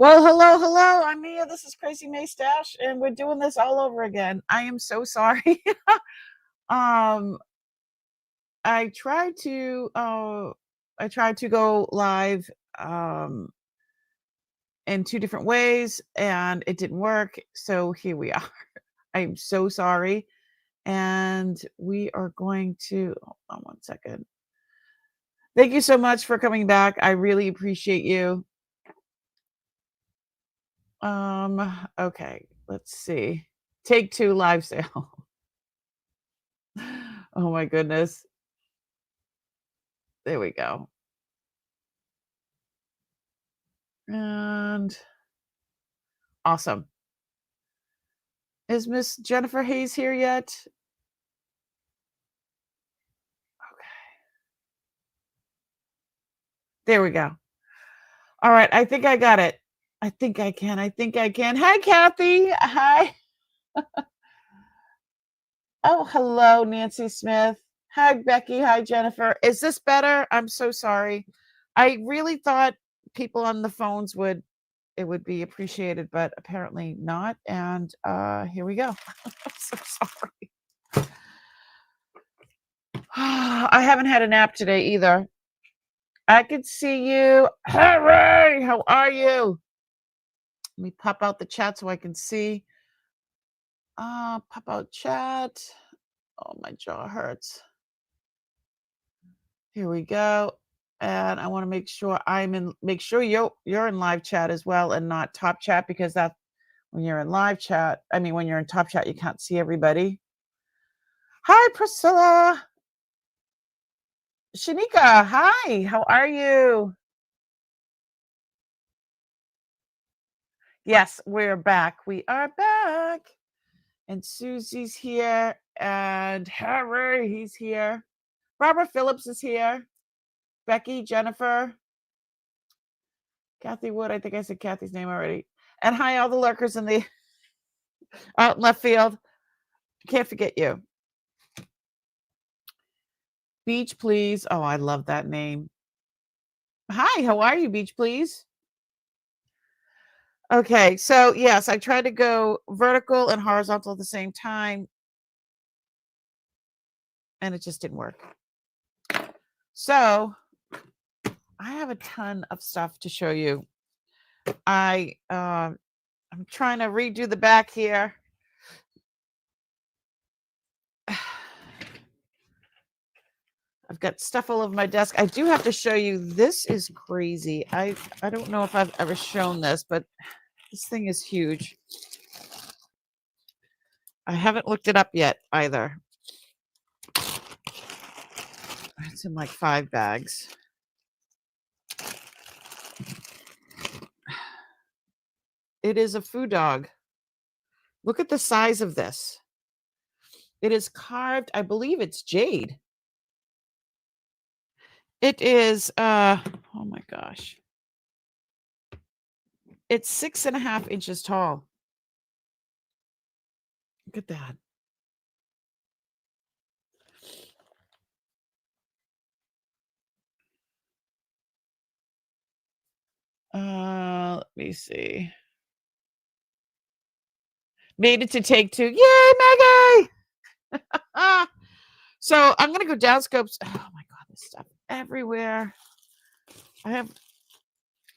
Well, hello, hello. I'm Mia. This is Crazy May Stash, and we're doing this all over again. I am so sorry. um, I tried to go live in two different ways, and it didn't work. So here we are. I'm so sorry, and we are going to hold on one second. Thank you so much for coming back. I really appreciate you. Okay, let's see. Take two live sale. Oh my goodness. There we go. And awesome. Is Miss Jennifer Hayes here yet? Okay. There we go. All right. I think I got it. I think I can. Hi, Kathy. Hi. Oh, hello, Nancy Smith. Hi, Becky. Hi, Jennifer. Is this better? I'm so sorry. I really thought people on the phones would be appreciated, but apparently not. And here we go. I'm so sorry. I haven't had a nap today either. I can see you. Hooray! How are you? Let me pop out the chat so I can see. Pop out chat. Oh, my jaw hurts. Here we go. And I want to make sure you're in live chat as well and not top chat, because that's when you're in live chat. I mean, when you're in top chat, you can't see everybody. Hi, Priscilla. Shanika, hi. How are you? Yes, we're back. We are back. And Susie's here. And Harry, he's here. Barbara Phillips is here. Becky, Jennifer. Kathy Wood. I think I said Kathy's name already. And hi, all the lurkers in the out in left field. Can't forget you. Beach, please. Oh, I love that name. Hi, how are you, Beach, please? Okay, so yes, I tried to go vertical and horizontal at the same time, and it just didn't work. So I have a ton of stuff to show you. I'm trying to redo the back here. I've got stuff all over my desk. I do have to show you. This is crazy. I don't know if I've ever shown this, but this thing is huge. I haven't looked it up yet either. It's in like 5 bags. It is a food dog. Look at the size of this. It is carved. I believe it's jade. It is, oh my gosh. It's 6.5 inches tall. Look at that. Let me see. Made it to take 2. Yay, Maggie! So I'm gonna go down scopes. Oh my god, this stuff everywhere.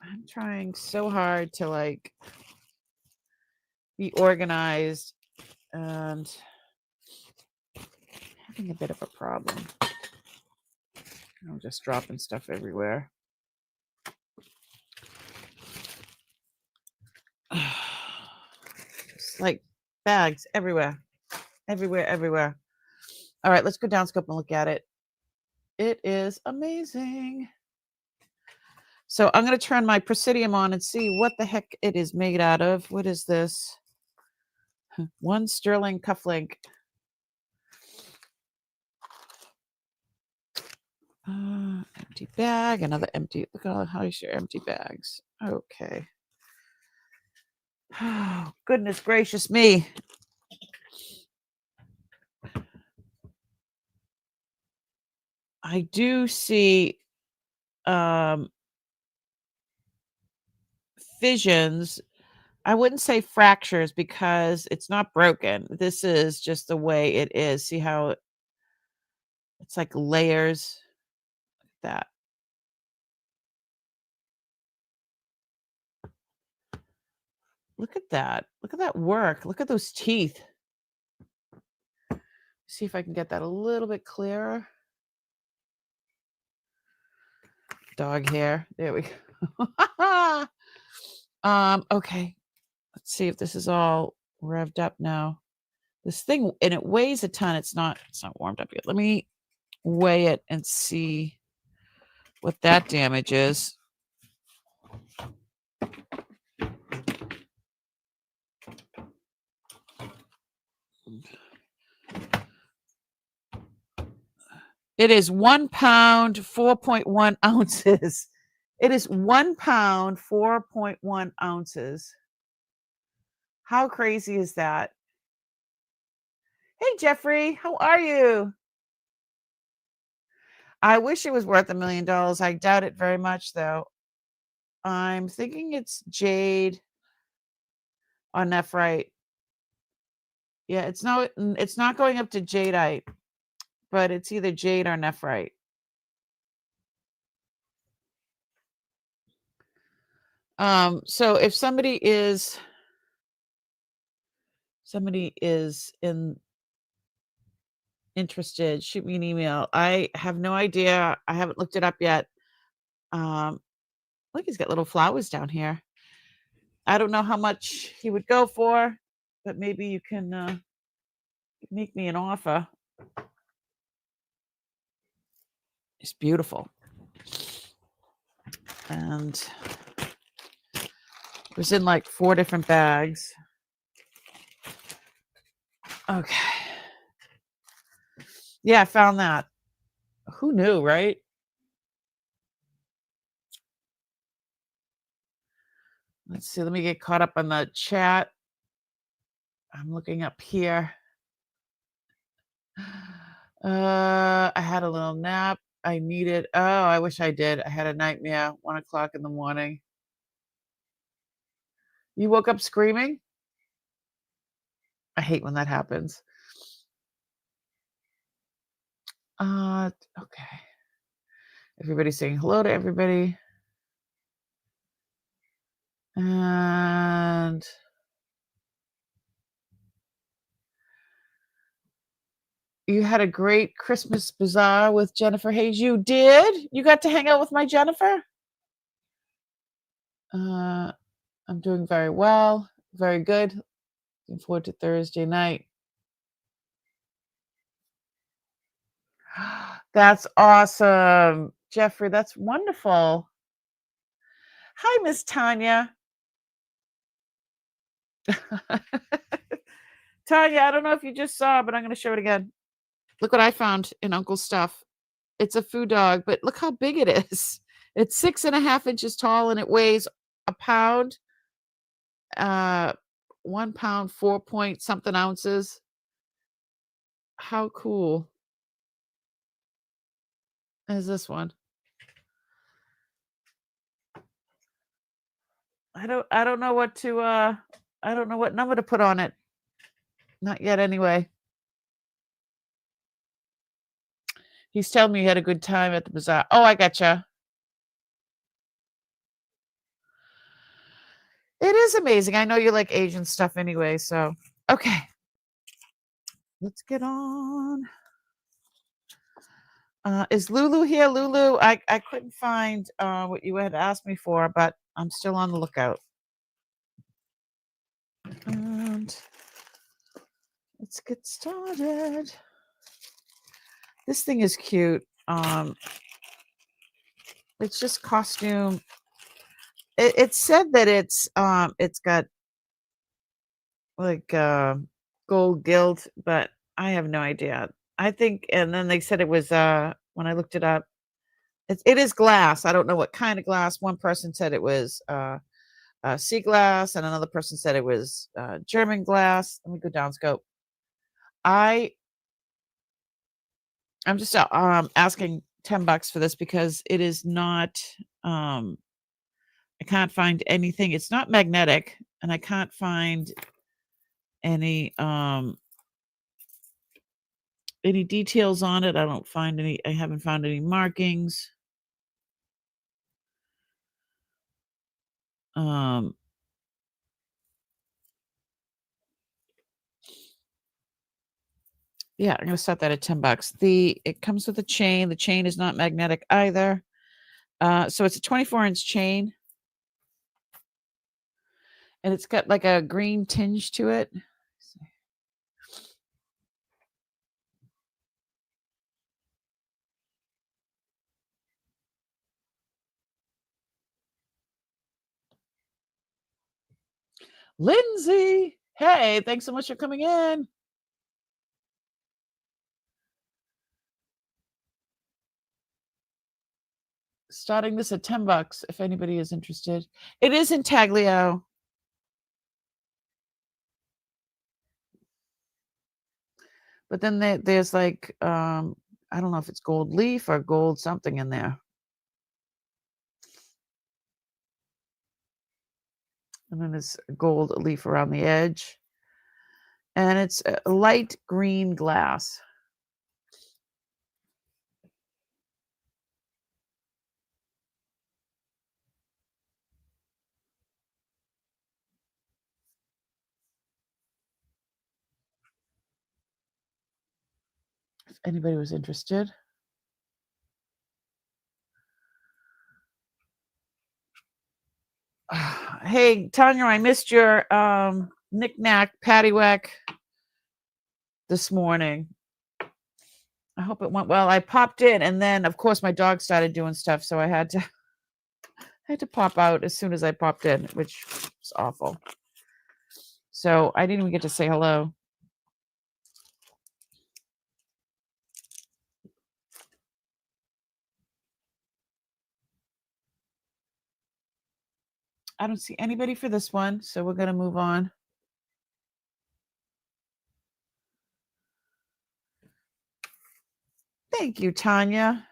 I'm trying so hard to like be organized and having a bit of a problem. I'm just dropping stuff everywhere. It's like bags everywhere. Everywhere. All right, let's go down scope and look at it. It is amazing. So I'm going to turn my Presidium on and see what the heck it is made out of. What is this? One sterling cufflink. Empty bag, another empty. Look at how you share empty bags. Okay. Oh, goodness gracious me. I do see fissions. I wouldn't say fractures because it's not broken. This is just the way it is. See how it's like layers? That. Look at that. Look at that work. Look at those teeth. See if I can get that a little bit clearer. Dog hair. There we go. Okay. Let's see if this is all revved up now. This thing, and it weighs a ton. It's not warmed up yet. Let me weigh it and see what that damage is. It is 1 pound, 4.1 ounces. It is 1 pound, 4.1 ounces. How crazy is that? Hey, Jeffrey, how are you? I wish it was worth $1 million. I doubt it very much, though. I'm thinking it's jade on nephrite. Yeah, it's not going up to jadeite, but it's either jade or nephrite. So if somebody is interested, shoot me an email. I have no idea. I haven't looked it up yet. Look, he's got little flowers down here. I don't know how much he would go for, but maybe you can make me an offer. It's beautiful. And it was in like 4 different bags. Okay. Yeah, I found that. Who knew, right? Let's see. Let me get caught up on the chat. I'm looking up here. I had a little nap. I needed. Oh, I wish I did. I had a nightmare. 1 o'clock in the morning. You woke up screaming? I hate when that happens. Okay. Everybody's saying hello to everybody. And you had a great Christmas bazaar with Jennifer Hayes. You did? You got to hang out with my Jennifer? I'm doing very well. Very good. Looking forward to Thursday night. That's awesome. Jeffrey, that's wonderful. Hi, Miss Tanya. Tanya, I don't know if you just saw, but I'm going to show it again. Look what I found in Uncle's stuff. It's a food dog, but look how big it is. It's 6.5 inches tall and it weighs a pound. 1 pound, 4 point something ounces. How cool is this one? I don't know what to I don't know what number to put on it. Not yet anyway. He's telling me he had a good time at the bazaar. Oh, I gotcha. It is amazing. I know you like Asian stuff anyway, so okay. Let's get on. Is Lulu here? Lulu, I couldn't find what you had asked me for, but I'm still on the lookout. And let's get started. This thing is cute. It's just costume. It said that it's got like gold gilt, but I have no idea. I think, and then they said it was when I looked it up, it is glass. I don't know what kind of glass. One person said it was sea glass, and another person said it was German glass. Let me go down scope. I'm just asking $10 for this because it is not I can't find anything. It's not magnetic, and I can't find any details on it. I don't find any. I haven't found any markings. Yeah, I'm gonna set that at $10. It comes with a chain. The chain is not magnetic either. So it's a 24-inch chain, and it's got like a green tinge to it. Lindsay, hey, thanks so much for coming in. Starting this at $10 if anybody is interested. It is intaglio. But then there's like I don't know if it's gold leaf or gold something in there. And then there's gold leaf around the edge. And it's a light green glass. If anybody was interested. Hey, Tanya, I missed your knick-knack paddywhack this morning. I hope it went well. I popped in, and then, of course, my dog started doing stuff, so I had to pop out as soon as I popped in, which was awful. So I didn't even get to say hello. I don't see anybody for this one, so we're going to move on. Thank you, Tanya.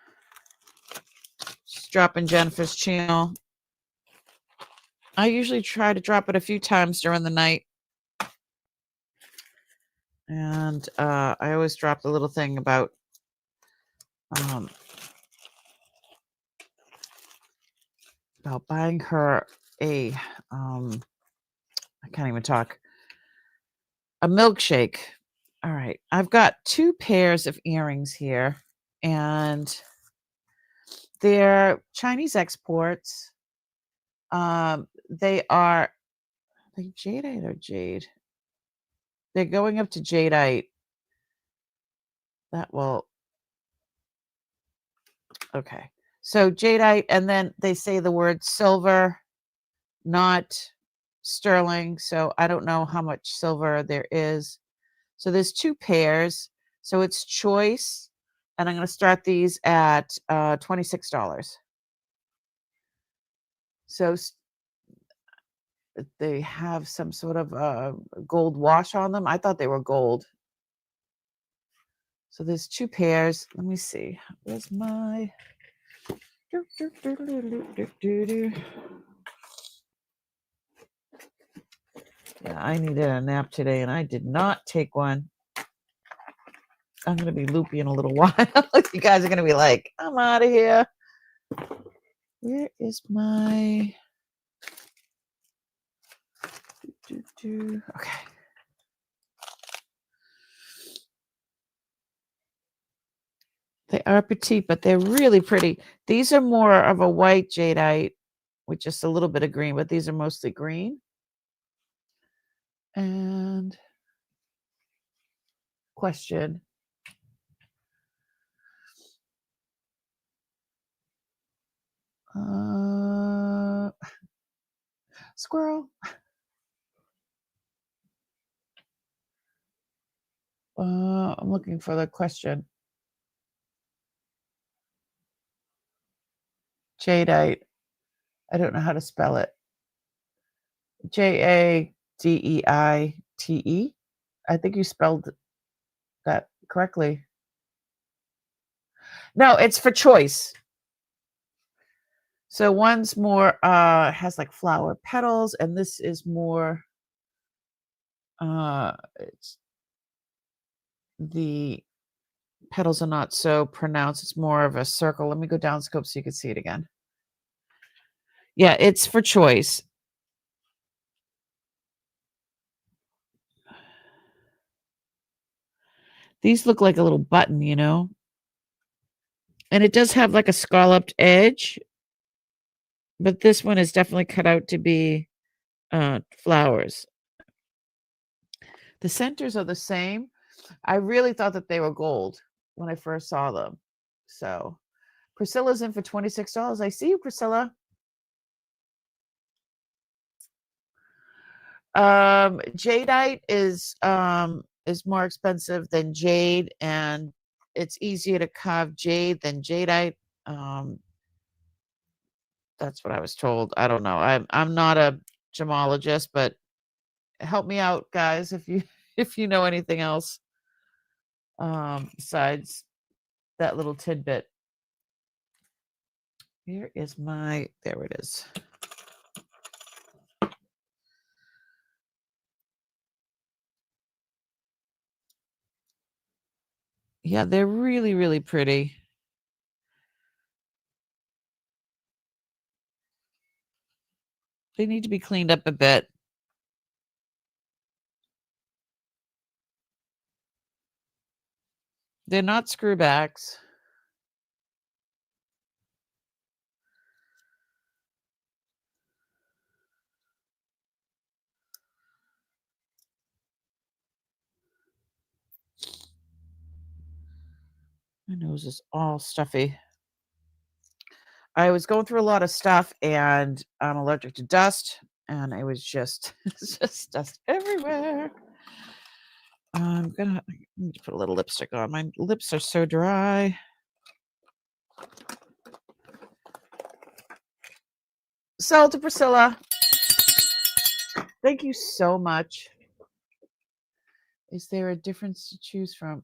Just dropping Jennifer's channel. I usually try to drop it a few times during the night. And I always drop the little thing about buying her a I can't even talk. A milkshake. All right. I've got 2 pairs of earrings here, and they're Chinese exports. They are jadeite or jade. They're going up to jadeite. That will okay. So jadeite, and then they say the word silver, not sterling. So I don't know how much silver there is. So there's 2 pairs. So it's choice, and I'm going to start these at $26. So they have some sort of gold wash on them. I thought they were gold. So there's 2 pairs. Let me see. Where's my Yeah, I needed a nap today, and I did not take one. I'm going to be loopy in a little while. You guys are going to be like, I'm out of here. Where is my... Okay. They are petite, but they're really pretty. These are more of a white jadeite with just a little bit of green, but these are mostly green. And question. Squirrel. I'm looking for the question. Jadeite. I don't know how to spell it. Jadeite. I think you spelled that correctly. No, it's for choice. So one's more has like flower petals, and this is more it's the petals are not so pronounced. It's more of a circle. Let me go down scope so you can see it again. Yeah, it's for choice. These look like a little button, you know? And it does have like a scalloped edge, but this one is definitely cut out to be flowers. The centers are the same. I really thought that they were gold when I first saw them. So Priscilla's in for $26. I see you, Priscilla. Jadeite is more expensive than jade, and it's easier to carve jade than jadeite. Um, that's what I was told. I don't know. I'm not a gemologist, but help me out, guys, if you if you know anything else besides that little tidbit. Here is my, there it is. Yeah, they're really, really pretty. They need to be cleaned up a bit. They're not screwbacks. My nose is all stuffy. I was going through a lot of stuff, and I'm allergic to dust, and it was just it's just dust everywhere. I'm gonna need to put a little lipstick on. My lips are so dry. So to Priscilla, thank you so much. Is there a difference to choose from?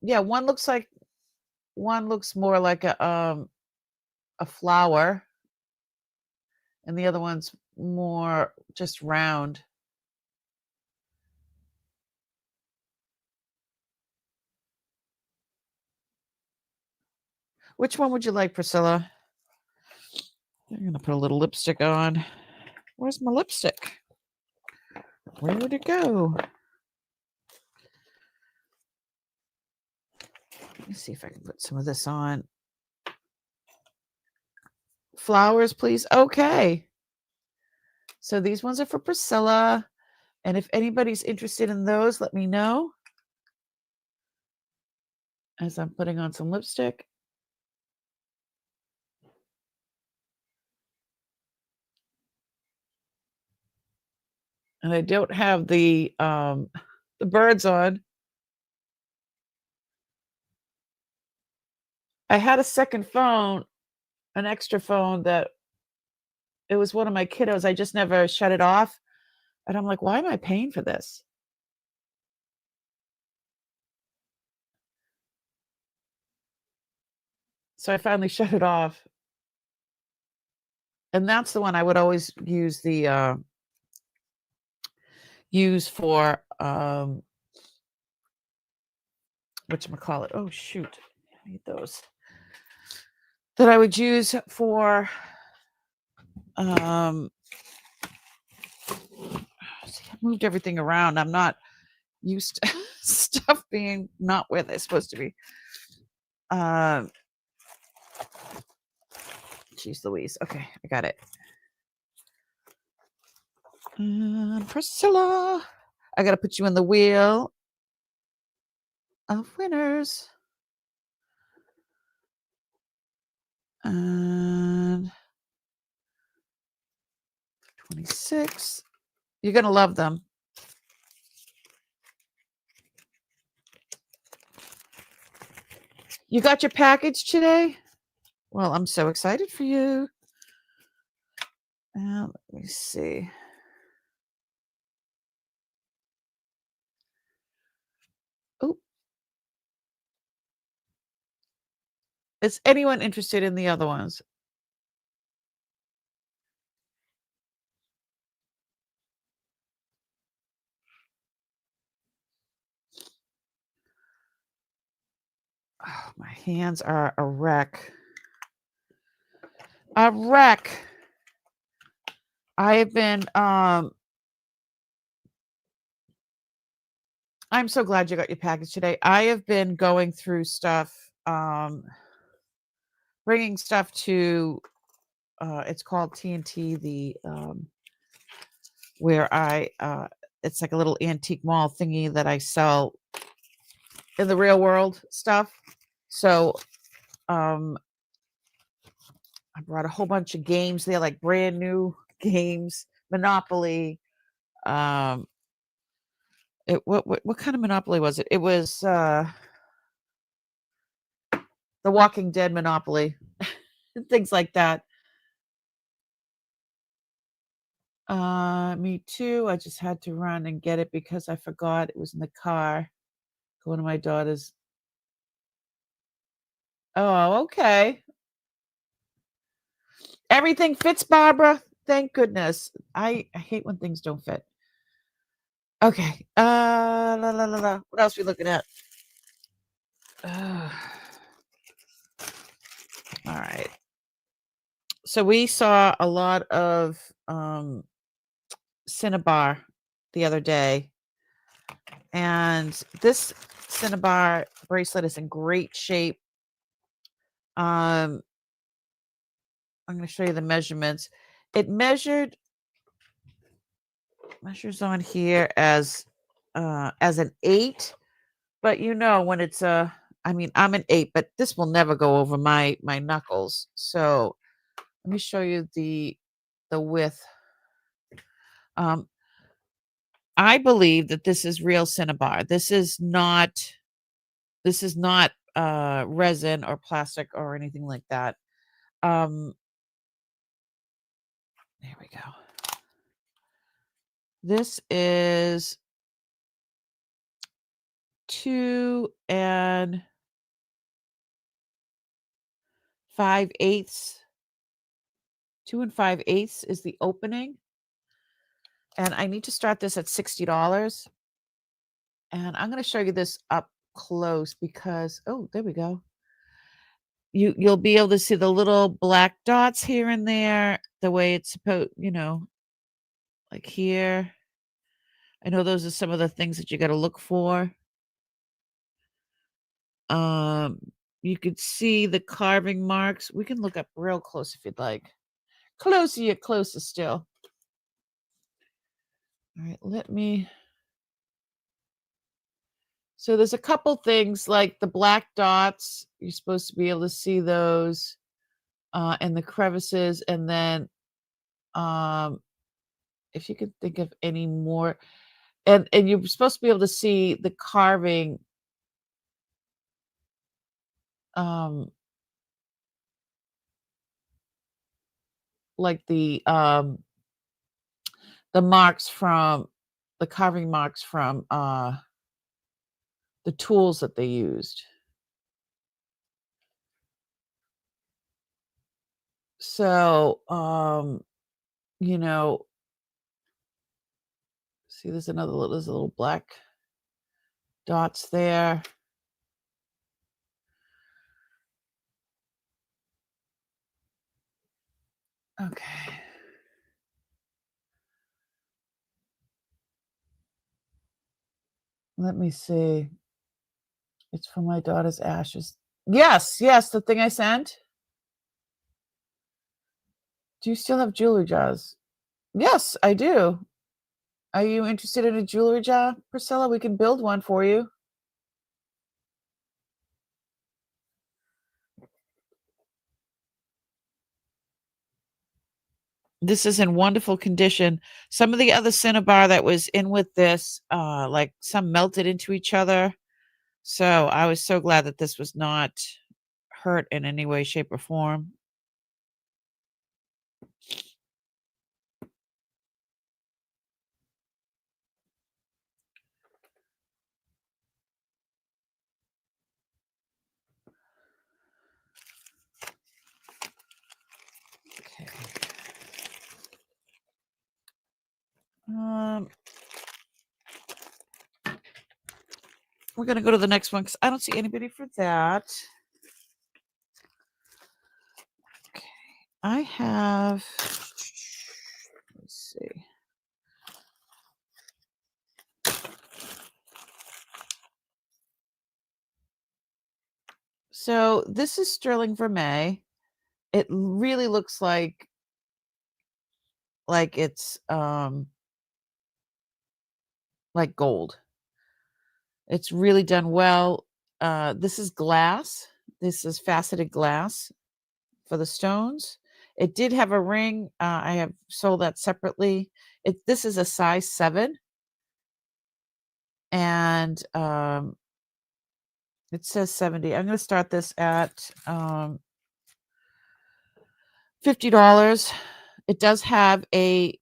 Yeah, one looks more like a flower, and the other one's more just round. Which one would you like, Priscilla? I'm gonna put a little lipstick on. Where's my lipstick? Where would it go? Let me see if I can put some of this on. Flowers, please. Okay. So these ones are for Priscilla. And if anybody's interested in those, let me know. As I'm putting on some lipstick. And I don't have the birds on. I had a second phone, an extra phone that it was one of my kiddos. I just never shut it off. And I'm like, why am I paying for this? So I finally shut it off. And that's the one I would always use the use for whatchamacallit. Oh shoot. I need those. That I would use for see, I moved everything around. I'm not used to stuff being not where they're supposed to be. Jeez Louise. Okay, I got it. Priscilla, I gotta put you in the wheel of winners. And 26. You're gonna love them. You got your package today? Well, I'm so excited for you. Let me see. Oh, Is anyone interested in the other ones? Oh, my hands are a wreck. A wreck. I have been I'm so glad you got your package today. I have been going through stuff, bringing stuff to it's called TNT, the where I it's like a little antique mall thingy that I sell in the real world stuff. So I brought a whole bunch of games there, like brand new games, Monopoly. What kind of Monopoly was it? It was the Walking Dead Monopoly, things like that. Me too. I just had to run and get it because I forgot it was in the car. One of my daughters. Oh, okay. Everything fits, Barbara. Thank goodness. I hate when things don't fit. Okay. La, la, la, la. What else are we looking at? All right. So we saw a lot of Cinnabar the other day, and this Cinnabar bracelet is in great shape. I'm going to show you the measurements. It measures on here as an 8, but you know when it's I mean, I'm an 8, but this will never go over my knuckles. So let me show you the width. I believe that this is real Cinnabar. This is not resin or plastic or anything like that. There we go. This is 2 5/8. 2 5/8 is the opening. And I need to start this at $60. And I'm going to show you this up close because, oh, there we go. You'll be able to see the little black dots here and there, the way it's supposed, like here. I know those are some of the things that you got to look for. You could see the carving marks. We can look up real close if you'd like. Closer, you're closer still. All right, let me. So there's a couple things like the black dots. You're supposed to be able to see those, and the crevices, and then if you could think of any more, and you're supposed to be able to see the carving, like the marks from the carving marks from the tools that they used. So see, there's a little black dots there. Okay. Let me see. It's from my daughter's ashes. Yes, the thing I sent. Do you still have jewelry jars? Yes, I do. Are you interested in a jewelry jar, Priscilla? We can build one for you. This is in wonderful condition. Some of the other Cinnabar that was in with this, like some melted into each other. So I was so glad that this was not hurt in any way, shape, or form. We're going to go to the next one because I don't see anybody for that. Okay. I have, let's see. So this is sterling vermeil. It really looks like it's like gold. It's really done well. This is glass. This is faceted glass for the stones. It did have a ring. I have sold that separately. This is a size 7. And it says 70. I'm going to start this at $50. It does have a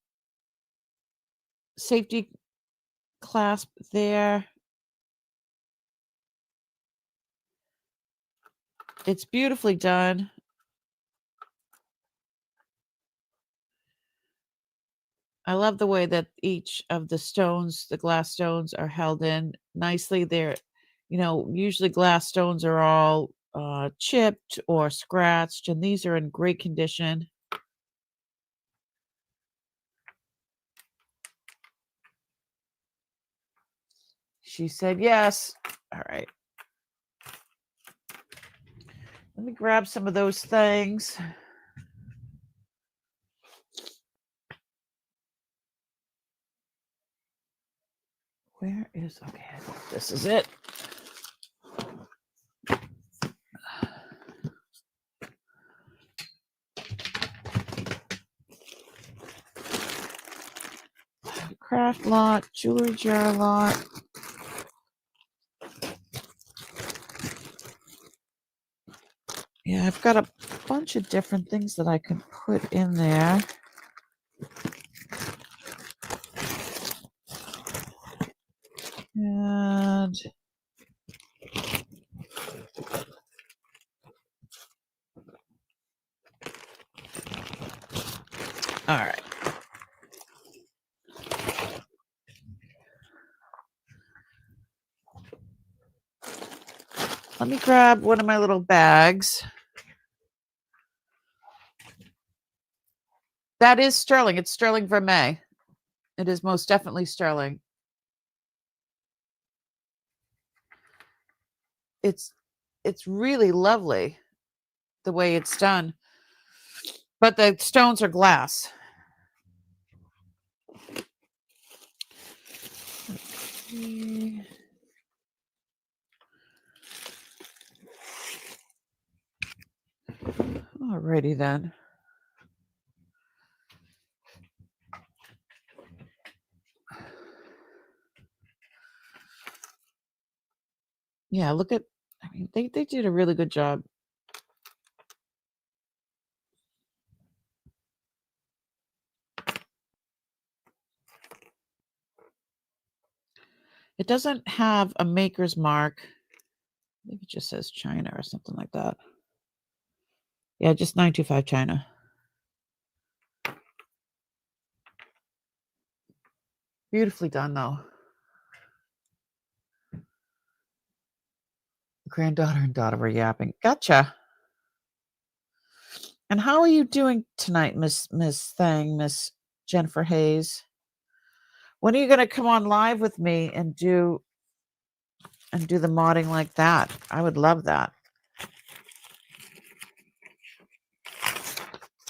safety clasp there. It's beautifully done. I love the way that each of the stones, the glass stones, are held in nicely. They're, usually glass stones are all chipped or scratched, and these are in great condition. She said yes. All right. Let me grab some of those things. Where is, okay, this is it. Craft lot, jewelry jar lot. Yeah, I've got a bunch of different things that I can put in there. And all right. Let me grab one of my little bags. That is sterling. It's sterling vermeil. It is most definitely sterling. It's really lovely the way it's done. But the stones are glass. Okay. Alrighty then. Yeah, look at, I mean, they did a really good job. It doesn't have a maker's mark. Maybe it just says China or something like that. Yeah, just 925 China. Beautifully done, though. Granddaughter and daughter were yapping. Gotcha. And how are you doing tonight, Miss Jennifer Hayes? When are you going to come on live with me and do the modding like that? I would love that.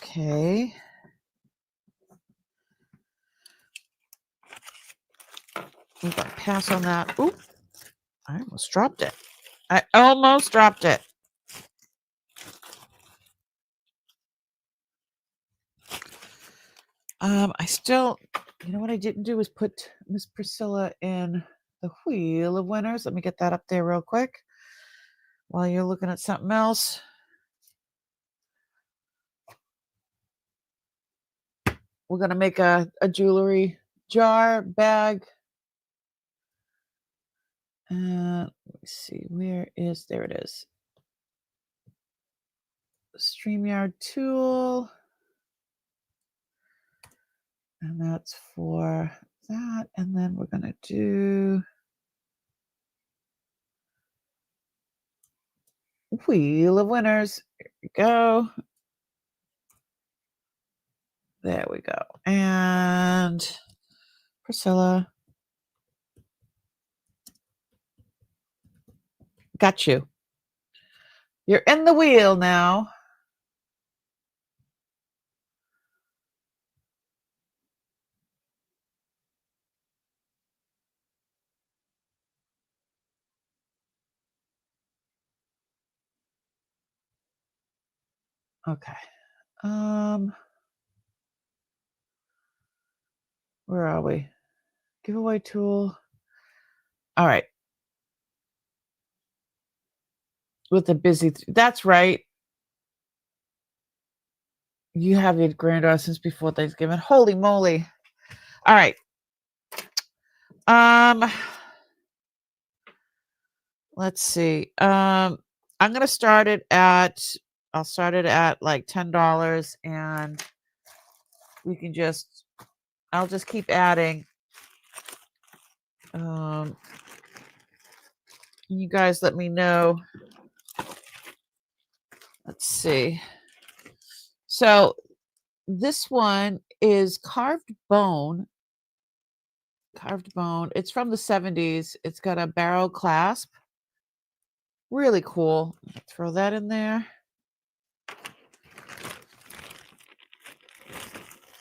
Okay. I'm going to pass on that. Oop. I almost dropped it. I still, what I didn't do is put Miss Priscilla in the wheel of winners. Let me get that up there real quick while you're looking at something else. We're going to make a jewelry jar bag. Let me see. There it is. StreamYard tool. And that's for that. And then we're going to do Wheel of winners. Here we go. There we go. And Priscilla. Got you. You're in the wheel now. Okay. Where are we? Giveaway tool. All right. With the busy, that's right. You have your granddaughter since before Thanksgiving. Holy moly. All right. Let's see. I'm gonna start it at I'll start it at like $10 and we can just I'll just keep adding. You guys let me know. Let's see. So this one is carved bone. Carved bone. It's from the 70s. It's got a barrel clasp. Really cool. Throw that in there.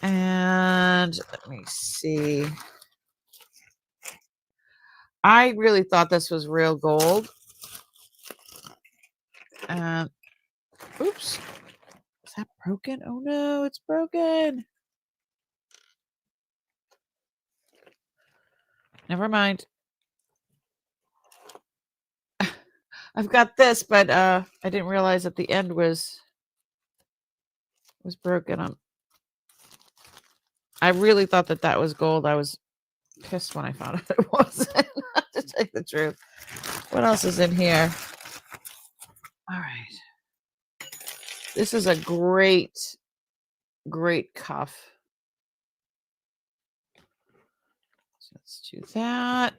And let me see. I really thought this was real gold. And oops. Is that broken? Oh no, it's broken. Never mind. I've got this, but I didn't realize that the end was broken. I really thought that was gold. I was pissed when I found out it wasn't, to tell you the truth. What else is in here? All right. This is a great cuff. So let's do that.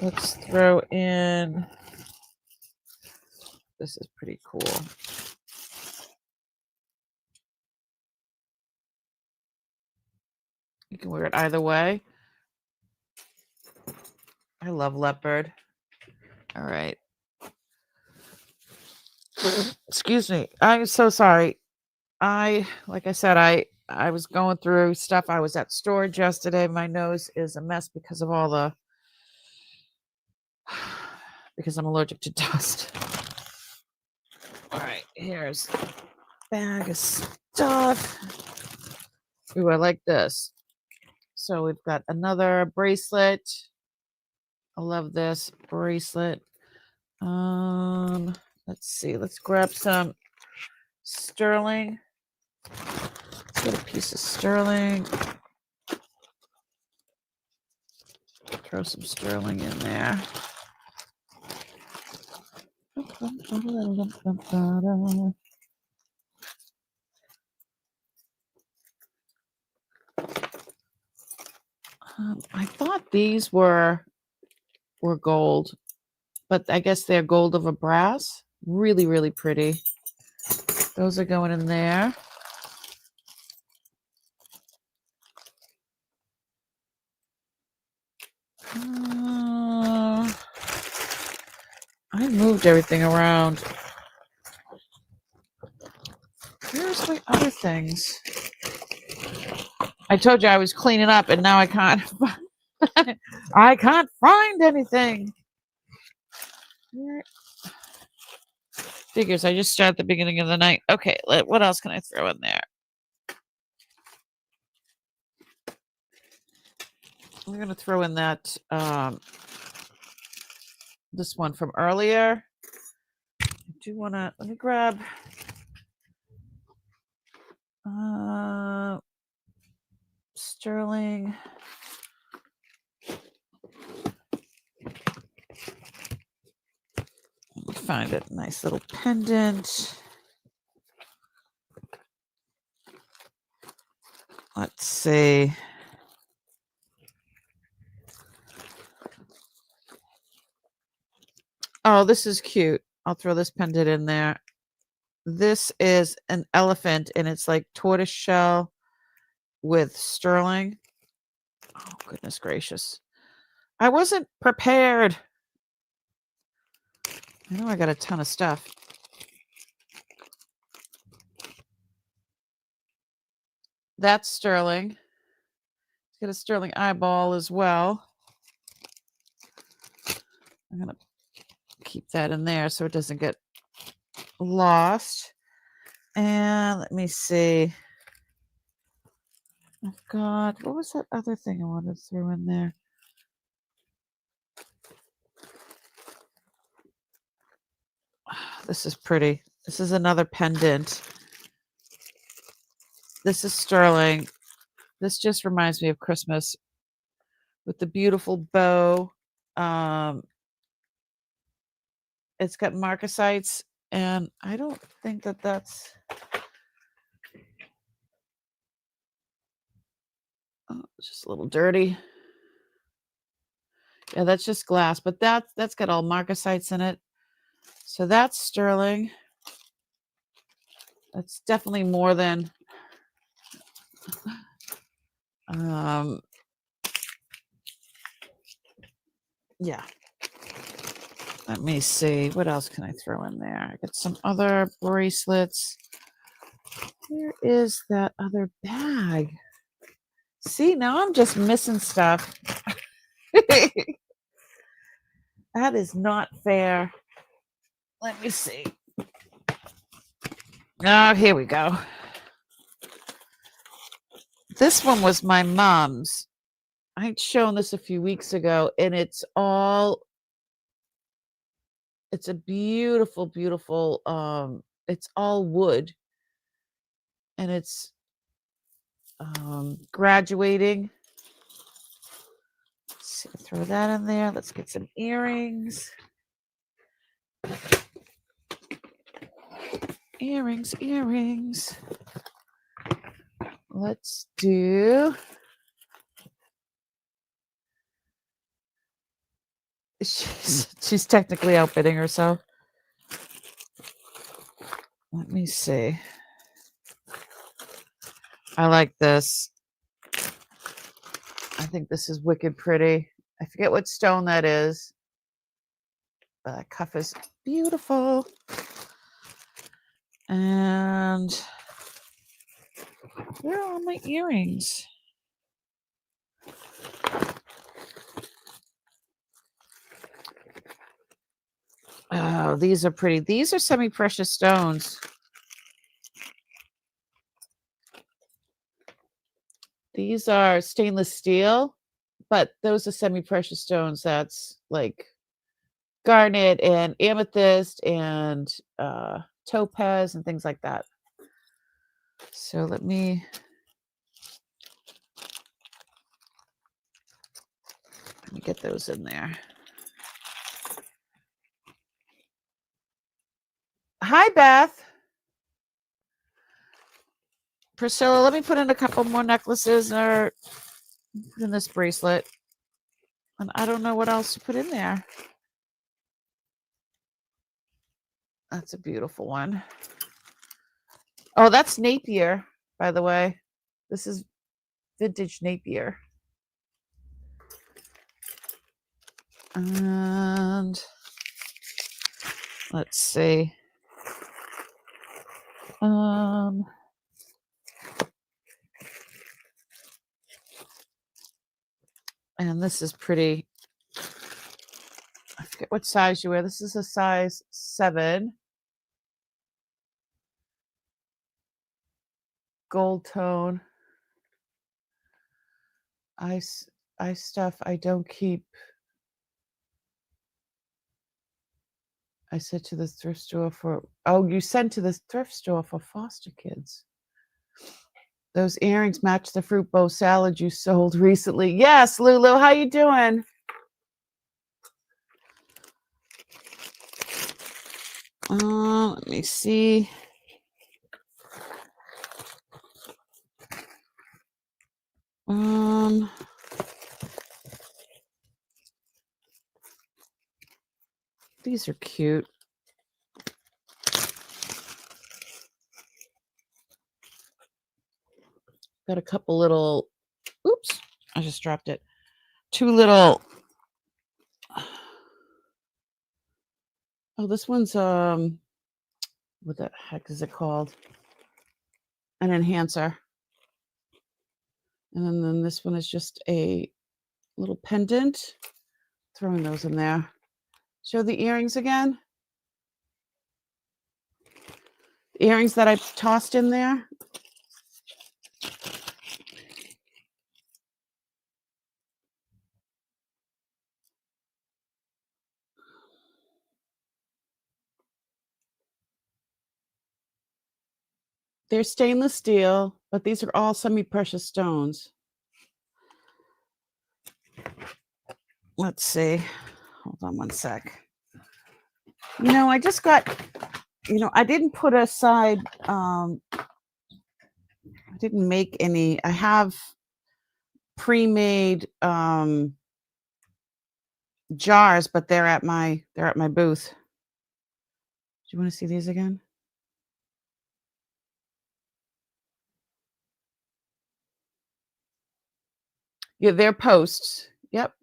Let's throw in, this is pretty cool. You can wear it either way. I love leopard. All right. Excuse me. I'm so sorry. Like I said, I was going through stuff. I was at storage yesterday. My nose is a mess because of all the because I'm allergic to dust. All right, here's a bag of stuff. Ooh, I like this. So we've got another bracelet. I love this bracelet. Let's see. Let's grab some sterling. Let's get a piece of sterling. Throw some sterling in there. I thought these were gold, but I guess they're gold over brass. Really, really pretty. Those are going in there. I moved everything around. Where's my other things? I told you I was cleaning up, and now I can't. I can't find anything. Figures. I just started at the beginning of the night. Okay, what else can I throw in there? I'm gonna throw in that this one from earlier. I do want to. Let me grab. Sterling. Find a nice little pendant. Let's see. Oh, this is cute. I'll throw this pendant in there. This is an elephant, and it's like tortoise shell with sterling. Oh, goodness gracious. I wasn't prepared. I know I got a ton of stuff. That's sterling. It's got a sterling eyeball as well. I'm going to keep that in there so it doesn't get lost. And let me see. I've got, what was that other thing I wanted to throw in there? This is pretty. This is another pendant. This is sterling. This just reminds me of Christmas with the beautiful bow. It's got marcasites, and I don't think that that's... Oh, it's just a little dirty. Yeah, that's just glass, but that's got all marcasites in it. So that's sterling. That's definitely more than yeah. Let me see. What else can I throw in there? I got some other bracelets. Where is that other bag? See, now I'm just missing stuff. That is not fair. Let me see. Oh, here we go. This one was my mom's. I'd shown this a few weeks ago, and it's a beautiful, beautiful, it's all wood, and it's graduating. Let's see, throw that in there. Let's get some earrings. Earrings. Let's do... She's technically outbidding herself. Let me see. I like this. I think this is wicked pretty. I forget what stone that is. The cuff is beautiful. And where are my earrings? Oh, these are pretty. These are semi-precious stones. These are stainless steel, but those are semi-precious stones. That's like garnet and amethyst and topaz and things like that. So let me get those in there. Hi, Beth. Priscilla, let me put in a couple more necklaces or in this bracelet. And I don't know what else to put in there. That's a beautiful one. Oh, that's Napier, by the way. This is vintage Napier. And let's see. And this is pretty. I forget what size you wear. This is a size 7. Gold tone. I stuff I don't keep. I said to the thrift store for, oh, you sent to the thrift store for foster kids. Those earrings match the fruit bowl salad you sold recently. Yes, Lulu, how you doing? Let me see. These are cute. Got a couple little, oops, I just dropped it. 2 little, oh, this one's, what the heck is it called? An enhancer. And then this one is just a little pendant. Throwing those in there. Show the earrings again. The earrings that I tossed in there. They're stainless steel, but these are all semi-precious stones. Let's see. Hold on one sec. I just got, I didn't put aside, I didn't make any. I have pre-made jars, but they're at my booth. Do you want to see these again? Yeah, they're posts. Yep.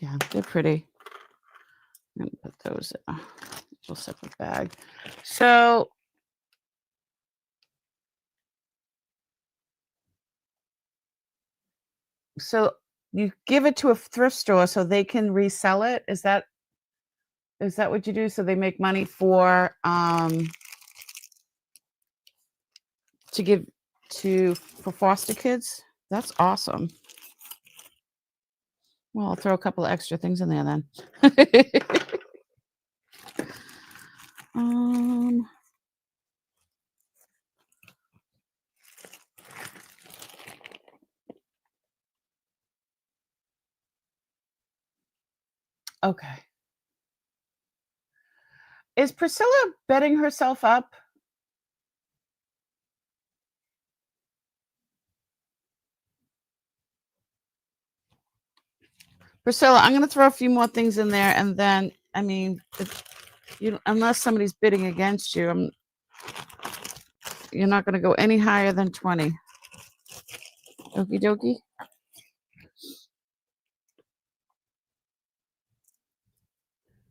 Yeah, they're pretty. I'm gonna put those in a little separate bag. So you give it to a thrift store so they can resell it. Is that what you do? So they make money for to give for foster kids? That's awesome. Well, I'll throw a couple of extra things in there then. Okay. Is Priscilla betting herself up? Priscilla, I'm going to throw a few more things in there, and then, unless somebody's bidding against you, you're not going to go any higher than 20. Okie dokie.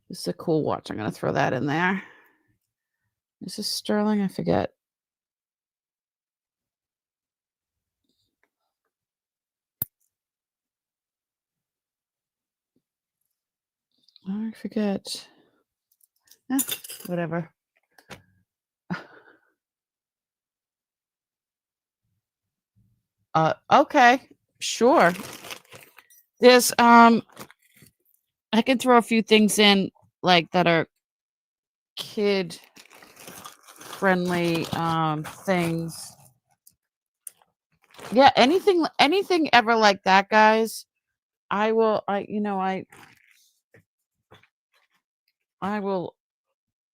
This is a cool watch. I'm going to throw that in there. Is this sterling? I forget. I forget. Whatever. Okay, sure. There's I can throw a few things in like that are kid friendly things. Yeah, anything ever like that, guys. I will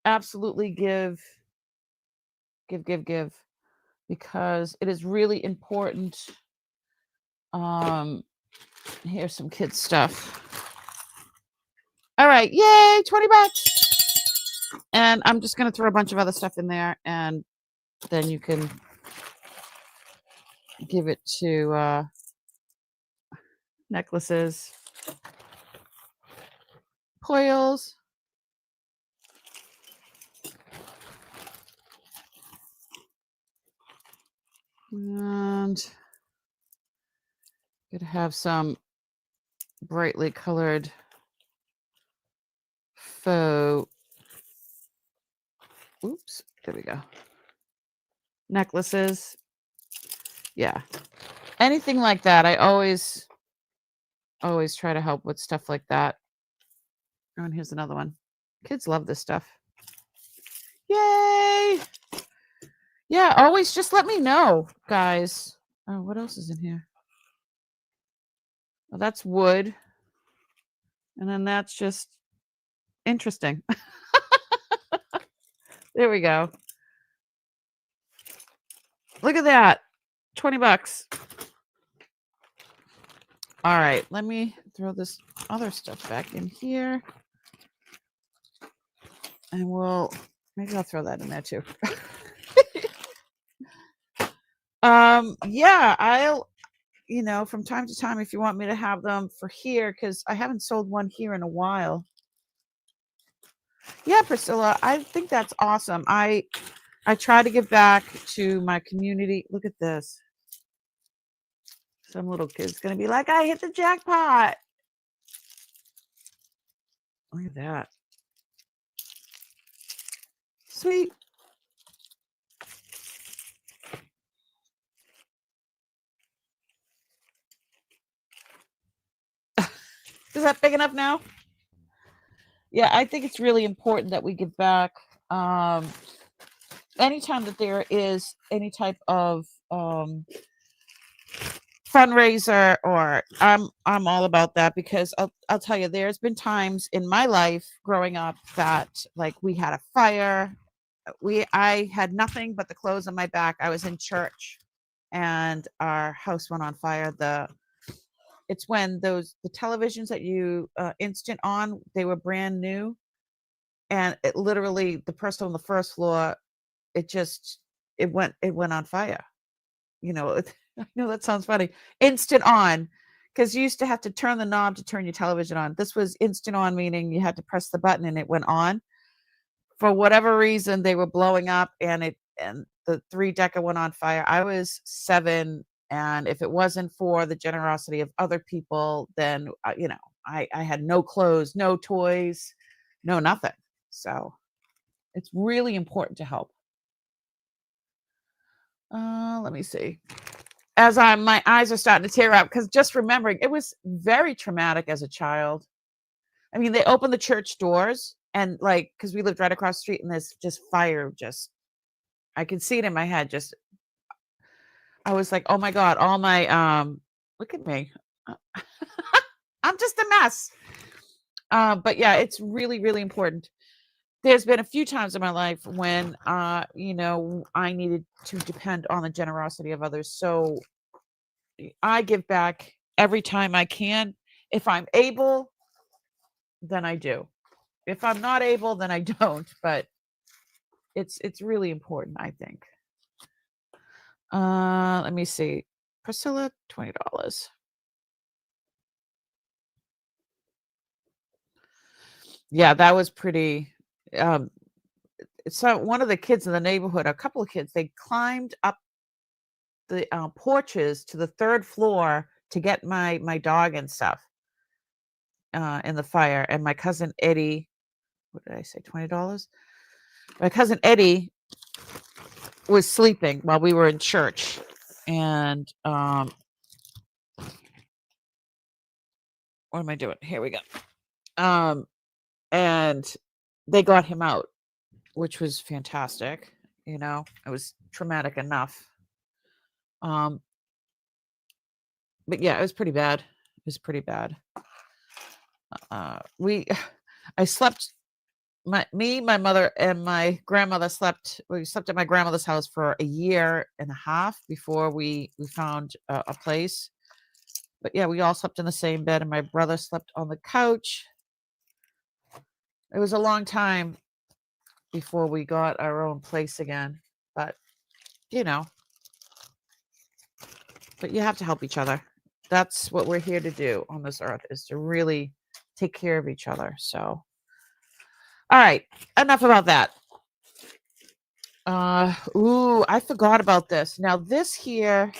absolutely give because it is really important. Here's some kid stuff. All right, yay, $20. And I'm just gonna throw a bunch of other stuff in there, and then you can give it to necklaces, coils, and gonna have some brightly colored faux. Oops, there we go. Necklaces. Yeah. Anything like that. I always try to help with stuff like that. Oh, and here's another one. Kids love this stuff. Yay! Yeah, always just let me know, guys. Oh, what else is in here? Well, that's wood. And then that's just interesting. There we go. Look at that. $20. All right, let me throw this other stuff back in here. And maybe I'll throw that in there too. Yeah, I'll, from time to time, if you want me to have them for here, because I haven't sold one here in a while. Yeah, Priscilla, I think that's awesome. I try to give back to my community. Look at this. Some little kid's gonna be like, I hit the jackpot. Look at that. Sweet. Is that big enough now? Yeah, I think it's really important that we give back. Anytime that there is any type of fundraiser, or I'm all about that, because I'll tell you, there's been times in my life growing up that, like, we had a fire. I had nothing but the clothes on my back. I was in church and our house went on fire. It's when the televisions that you instant on, they were brand new, and it literally, the person on the first floor, it went on fire. I know that sounds funny. Instant on, because you used to have to turn the knob to turn your television on. This was instant on, meaning you had to press the button and it went on. For whatever reason, they were blowing up, and the three-decker went on fire. I was 7, and if it wasn't for the generosity of other people, then I had no clothes, no toys, no nothing. So it's really important to help. Let me see. As my eyes are starting to tear up, because just remembering, it was very traumatic as a child. I mean, they opened the church doors, and, like, because we lived right across the street, and there's just fire, I could see it in my head. I was like, oh my God, all my, look at me. Uh, I'm just a mess. But yeah, it's really, really important. There's been a few times in my life when, I needed to depend on the generosity of others. So I give back every time I can. If I'm able, then I do. If I'm not able, then I don't. But it's really important, I think. Let me see. Priscilla, $20. Yeah, that was pretty. Um, so one of the kids in the neighborhood, a couple of kids, they climbed up the porches to the third floor to get my dog and stuff in the fire. And my cousin Eddie, what did I say? $20. My cousin Eddie was sleeping while we were in church, and what am I doing? Here we go. And they got him out, which was fantastic. It was traumatic enough. But yeah, it was pretty bad. It was pretty bad. I slept. My mother, and my grandmother slept. We slept at my grandmother's house for a year and a half before we found a place. But yeah, we all slept in the same bed, and my brother slept on the couch. It was a long time before we got our own place again. But you know, but you have to help each other. That's what we're here to do on this earth, is to really take care of each other. So, all right, enough about that. I forgot about this. Now this here,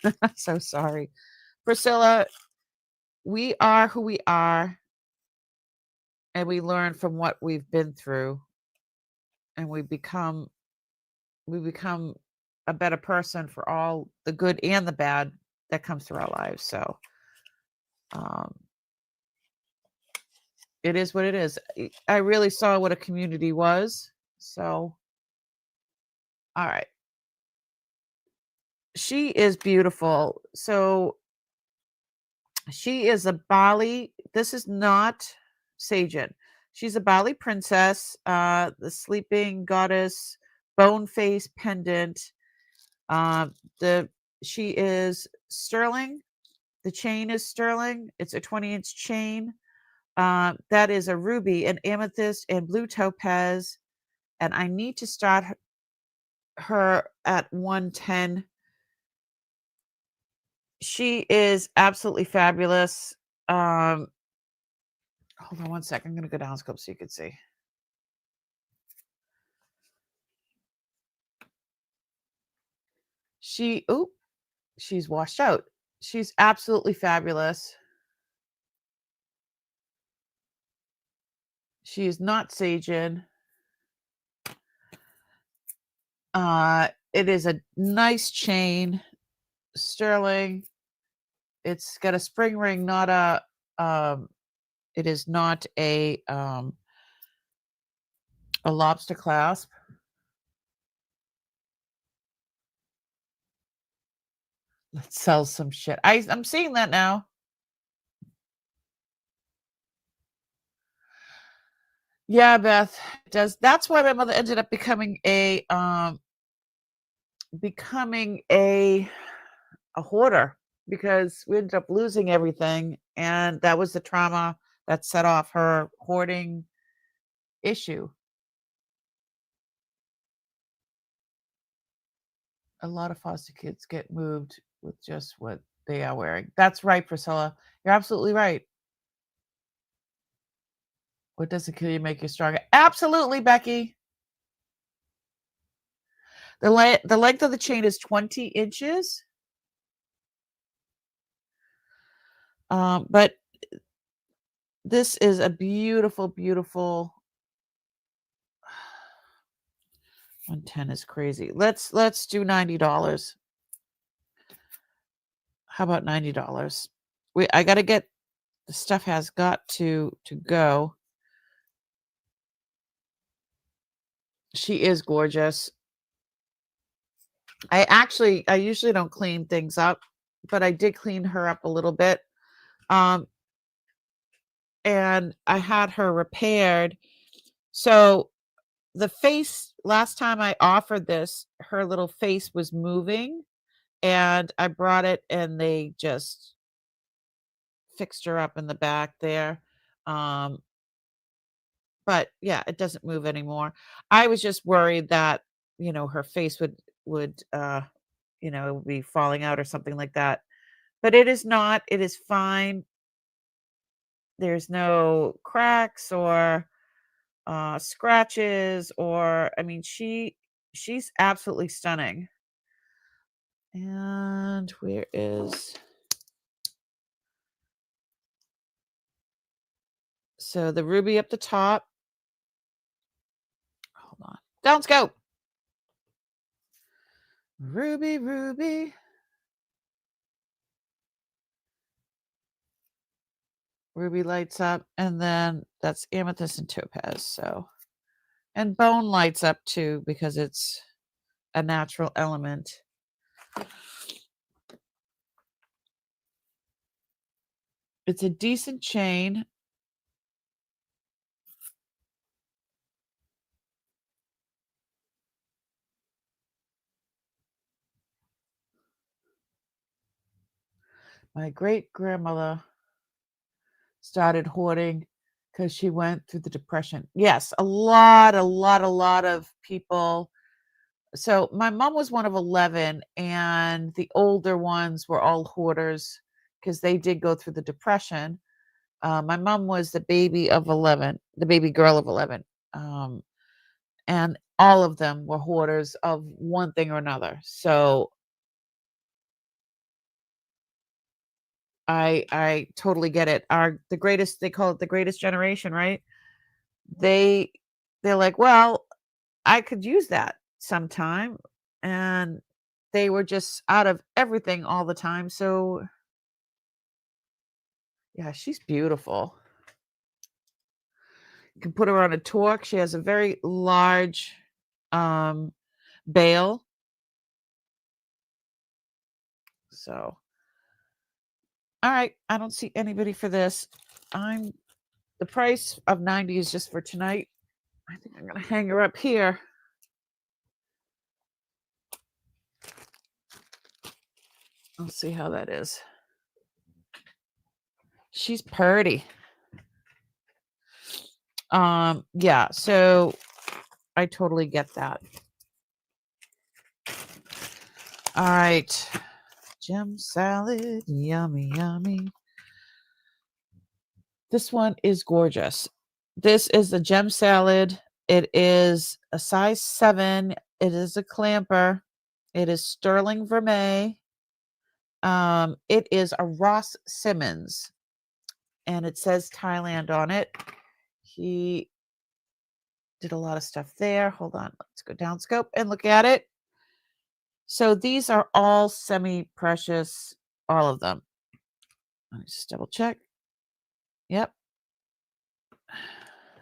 I'm so sorry. Priscilla, we are who we are, and we learn from what we've been through, and we become a better person for all the good and the bad that comes through our lives. So, um, it is what it is. I really saw what a community was. So, all right. She is beautiful. So, she is a Bali. This is not Sajin. She's a Bali princess, the sleeping goddess, bone face pendant. The She is sterling. The chain is sterling. It's a 20-inch chain. That is a ruby, an amethyst, and blue topaz. And I need to start her at 110. She is absolutely fabulous. Hold on one second. I'm going to go down scope so you can see. She's washed out. She's absolutely fabulous. She is not Sajin. It is a nice chain, sterling. It's got a spring ring, not a. It is not a lobster clasp. Let's sell some shit. I'm seeing that now. Yeah, Beth, it does. That's why my mother ended up becoming a hoarder, because we ended up losing everything, and that was the trauma that set off her hoarding issue. A lot of foster kids get moved with just what they are wearing. That's right, Priscilla. You're absolutely right. What doesn't kill you make you stronger? Absolutely, Becky. The length of the chain is 20 inches. But this is a beautiful, beautiful. 110 is crazy. Let's do $90. How about $90? I got to get the stuff has got to go. She is gorgeous. I usually don't clean things up, but I did clean her up a little bit. And I had her repaired. So the face, last time I offered this, her little face was moving, and I brought it and they just fixed her up in the back there. But yeah, it doesn't move anymore. I was just worried that, her face would be falling out or something like that. But it is not. It is fine. There's no cracks or scratches, or I mean, she's absolutely stunning. And where is so the ruby up the top? Hold on. Down scope. Ruby, ruby. Ruby lights up, and then that's amethyst and topaz. So, and bone lights up too because it's a natural element. It's a decent chain. My great grandmother started hoarding because she went through the depression. Yes, a lot of people. So my mom was one of 11, and the older ones were all hoarders because they did go through the depression. My mom was the baby of 11, the baby girl of 11. And all of them were hoarders of one thing or another. So I totally get it. The greatest, they call it the greatest generation, right? They're like, well, I could use that sometime. And they were just out of everything all the time. So yeah, she's beautiful. You can put her on a torque. She has a very large bail. So all right, I don't see anybody for this. The price of 90 is just for tonight. I think I'm gonna hang her up here. I'll see how that is. She's purty. Yeah, so I totally get that. All right. Gem salad. Yummy, yummy. This one is gorgeous. This is the gem salad. It is a size 7. It is a clamper. It is sterling vermeil. It is a Ross Simmons, and it says Thailand on it. He did a lot of stuff there. Hold on. Let's go down scope and look at it. So these are all semi-precious, all of them. Let me just double check. Yep.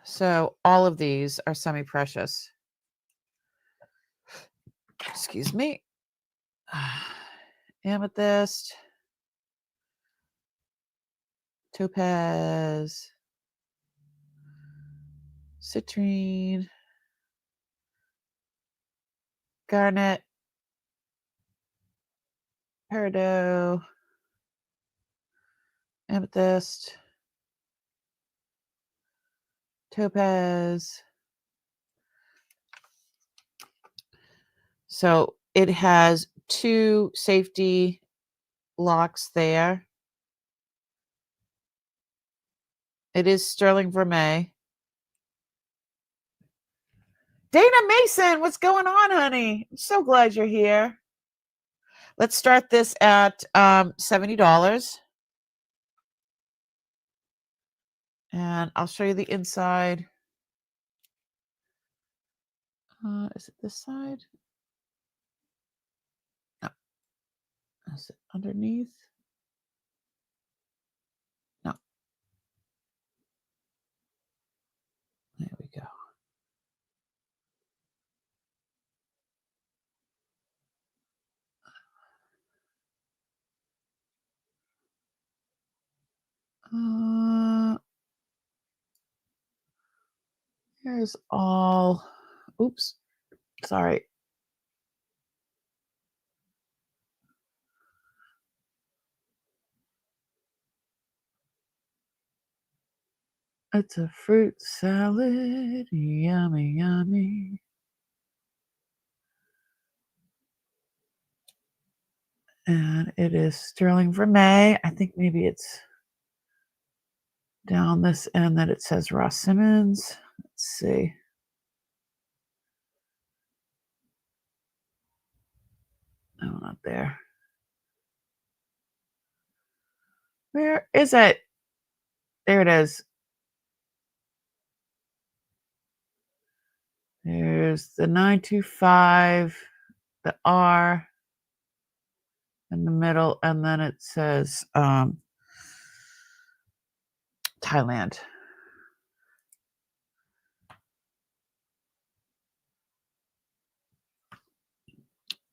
So all of these are semi-precious. Excuse me. Amethyst, topaz, citrine, garnet, peridot, amethyst, topaz. So it has 2 safety locks there. It is sterling vermeil. Dana Mason, what's going on, honey? I'm so glad you're here. Let's start this at $70. And I'll show you the inside. Is it this side? No. Is it underneath? No. There we go. Here's all. Oops. Sorry. It's a fruit salad. Yummy, yummy. And it is sterling vermeil. I think maybe it's down this end that it says Ross Simmons. Let's see. No, not there. Where is it? There it is. There's the 925, the R in the middle, and then it says Thailand.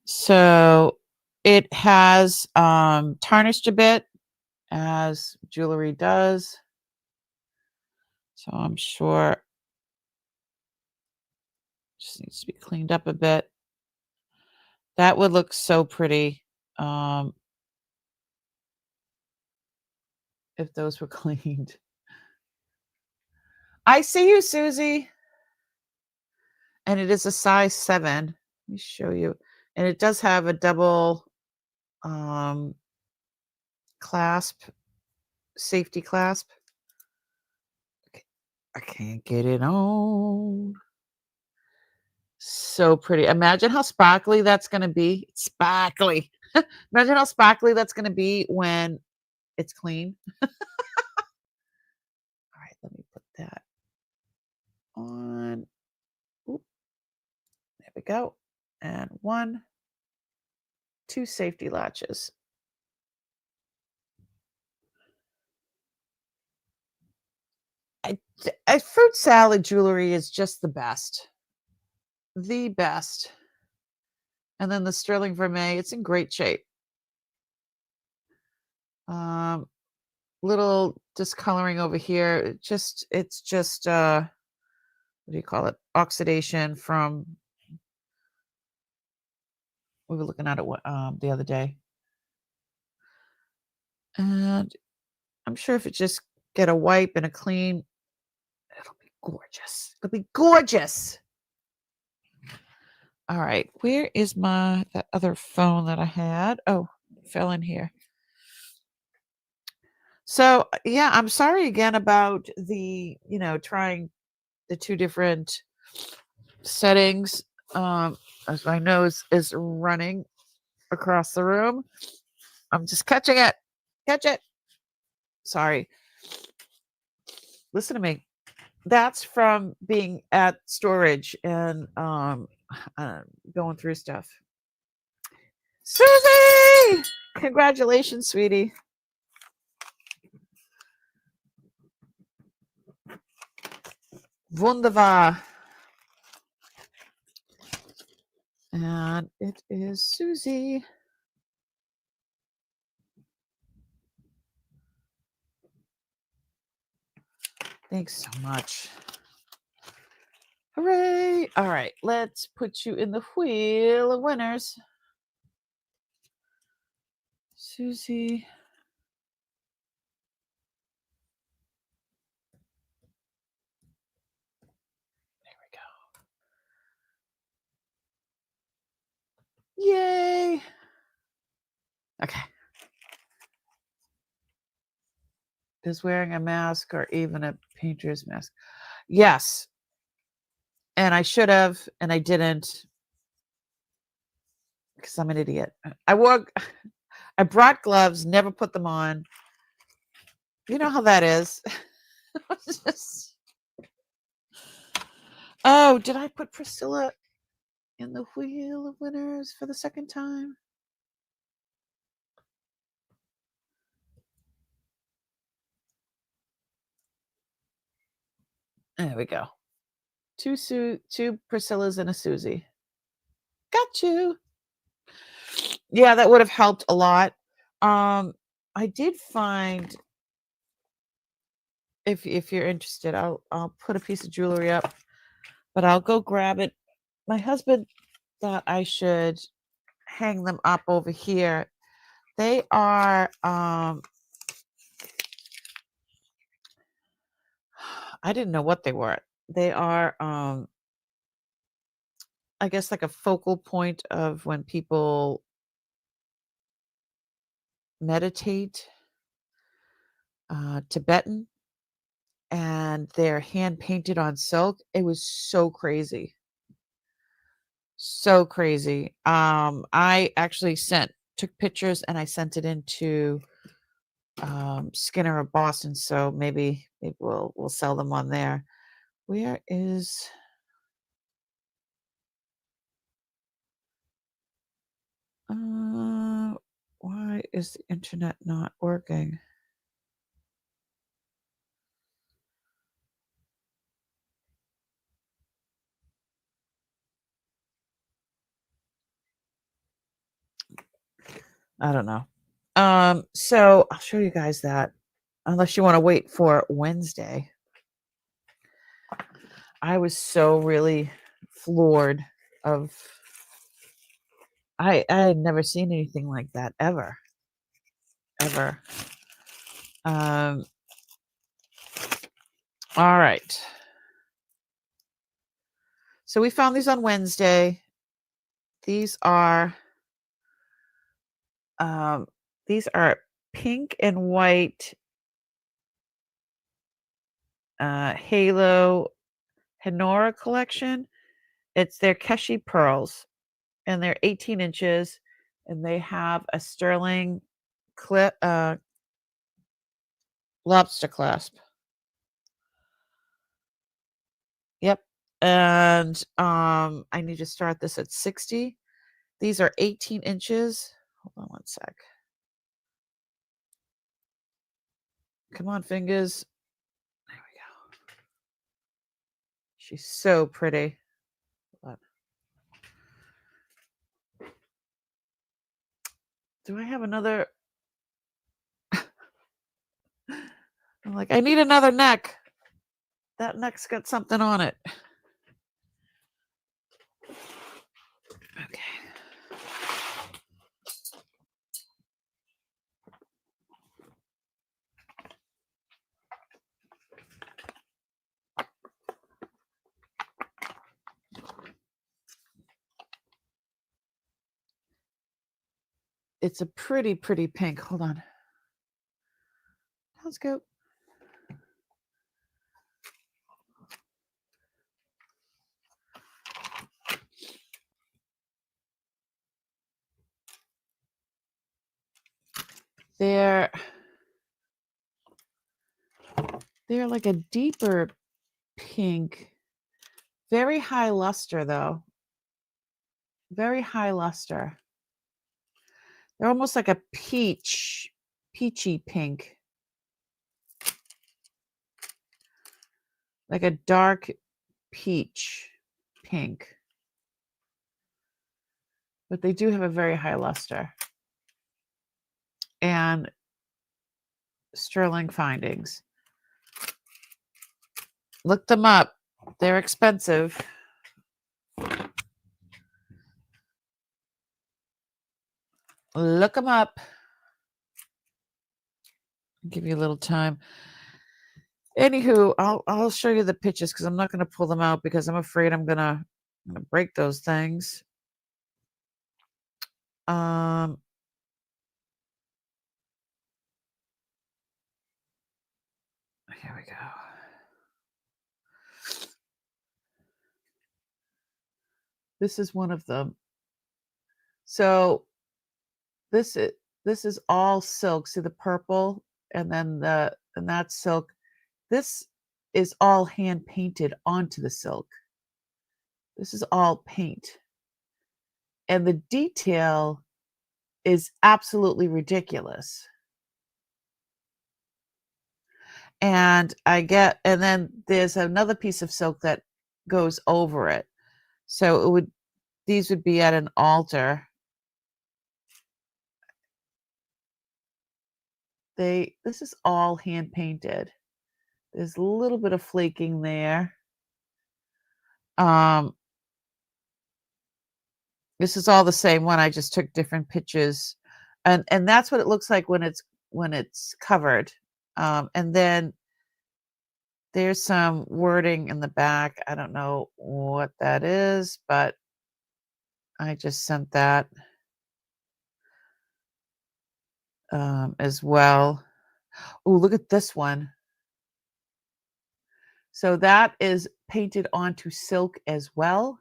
So it has tarnished a bit, as jewelry does. So I'm sure just needs to be cleaned up a bit. That would look so pretty if those were cleaned. I see you, Susie. And it is a size 7. Let me show you. And it does have a double clasp, safety clasp. I can't get it on. So pretty. Imagine how sparkly that's going to be. Sparkly. Imagine how sparkly that's going to be when it's clean. All right, let me put that on. Oop. There we go. And 1, 2 safety latches. A fruit salad jewelry is just the best. The best. And then the sterling vermeil, it's in great shape. Little discoloring over here. It's just what do you call it? Oxidation from, we were looking at it the other day. And I'm sure if it just get a wipe and a clean, it'll be gorgeous. It'll be gorgeous. All right, where is that other phone that I had? Oh, it fell in here. So yeah, I'm sorry again about the, trying the two different settings. As my nose is running across the room. I'm just catching it. Catch it. Sorry. Listen to me. That's from being at storage and going through stuff. Susie! Congratulations, sweetie. Wunderbar. And it is Susie. Thanks so much. Hooray! All right, let's put you in the wheel of winners. Susie. There we go. Yay! Okay. Is wearing a mask or even a painter's mask? Yes. And I should have, and I didn't because I'm an idiot. I brought gloves, never put them on. You know how that is. Oh, did I put Priscilla in the wheel of winners for the second time? There we go. Two Priscillas and a Susie. Got you. Yeah, that would have helped a lot. I did find, if you're interested, I'll put a piece of jewelry up, but I'll go grab it. My husband thought I should hang them up over here. They are I didn't know what they were. They are I guess like a focal point of when people meditate, Tibetan, and they're hand painted on silk. It was so crazy. So crazy. I actually took pictures and I sent it into Skinner of Boston, so maybe we'll sell them on there. Where is why is the internet not working? I don't know. So I'll show you guys that, unless you want to wait for Wednesday. I was so really floored of I had never seen anything like that ever. All right. So we found these on Wednesday. These are pink and white Halo Honora collection. It's their Keshi pearls, and they're 18 inches, and they have a sterling lobster clasp. Yep. And I need to start this at 60. These are 18 inches. Hold on one sec. Come on, fingers. There we go. She's so pretty. Hold on. Do I have another? I'm like, I need another neck. That neck's got something on it. Okay. it's a pretty pink. Hold on. Let's go. They're like a deeper pink. Very high luster, though. Very high luster. They're almost like a peachy pink. Like a dark peach pink. But they do have a very high luster. And sterling findings. Look them up. They're expensive. Look them up. Give you a little time. Anywho, I'll show you the pictures because I'm not going to pull them out because I'm afraid I'm gonna break those things. Here we go. This is one of them. So this is all silk. See the purple and then that's silk. This is all hand painted onto the silk. This is all paint. And the detail is absolutely ridiculous. And then there's another piece of silk that goes over it. So these would be at an altar. This is all hand painted. There's a little bit of flaking there. This is all the same one. I just took different pictures, and that's what it looks like when it's covered. And then there's some wording in the back. I don't know what that is, but I just sent that as well. Oh, look at this one. So that is painted onto silk as well.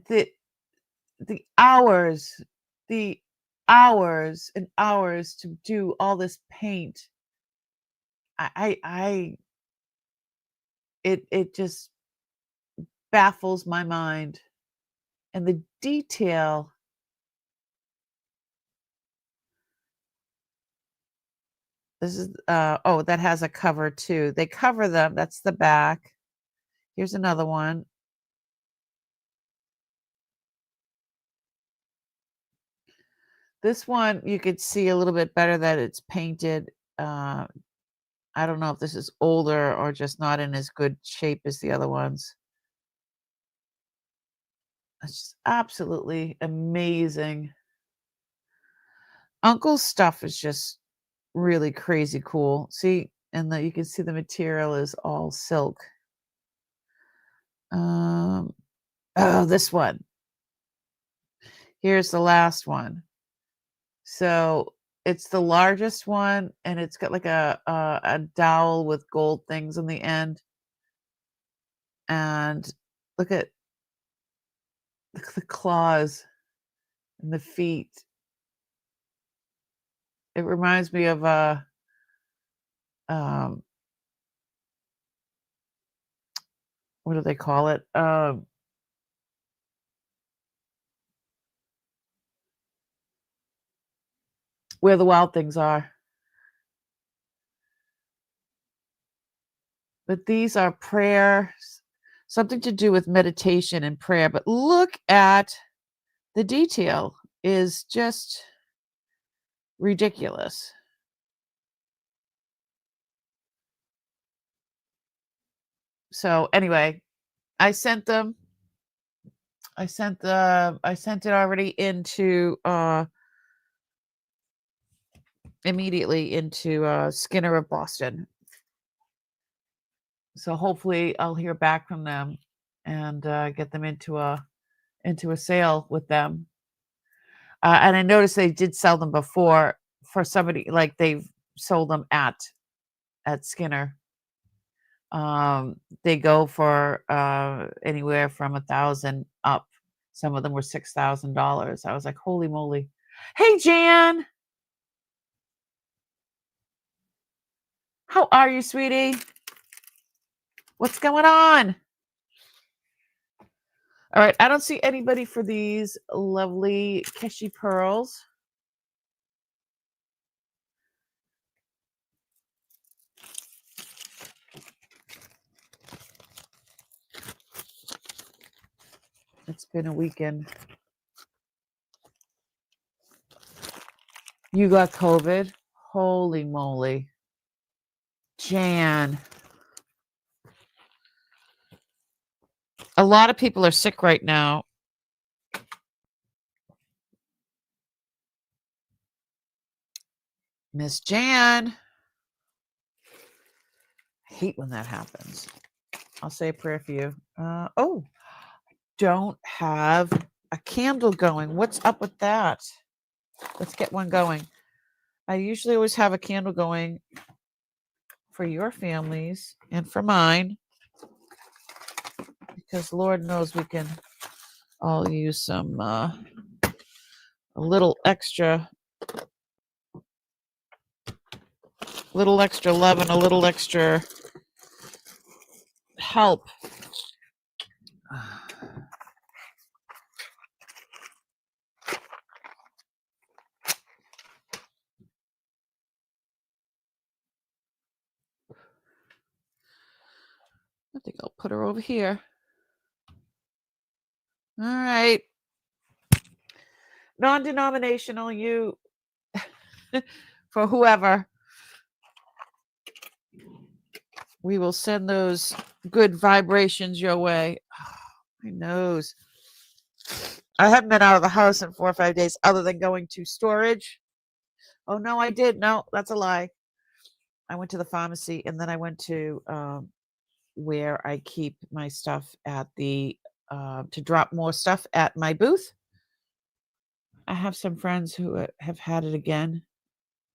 The hours and hours to do all this paint. It just baffles my mind. And the detail. This is oh, that has a cover too. They cover them. That's the back. Here's another one. This one you could see a little bit better that it's painted. I don't know if this is older or just not in as good shape as the other ones. It's just absolutely amazing. Uncle's stuff is just really crazy cool. See, and you can see the material is all silk. Oh, this one. Here's the last one. So it's the largest one, and it's got like a dowel with gold things on the end. And look at the claws and the feet. It reminds me of what do they call it? Where the Wild Things Are. But these are prayers, something to do with meditation and prayer. But look at the detail is just ridiculous. So anyway, I sent them. I sent it already into immediately into Skinner of Boston. So hopefully I'll hear back from them and get them into a sale with them. And I noticed they did sell them before for somebody, like they've sold them at Skinner. They go for anywhere from 1,000 up. Some of them were $6,000. I was like, holy moly. Hey, Jan. How are you, sweetie? What's going on? All right. I don't see anybody for these lovely Keshi pearls. It's been a weekend. You got COVID? Holy moly. Jan. A lot of people are sick right now. Miss Jan. I hate when that happens. I'll say a prayer for you. Oh, don't have a candle going. What's up with that? Let's get one going. I usually always have a candle going for your families and for mine, because Lord knows we can all use some a little extra love and a little extra help. I think I'll put her over here. All right. Non-denominational, you for whoever. We will send those good vibrations your way. My nose. I haven't been out of the house in 4 or 5 days other than going to storage. Oh, no, I did. No, that's a lie. I went to the pharmacy, and then I went to where I keep my stuff at the to drop more stuff at my booth. I have some friends who have had it again.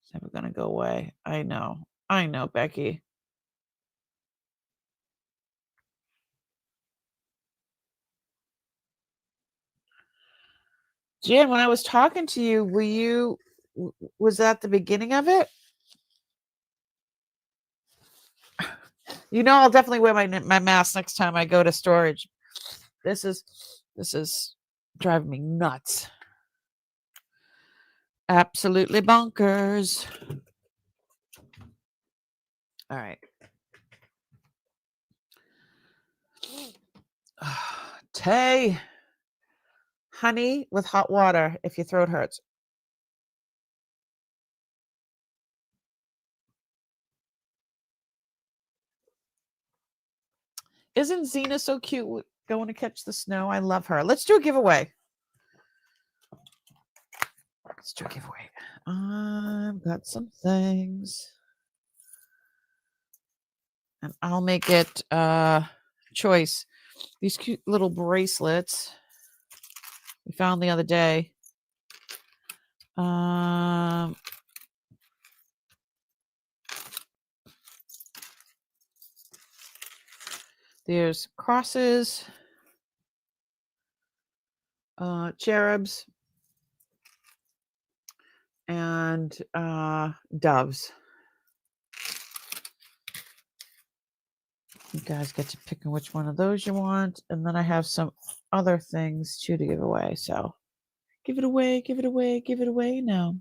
It's never going to go away. I know, Becky. Jan, when I was talking to you, was that the beginning of it? You know, I'll definitely wear my mask next time I go to storage. This is driving me nuts. Absolutely bonkers. All right. Tay, honey with hot water if your throat hurts. Isn't Xena so cute going to catch the snow? I love her. Let's do a giveaway. I've got some things. And I'll make it choice. These cute little bracelets we found the other day. There's crosses, cherubs, and doves. You guys get to pick which one of those you want. And then I have some other things too to give away. So give it away now.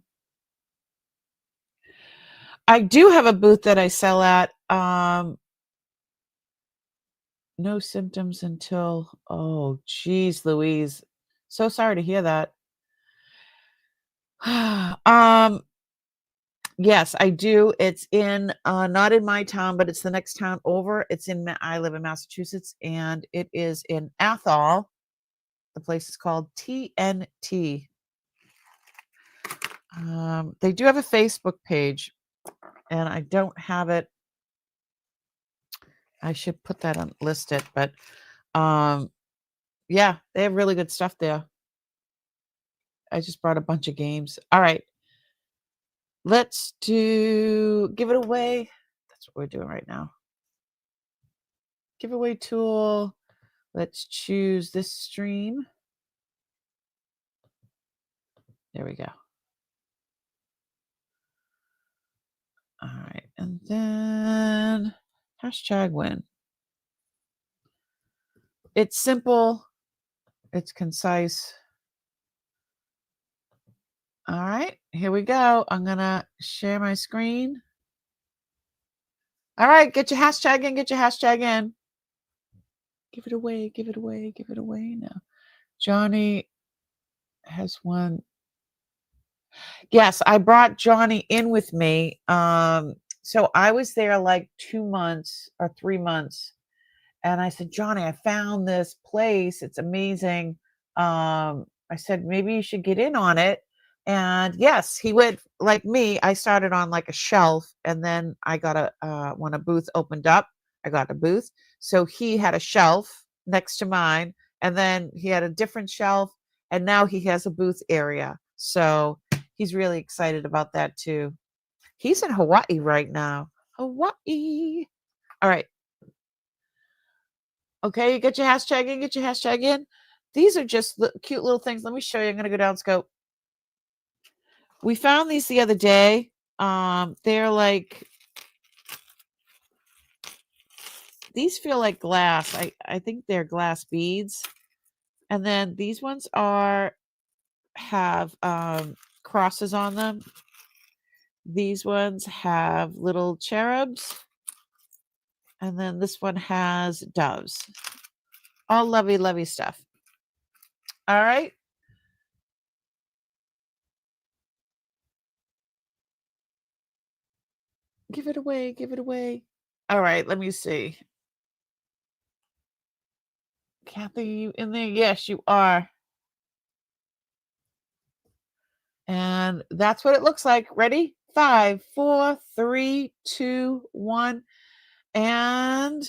I do have a booth that I sell at. No symptoms until, oh, geez, Louise. So sorry to hear that. Yes, I do. It's in, not in my town, but it's the next town over. I live in Massachusetts, and it is in Athol. The place is called TNT. They do have a Facebook page, and I don't have it. I should put that on, list it, but Yeah, they have really good stuff there. I just brought a bunch of games. All right. Let's give it away. That's what we're doing right now. Giveaway tool. Let's choose this stream. There we go. All right. And then hashtag win. It's simple. It's concise. All right. Here we go. I'm going to share my screen. All right. Get your hashtag in. Get your hashtag in. Give it away. Give it away. Give it away now. Johnny has won. Yes, I brought Johnny in with me. So I was there like 2 months or 3 months. And I said, Johnny, I found this place. It's amazing. I said, maybe you should get in on it. And yes, he went like me. I started on like a shelf, and then I got when a booth opened up, I got a booth. So he had a shelf next to mine, and then he had a different shelf, and now he has a booth area. So he's really excited about that too. He's in Hawaii right now. Hawaii. All right. Okay, you get your hashtag in, get your hashtag in. These are just cute little things. Let me show you. I'm going to go down scope. We found these the other day. They're like, these feel like glass. I think they're glass beads. And then these ones have crosses on them. These ones have little cherubs. And then this one has doves. All lovey, lovey stuff. All right. Give it away. Give it away. All right. Let me see. Kathy, you in there? Yes, you are. And that's what it looks like. Ready? 5, 4, 3, 2, 1. And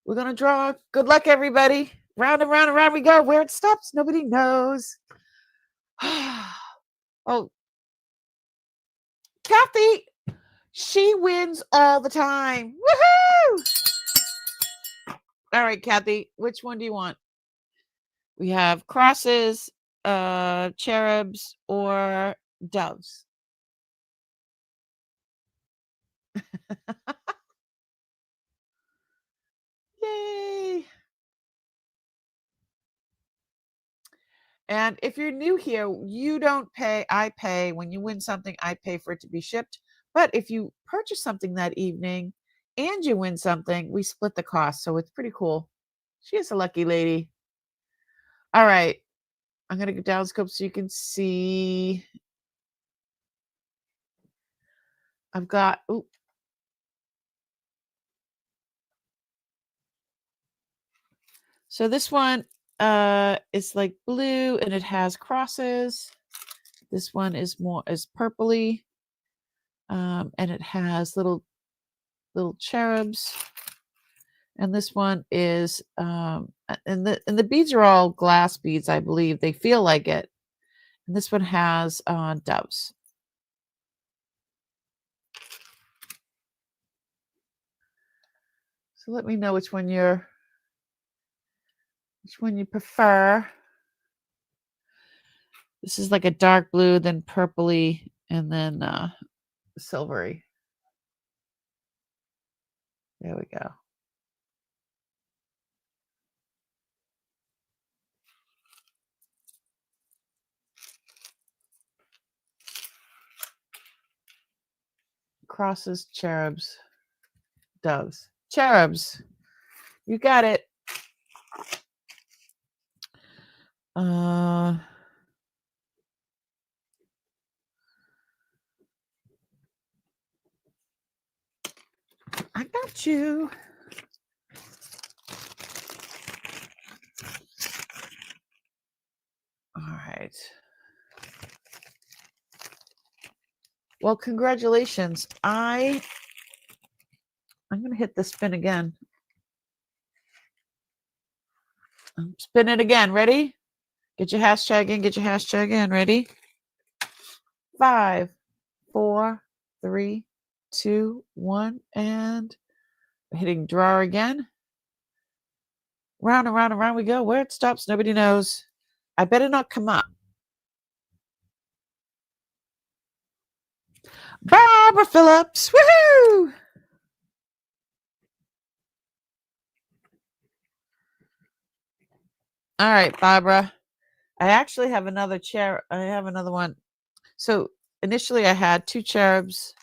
we're going to draw. Good luck, everybody. Round and round and round we go. Where it stops, nobody knows. Oh, Kathy, she wins all the time. Woohoo! All right, Kathy, which one do you want? We have crosses, cherubs, or doves. Yay! And if you're new here, you don't pay. I pay. When you win something, I pay for it to be shipped. But if you purchase something that evening and you win something, we split the cost. So it's pretty cool. She is a lucky lady. All right. I'm going to go down scope so you can see. I've got, ooh. So this one is like blue and it has crosses. This one is purpley. And it has little cherubs. And this one is and the beads are all glass beads, I believe. They feel like it. And this one has doves. So let me know which one you prefer. This is like a dark blue, then purpley, and then silvery. There we go. Crosses, cherubs, doves. Cherubs. You got it. I got you. All right. Well, congratulations. I'm going to hit the spin again. Spin it again. Ready? Get your hashtag in. Get your hashtag in. Ready? 5, 4, 3, 2, 1, and hitting draw again. Round and round and round we go. Where it stops, nobody knows. I better not come up. Barbara Phillips. Woohoo! All right, Barbara. I actually have another chair. I have another one. So initially I had 2 cherubs.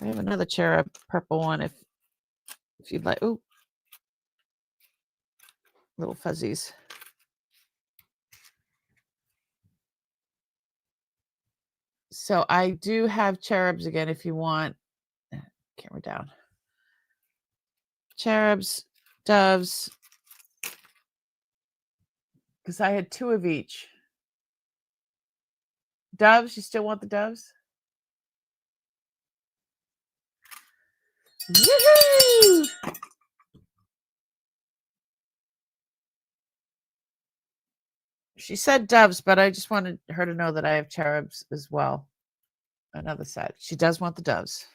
I have another cherub, purple one if you'd like. Ooh. Little fuzzies. So I do have cherubs again if you want. Camera down. Cherubs, doves. Because I had 2 of each. Doves, you still want the doves? Woohoo! She said doves, but I just wanted her to know that I have cherubs as well. Another set. She does want the doves.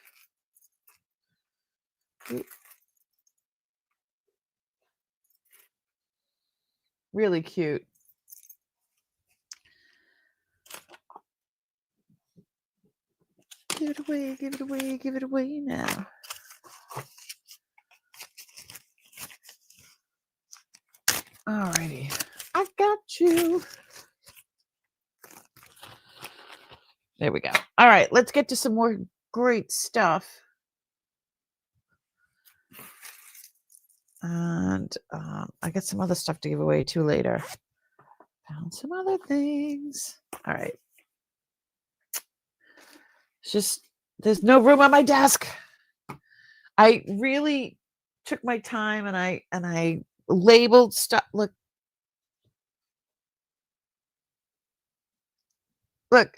Really cute. Give it away, give it away, give it away now. Alrighty. I got you. There we go. All right, let's get to some more great stuff. And I got some other stuff to give away too later. Found some other things. All right. It's just, there's no room on my desk. I really took my time and I labeled stuff. Look,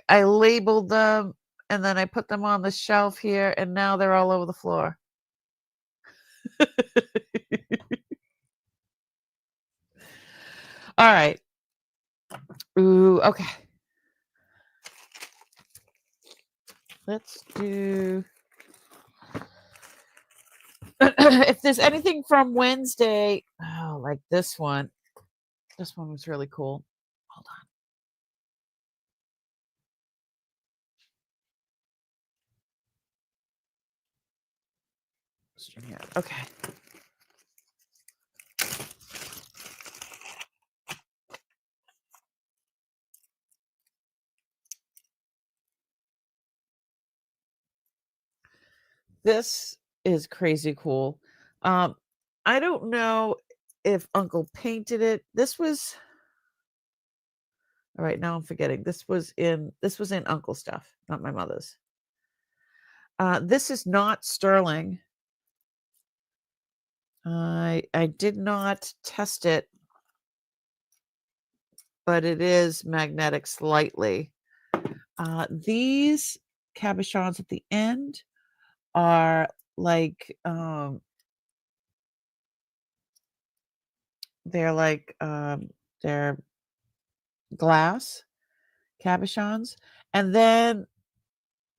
I labeled them and then I put them on the shelf here and now they're all over the floor. All right. Ooh, okay. Let's do if there's anything from Wednesday, like this one. This one was really cool. Hold on. StreamYard. Okay. This is crazy cool. I don't know if Uncle painted it. This was all right. Now I'm forgetting. This was in Uncle stuff, not my mother's. This is not sterling. I did not test it, but it is magnetic slightly. These cabochons at the end are like they're glass cabochons, and then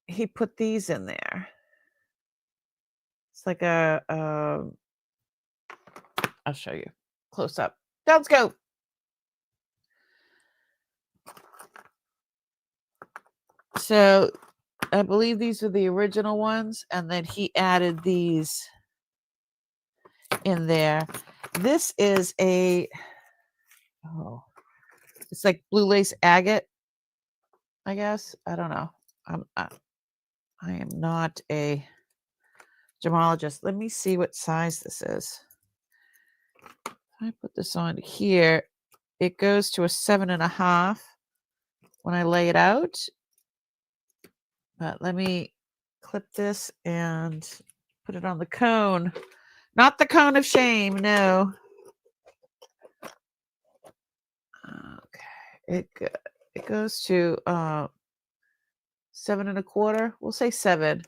he put these in there. It's like I'll show you close up. Let's go. So I believe these are the original ones, and then he added these in there. This is it's like blue lace agate, I guess. I don't know. I am not a gemologist. Let me see what size this is. I put this on here. It goes to a 7.5 when I lay it out. But let me clip this and put it on the cone. Not the cone of shame, no. Okay, it goes to 7.25. We'll say 7.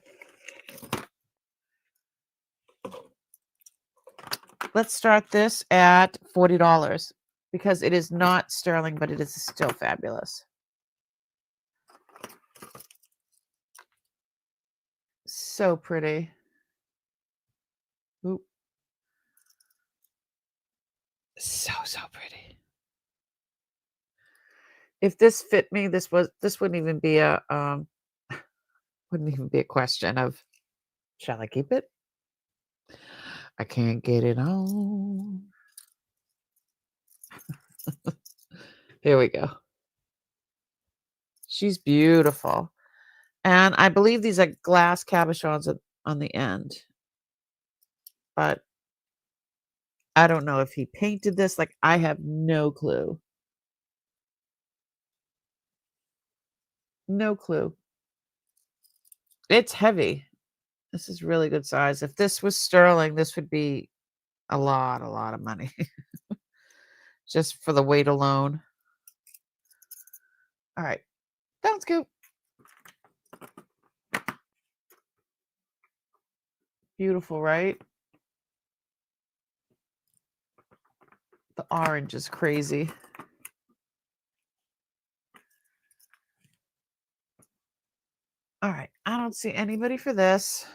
let's start this at $40 because it is not sterling, but it is still fabulous. So pretty. Oop. So pretty. If this fit me, this wouldn't even be a question of, shall I keep it? I can't get it on. Here we go. She's beautiful. And I believe these are glass cabochons on the end. But I don't know if he painted this. Like, I have no clue. No clue. It's heavy. This is really good size. If this was sterling, this would be a lot of money. Just for the weight alone. All right. Down scoop. Beautiful, right? The orange is crazy. All right. I don't see anybody for this.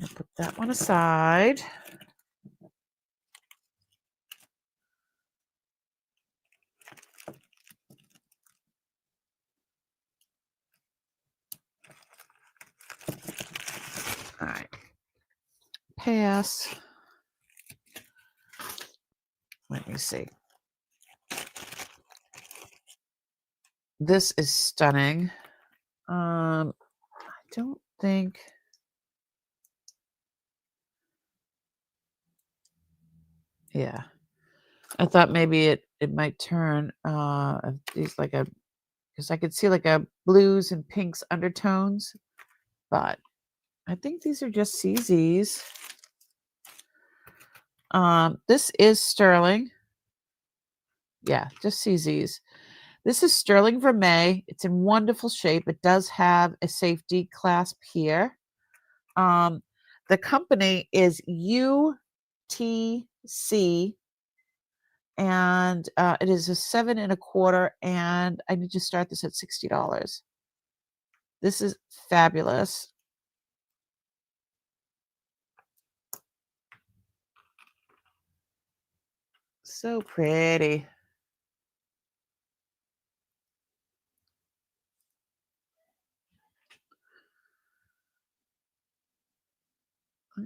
I'll put that one aside. All right. Pass. Let me see. This is stunning. I don't think. Yeah. I thought maybe it might turn these like a, because I could see like a blues and pinks undertones, but I think these are just CZs. This is sterling. Yeah, just CZs. This is sterling vermeil. It's in wonderful shape. It does have a safety clasp here. The company is UTC, and it is a 7 1/4, and I need to start this at $60. This is fabulous. So pretty.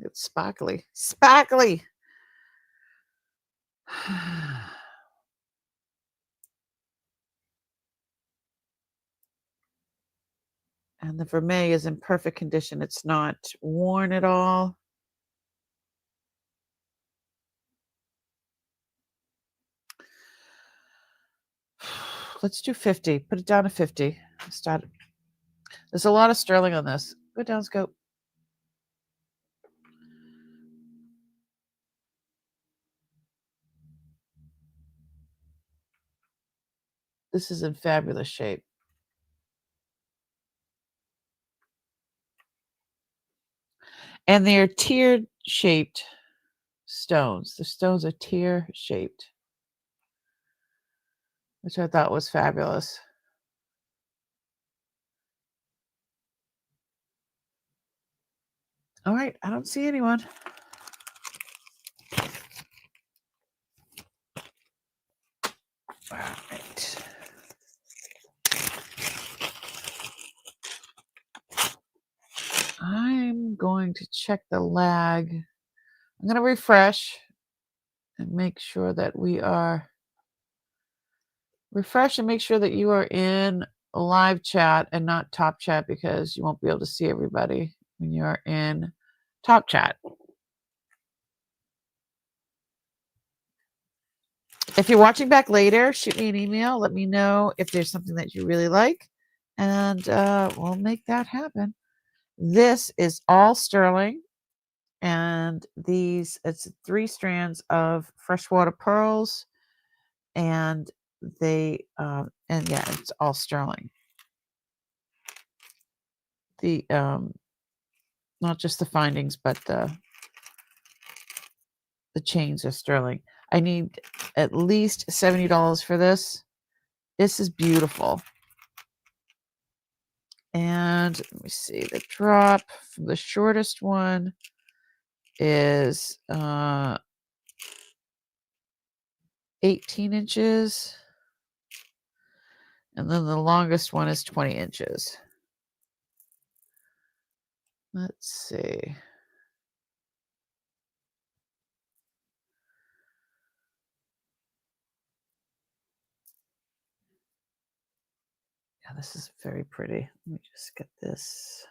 It's sparkly. Sparkly. And the vermeil is in perfect condition. It's not worn at all. Let's do 50. Put it down to 50. Start. There's a lot of sterling on this. Go down, scope. This is in fabulous shape. And they're tiered shaped stones. The stones are tier shaped, which I thought was fabulous. All right, I don't see anyone. All right. I'm going to check the lag. I'm going to refresh and make sure that we are refresh and make sure that you are in a live chat and not top chat, because you won't be able to see everybody when you're in top chat. If you're watching back later, shoot me an email. Let me know if there's something that you really like, and we'll make that happen. This is all sterling, And it's 3 strands of freshwater pearls, and and yeah, it's all sterling. The not just the findings, but the chains are sterling. I need at least $70 for this. This is beautiful. And let me see, the drop from the shortest one is 18 inches. And then the longest one is 20 inches. Let's see. Yeah, this is very pretty. Let me just get this.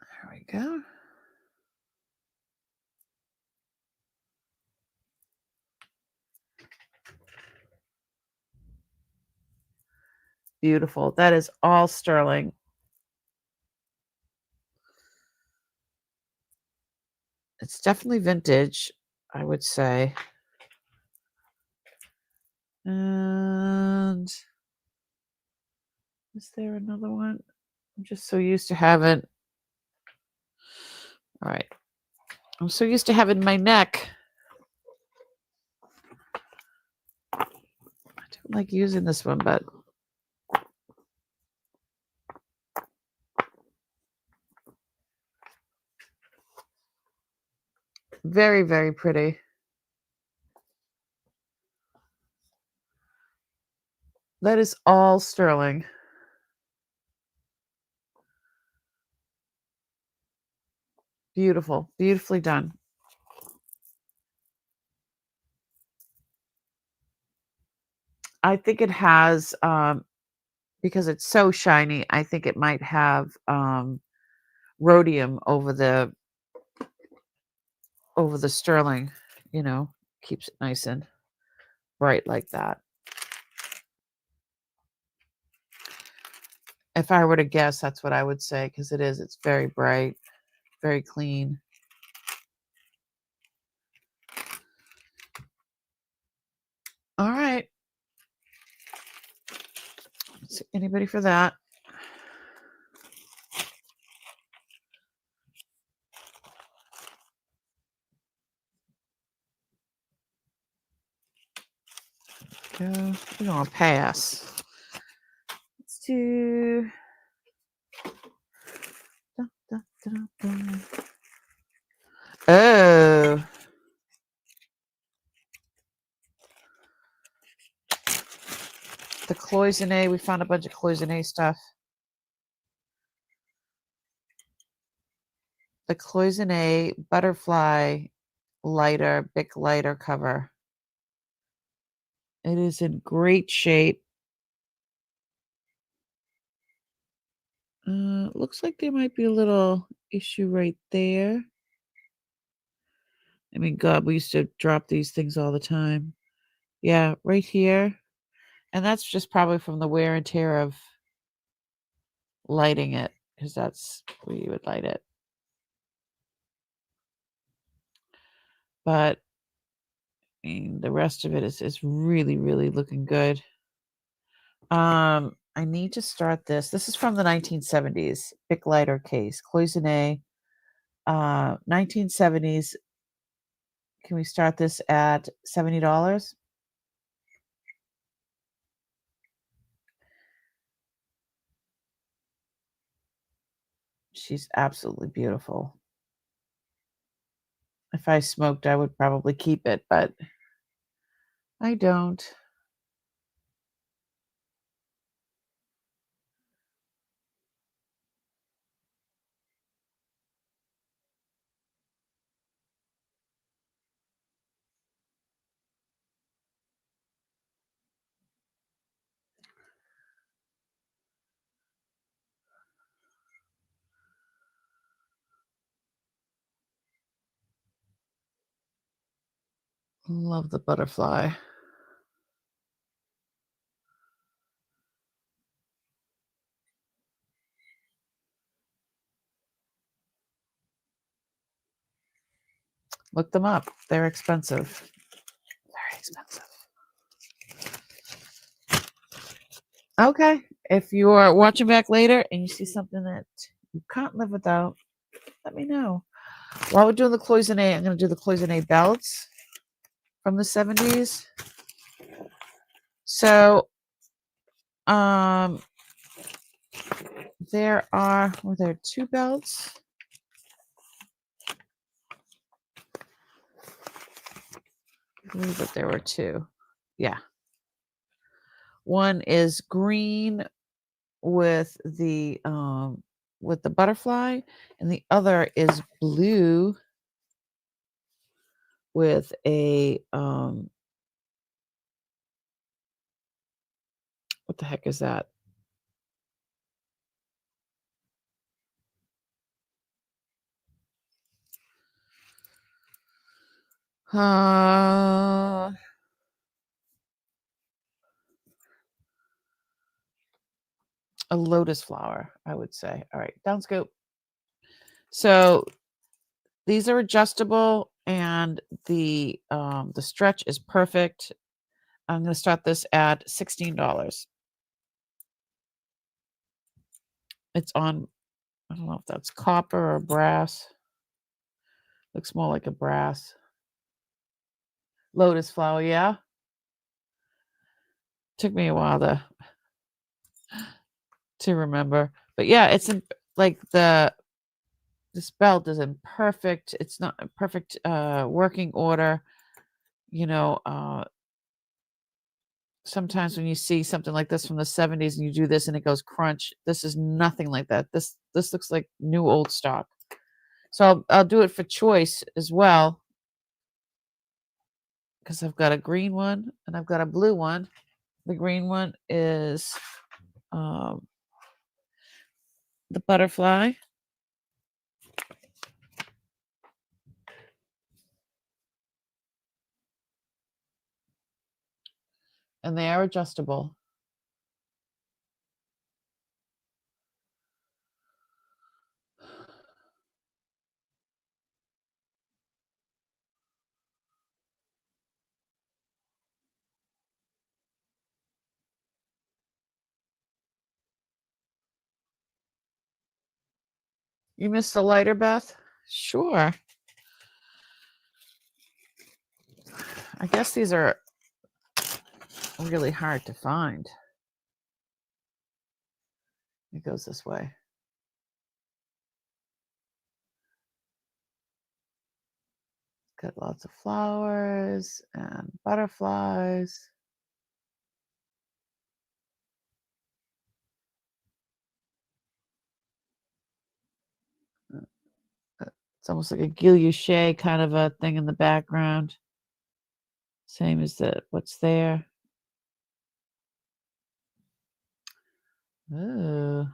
There we go. Beautiful. That is all sterling. It's definitely vintage, I would say. And is there another one? I'm just so used to having. All right. I'm so used to having my neck. I don't like using this one, but very, very pretty. That is all sterling. Beautiful. Beautifully done. I think it has, because it's so shiny, I think it might have rhodium over the sterling, keeps it nice and bright like that. If I were to guess, that's what I would say, because it's very bright, very clean. All right. Let's see, anybody for that? Go. We're going to pass. Let's do. Dun, dun, dun, dun. Oh. The cloisonne. We found a bunch of cloisonne stuff. The cloisonne butterfly lighter, Bic lighter cover. It is in great shape. Looks like there might be a little issue right there. I mean, God, we used to drop these things all the time. Yeah, right here. And that's just probably from the wear and tear of lighting it, because that's where you would light it. But I mean, the rest of it is really, really looking good. I need to start this. This is from the 1970s, Bic lighter case, cloisonne, 1970s. Can we start this at $70? She's absolutely beautiful. If I smoked, I would probably keep it, but I don't. Love the butterfly. Look them up. They're expensive. Very expensive. Okay. If you are watching back later and you see something that you can't live without, let me know. While we're doing the cloisonne, I'm going to do the cloisonne belts from the 70s. So, were there 2 belts? I believe that there were 2. Yeah. One is green with the butterfly, and the other is blue with a what the heck is that? A lotus flower, I would say. All right, down scoop. So these are adjustable, and the stretch is perfect. I'm going to start this at $16. It's on, I don't know if that's copper or brass. Looks more like a brass. Lotus flower, yeah. Took me a while to remember. But yeah, it's in like this belt is in perfect, it's not in perfect working order. You know, sometimes when you see something like this from the 70s and you do this and it goes crunch, this is nothing like that. This looks like new old stock. So I'll do it for choice as well, because I've got a green one and I've got a blue one. The green one is the butterfly. And they are adjustable. You missed the lighter, Beth? Sure. I guess these are really hard to find. It goes this way. Got lots of flowers and butterflies. It's almost like a guilloche kind of a thing in the background. Same as what's there. Ooh.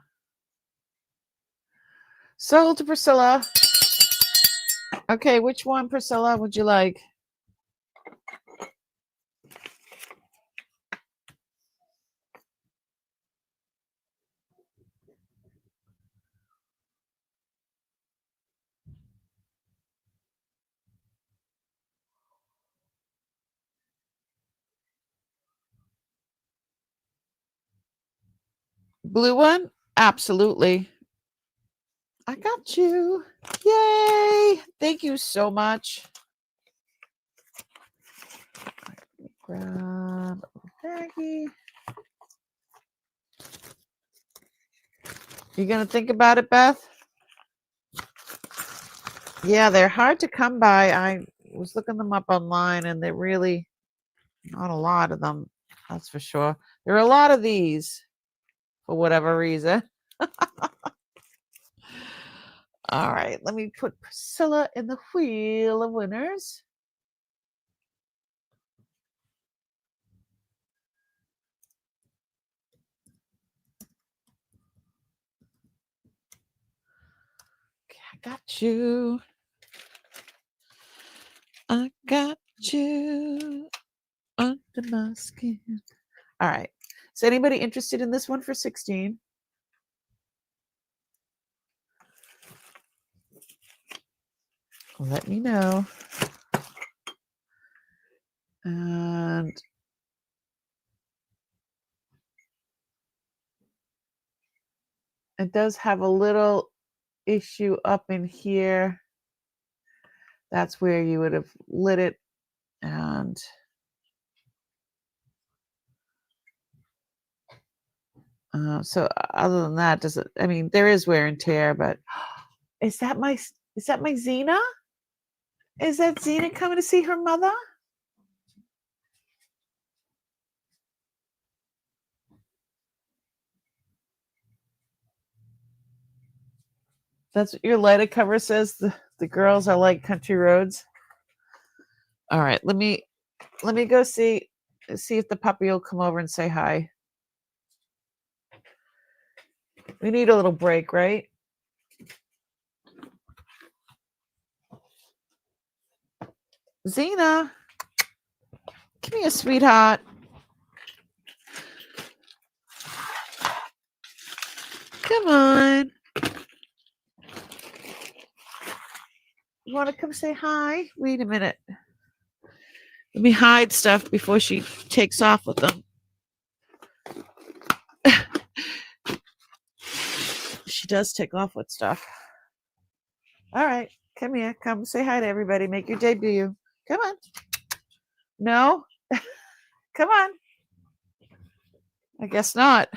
Sold to Priscilla. Okay, which one, Priscilla, would you like? Blue one? Absolutely. I got you. Yay! Thank you so much. Grab a baggie. You gonna think about it, Beth? Yeah, they're hard to come by. I was looking them up online, and they're really not a lot of them. That's for sure. There are a lot of these for whatever reason. All right, let me put Priscilla in the wheel of winners. Okay, I got you. I got you under my skin. All right. Is anybody interested in this one for 16? Let me know. And it does have a little issue up in here. That's where you would have lit it. And so other than that, does it, I mean, there is wear and tear, but is that my Xena? Is that Xena coming to see her mother? That's what your lighted cover says. The girls are like country roads. All right, let me go see if the puppy will come over and say hi. We need a little break, right? Xena, come here, sweetheart. Come on. You want to come say hi? Wait a minute. Let me hide stuff before she takes off with them. She does take off with stuff. All right, come here. Come say hi to everybody. Make your debut. Come on. No? Come on. I guess not.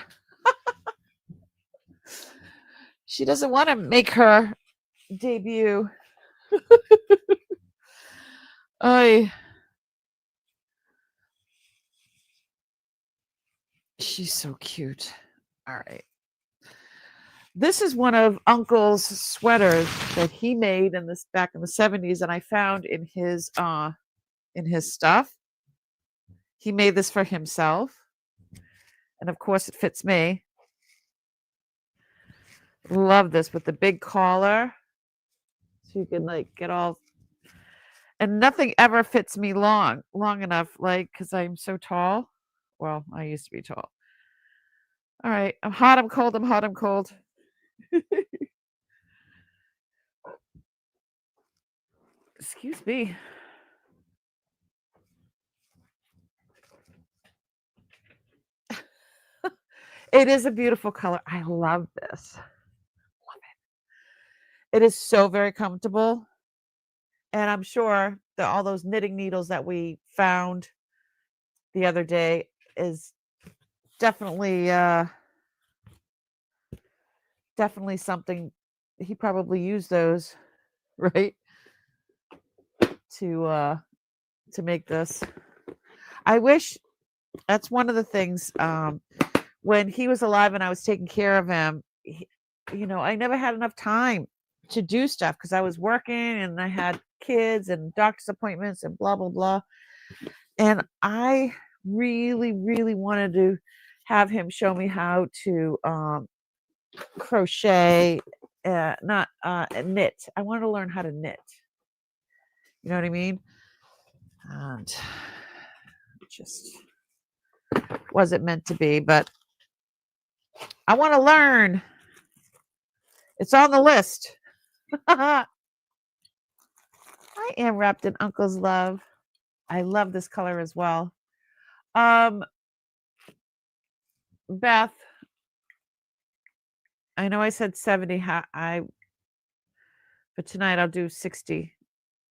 She doesn't want to make her debut. Oy. She's so cute. All right. This is one of Uncle's sweaters that he made in this back in the 70s, and I found in his stuff. He made this for himself. And of course it fits me. Love this with the big collar. So you can like get all, and nothing ever fits me long enough, like, because I'm so tall. Well, I used to be tall. All right. I'm hot, I'm cold, I'm hot, I'm cold. Excuse me. It is a beautiful color. I love this. Love it. It is so very comfortable. And I'm sure that all those knitting needles that we found the other day is definitely something. He probably used those, right? To make this. I wish that's one of the things, when he was alive and I was taking care of him, I never had enough time to do stuff because I was working and I had kids and doctor's appointments and blah blah blah. And I really, really wanted to have him show me how to crochet, not knit. I wanted to learn how to knit. You know what I mean? And just wasn't meant to be, but I want to learn. It's on the list. I am wrapped in Uncle's love. I love this color as well. Beth, I know I said 70. But tonight I'll do 60.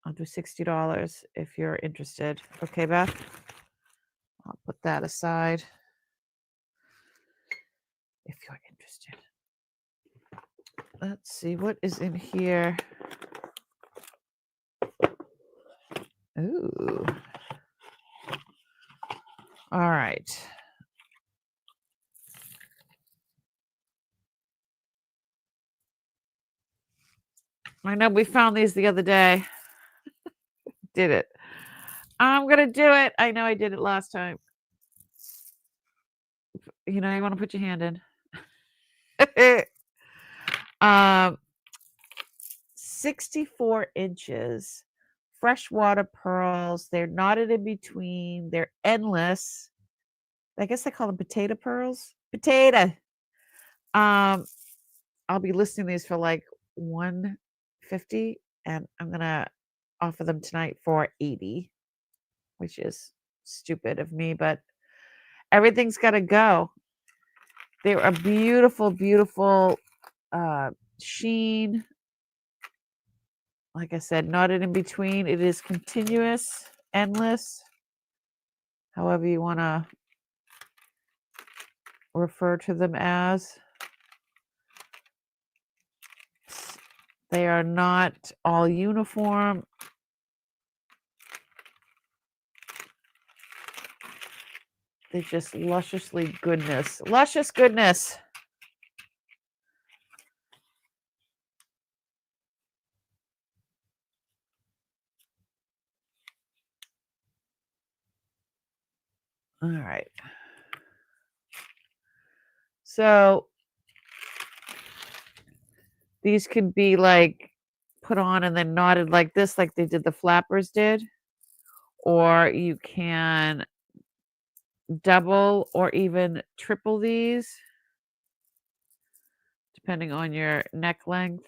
I'll do $60 if you're interested. Okay, Beth? I'll put that aside if you're interested. Let's see what is in here. Ooh. All right. I know we found these the other day. Did it. I'm going to do it. I know I did it last time. You want to put your hand in. 64 inches. Freshwater pearls. They're knotted in between. They're endless. I guess I call them potato pearls. Potato. I'll be listing these for like $150, and I'm gonna offer them tonight for $80, which is stupid of me, but everything's got to go. They're a beautiful, beautiful sheen. Like I said, knotted in between. It is continuous, endless, however you want to refer to them as. They are not all uniform. They're just lusciously goodness. Luscious goodness. All right. So these could be like put on and then knotted like this, like they did the flappers did. Or you can double or even triple these, depending on your neck length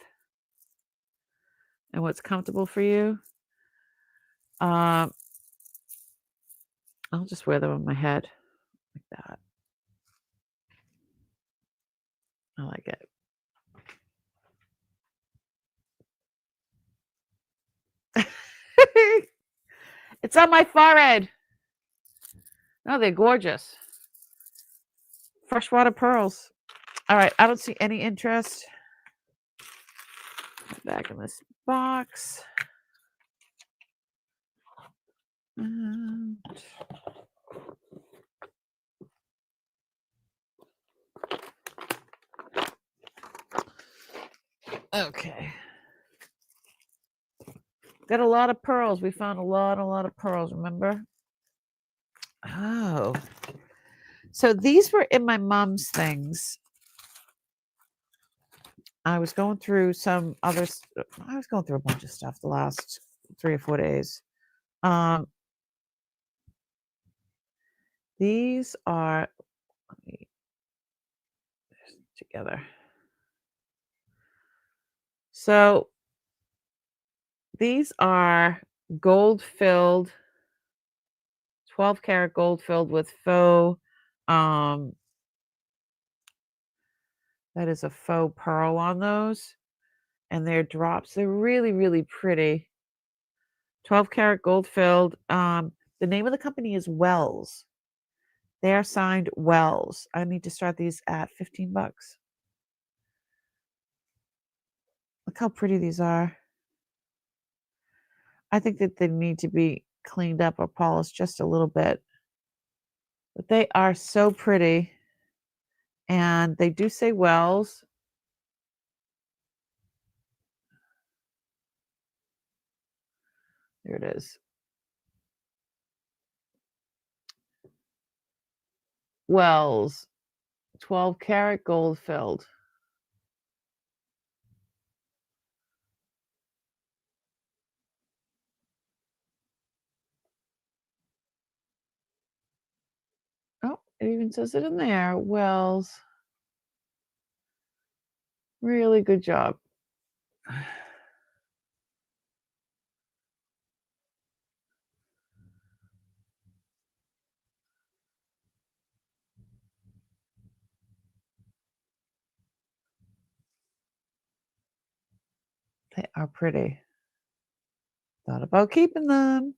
and what's comfortable for you. I'll just wear them on my head like that. I like it. It's on my forehead. No, they're gorgeous. Freshwater pearls. All right, I don't see any interest. Back in this box. And okay. Got a lot of pearls. We found a lot of pearls, remember? Oh. So these were in my mom's things. I was going through some others. I was going through a bunch of stuff the last 3 or 4 days. These are, let me together. So these are gold filled, 12 karat gold filled with faux, that is a faux pearl on those. And they're drops. They're really, really pretty. 12 karat gold filled. The name of the company is Wells. They are signed Wells. I need to start these at $15. Look how pretty these are. I think that they need to be cleaned up or polished just a little bit. But they are so pretty. And they do say Wells. There it is. Wells, 12 karat gold filled. Oh, it even says it in there. Wells. Really good job. They are pretty. Thought about keeping them.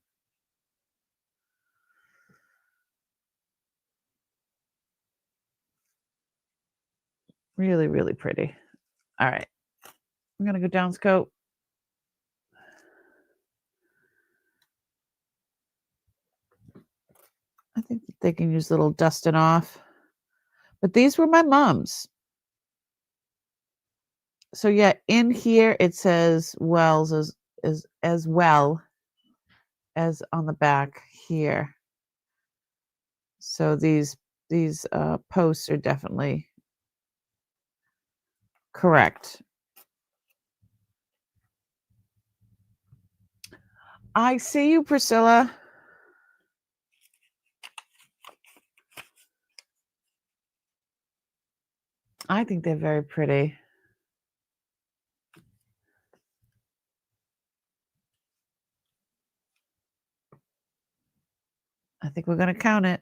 Really, really pretty. All right. I'm going to go down scope. I think that they can use a little dusting off. But these were my mom's. So yeah, in here it says Wells as well as on the back here. So these posts are definitely correct. I see you, Priscilla. I think they're very pretty. I think we're gonna count it.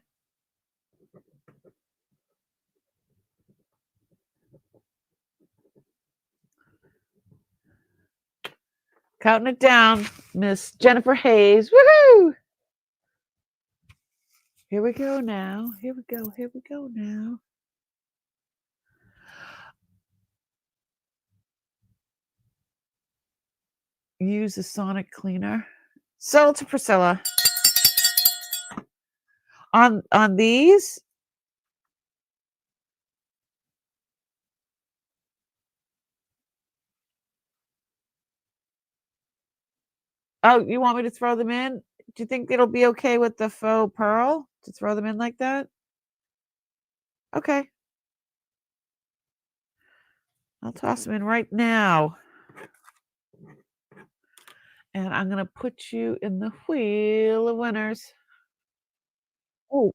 Counting it down, Miss Jennifer Hayes. Woohoo! Here we go now. Here we go. Here we go now. Use the sonic cleaner. Sold to Priscilla. On these, oh, you want me to throw them in? Do you think it'll be okay with the faux pearl to throw them in like that? Okay. I'll toss them in right now. And I'm gonna put you in the wheel of winners. Oh,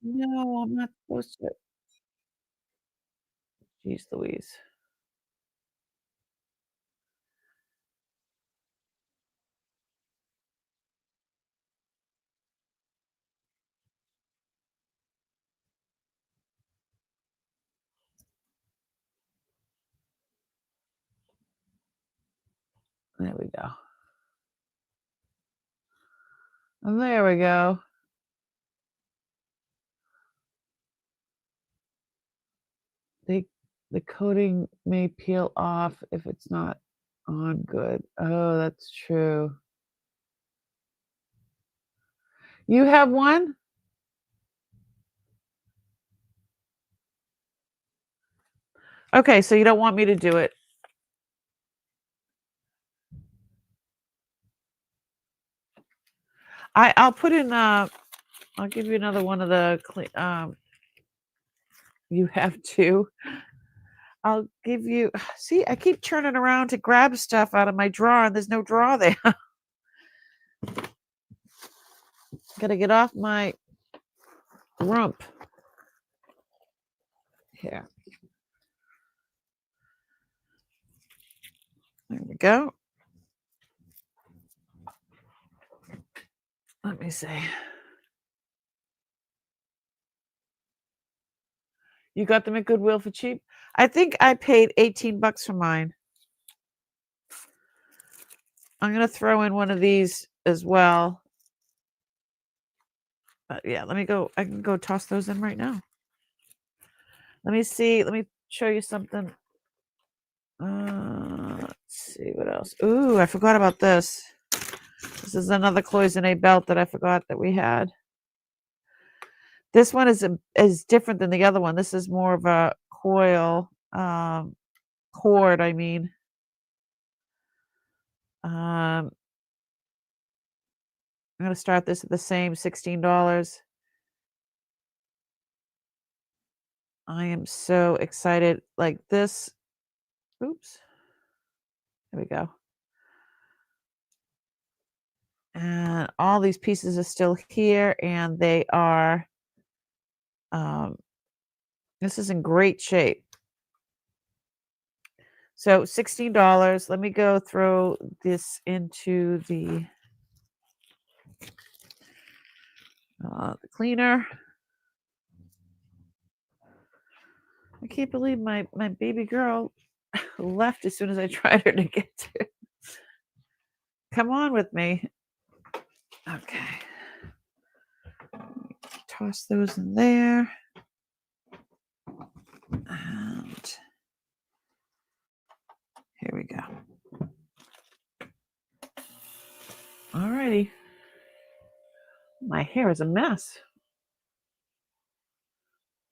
no, I'm not supposed to. Jeez Louise. There we go. There we go. The coating may peel off if it's not on good. Oh, that's true. You have one? Okay, so you don't want me to do it. I'll put in I'll give you another one of the you have two. I'll give you see, I keep turning around to grab stuff out of my drawer and there's no drawer there. Gotta get off my rump. Here. There we go. Let me see. You got them at Goodwill for cheap? I think I paid 18 bucks for mine. I'm gonna throw in one of these as well. Yeah, let me go. I can go toss those in right now. Let me see. Let me show you something. Let's see what else. Ooh, I forgot about this. This is another cloisonne belt that I forgot that we had. This one is different than the other one. This is more of a coil cord, I mean. I'm gonna start this at the same $16. I am so excited. Like this. Oops. There we go. And all these pieces are still here, and they are. This is in great shape. So $16. Let me go throw this into the cleaner. I can't believe my baby girl left as soon as I tried her to get to. Come on with me. Okay. Toss those in there. And here we go. Alrighty. My hair is a mess.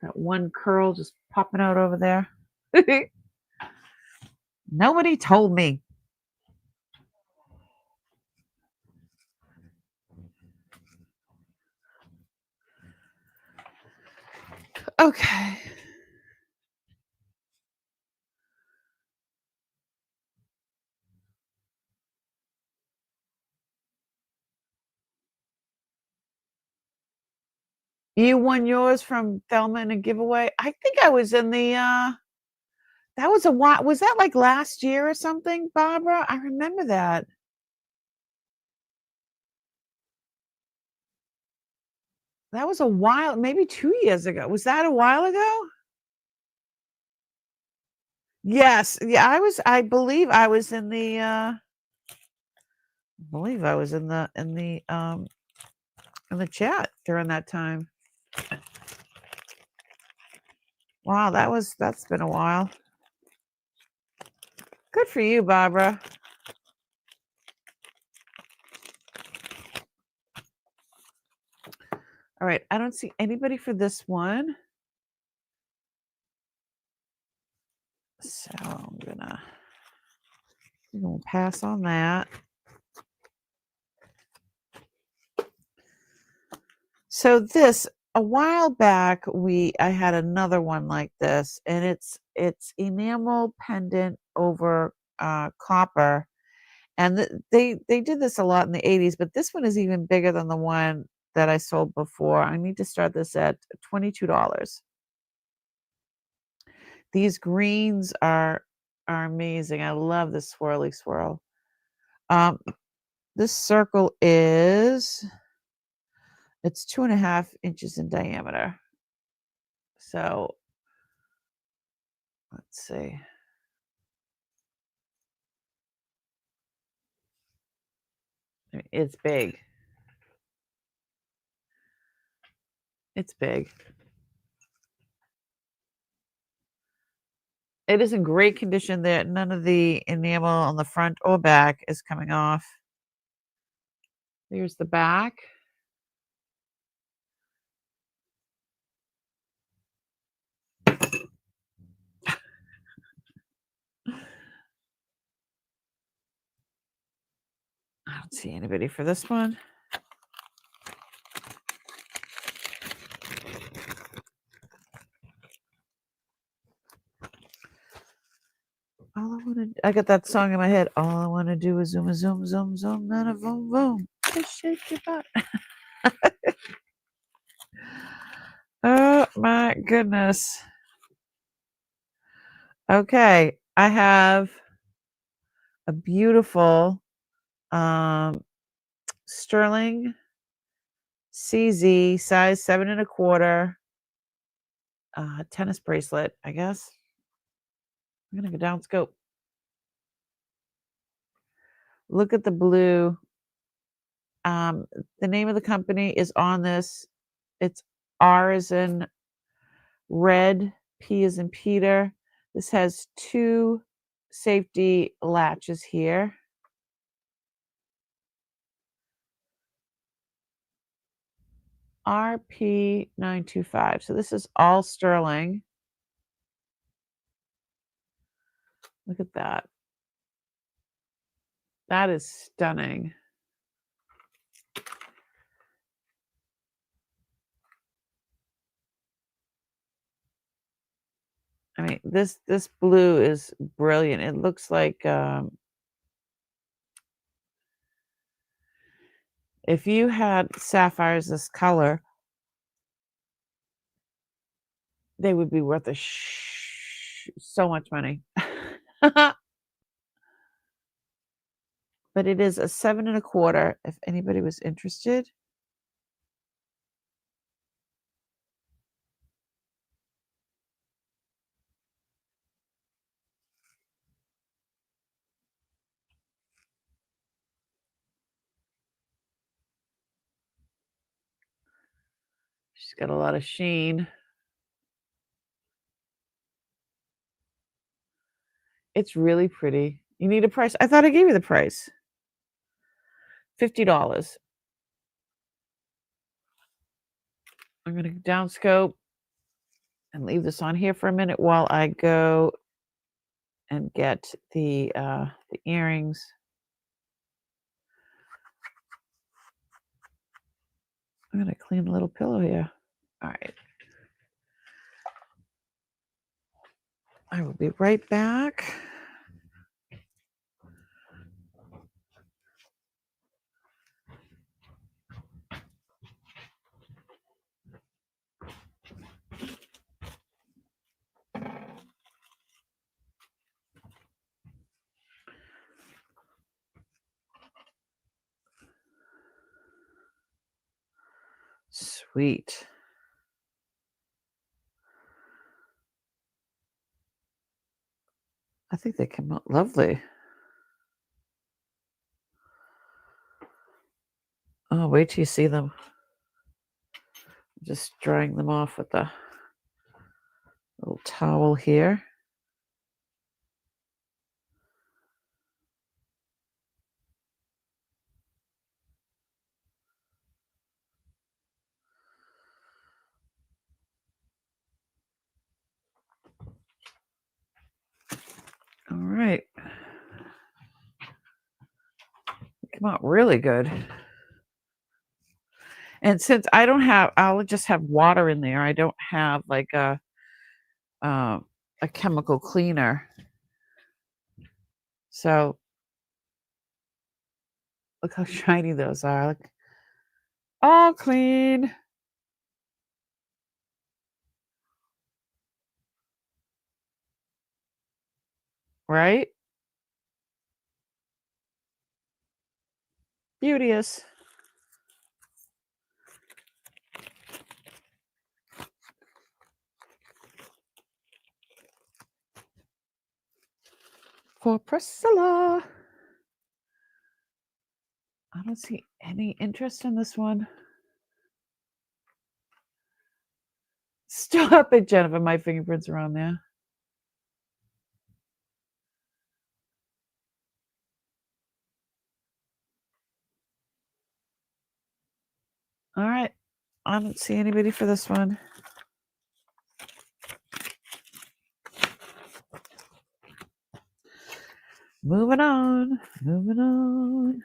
That one curl just popping out over there. Nobody told me. Okay. You won yours from Thelma in a giveaway. I think I was in the that was a while. Was that like last year or something, Barbara? I remember that. That was a while, maybe 2 years ago. Was that a while ago? Yes. Yeah, I believe I was in the, in the chat during that time. Wow, that's been a while. Good for you, Barbara. All right, I don't see anybody for this one. So I'm gonna pass on that. So this, a while back, I had another one like this, and it's enamel pendant over copper, and they did this a lot in the 80s, but this one is even bigger than the one that I sold before. I need to start this at $22. These greens are amazing. I love this swirly swirl. This circle it's 2.5 inches in diameter. So let's see. It's big. It's big. It is in great condition. There, none of the enamel on the front or back is coming off. Here's the back. I don't see anybody for this one. I got that song in my head. All I want to do is zoom, zoom, zoom, zoom, then a boom, boom. Just shake your butt. Oh my goodness. Okay, I have a beautiful sterling CZ size 7 1/4 tennis bracelet, I guess. I'm gonna go down scope. Look at the blue. The name of the company is on this. It's R as in red, P as in Peter. This has 2 safety latches here. RP925. So this is all sterling. Look at that. That is stunning. I mean, this blue is brilliant. It looks like if you had sapphires this color, they would be worth so much money. But it is a 7 1/4 if anybody was interested. She's got a lot of sheen. It's really pretty. You need a price? I thought I gave you the price. $50. I'm going to down scope and leave this on here for a minute while I go and get the earrings. I'm going to clean a little pillow here. All right. I will be right back. Sweet. I think they came out lovely. Oh, wait till you see them. Just drying them off with the little towel here. All right. They come out really good. And since I don't have, I'll just have water in there. I don't have like a chemical cleaner. So look how shiny those are. Look, all clean. Right? Beauteous. For Priscilla. I don't see any interest in this one. Stop it, Jennifer. My fingerprints are on there. All right. I don't see anybody for this one. Moving on. Moving on.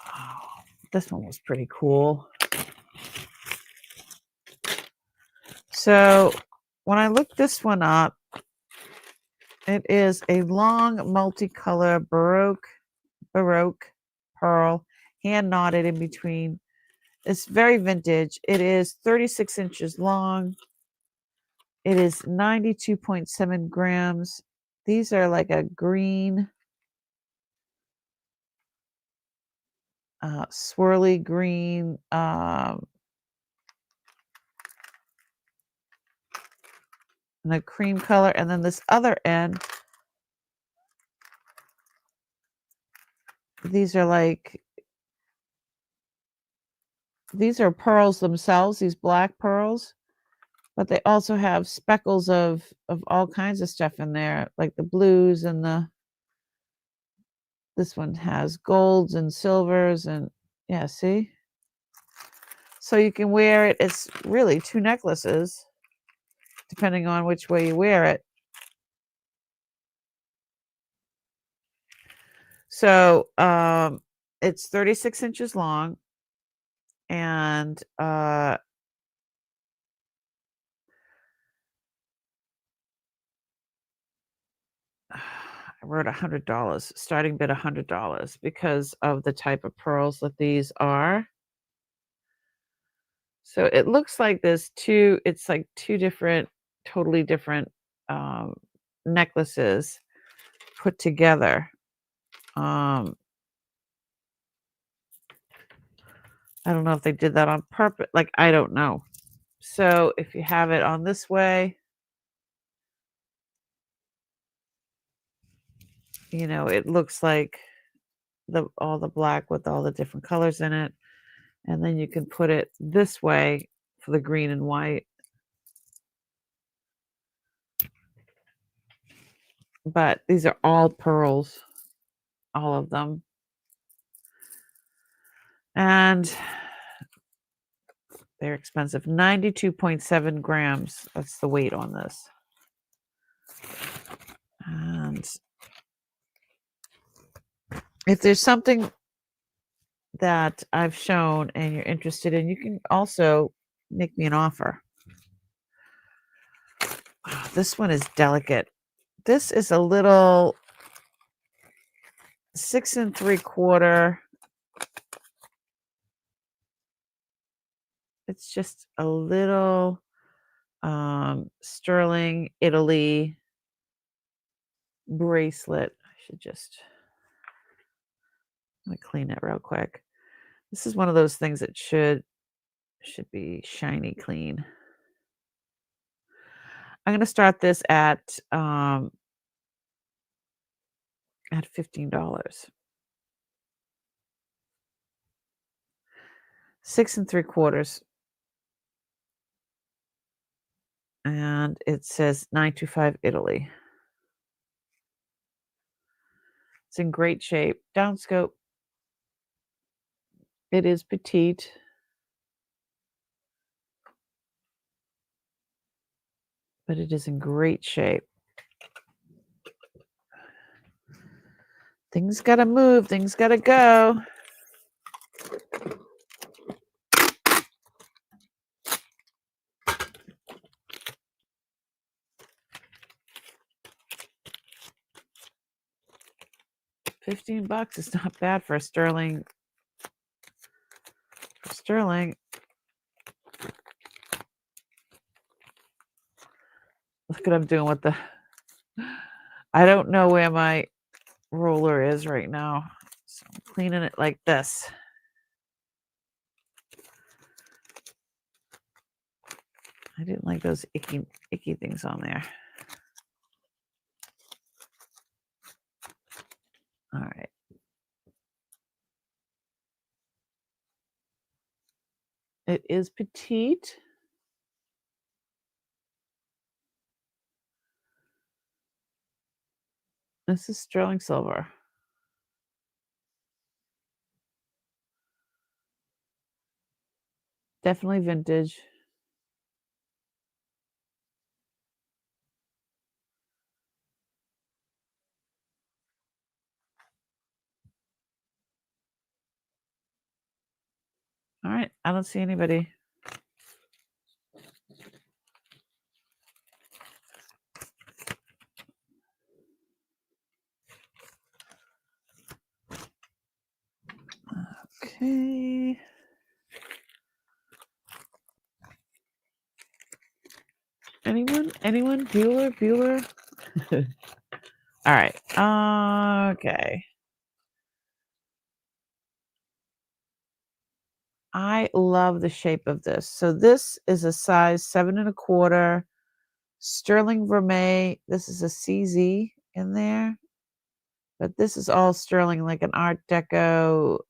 Oh, this one was pretty cool. So when I looked this one up, it is a long multicolor Baroque pearl, hand knotted in between. It's very vintage. It is 36 inches long. It is 92.7 grams. These are like a green, swirly green, and a cream color. And then this other end, these are pearls themselves, these black pearls, but they also have speckles of all kinds of stuff in there, like the blues and this one has golds and silvers and yeah, see? So you can wear it. It's really 2 necklaces, depending on which way you wear it. So it's 36 inches long, and I wrote $100, starting bid $100 because of the type of pearls that these are. So it looks like it's like 2 different, totally different necklaces put together. I don't know if they did that on purpose. Like, I don't know. So if you have it on this way, it looks like all the black with all the different colors in it. And then you can put it this way for the green and white. But these are all pearls, all of them. And they're expensive. 92.7 grams. That's the weight on this. And if there's something that I've shown and you're interested in, you can also make me an offer. Oh, this one is delicate. This is a little 6 3/4. It's just a little sterling Italy bracelet. I should just clean it real quick. This is one of those things that should be shiny clean. I'm gonna start this at $15. 6 3/4. And it says 925 Italy. It's in great shape. Downscope. It is petite. But it is in great shape. Things gotta move. Things gotta go. $15 is not bad for a sterling. For sterling. Look what I'm doing with the. I don't know where my roller is right now. So I'm cleaning it like this. I didn't like those icky things on there. All right. It is petite. This is sterling silver. Definitely vintage. All right. I don't see anybody. Okay. Anyone? Bueller? All right. Okay. I love the shape of this. So this is a size 7 1/4 sterling vermeil. This is a CZ in there, but this is all sterling, like an Art Deco,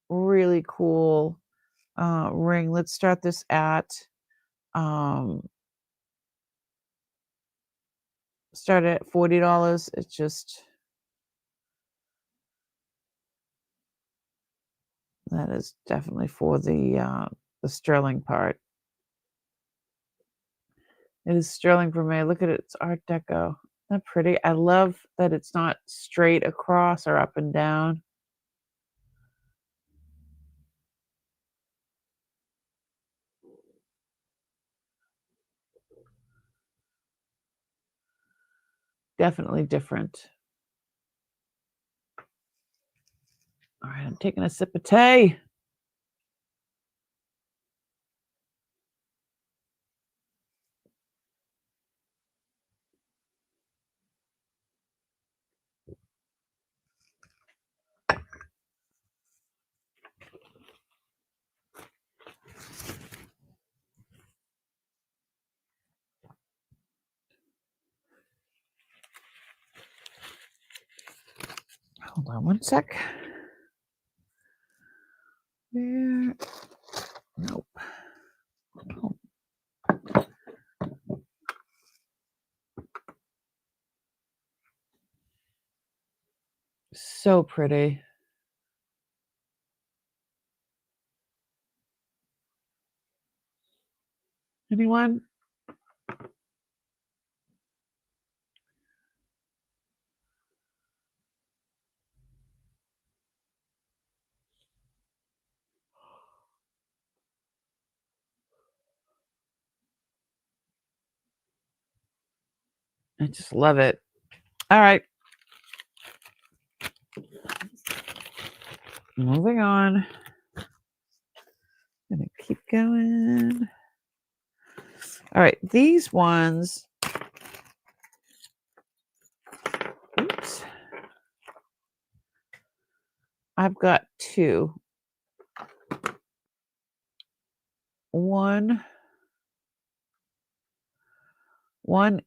really cool ring. Let's start this at start at $40. It's just that is definitely for the sterling part. It is sterling vermeil. Look at it. It's Art Deco. Isn't that pretty? I love that it's not straight across or up and down. Definitely different. All right, I'm taking a sip of tea. Hold on one sec. There. Nope. Oh. So pretty. Anyone? I just love it. All right. Moving on. Gonna keep going. All right, these ones. Oops. I've got two. One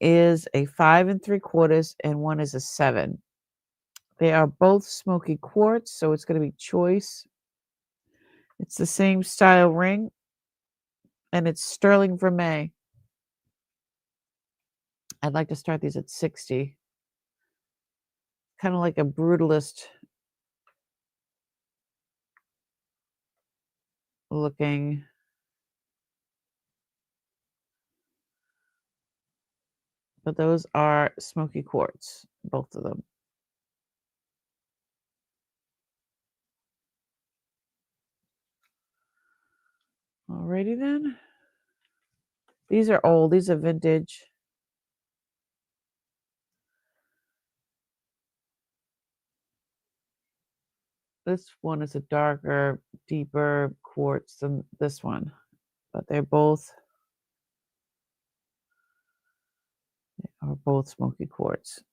is a 5 3/4 and one is a 7. They are both smoky quartz, so it's going to be choice. It's the same style ring, and it's sterling vermeil. I'd like to start these at 60. Kind of like a brutalist looking. But those are smoky quartz, both of them. Alrighty then. These are old. These are vintage. This one is a darker, deeper quartz than this one, but they're both smoky quartz.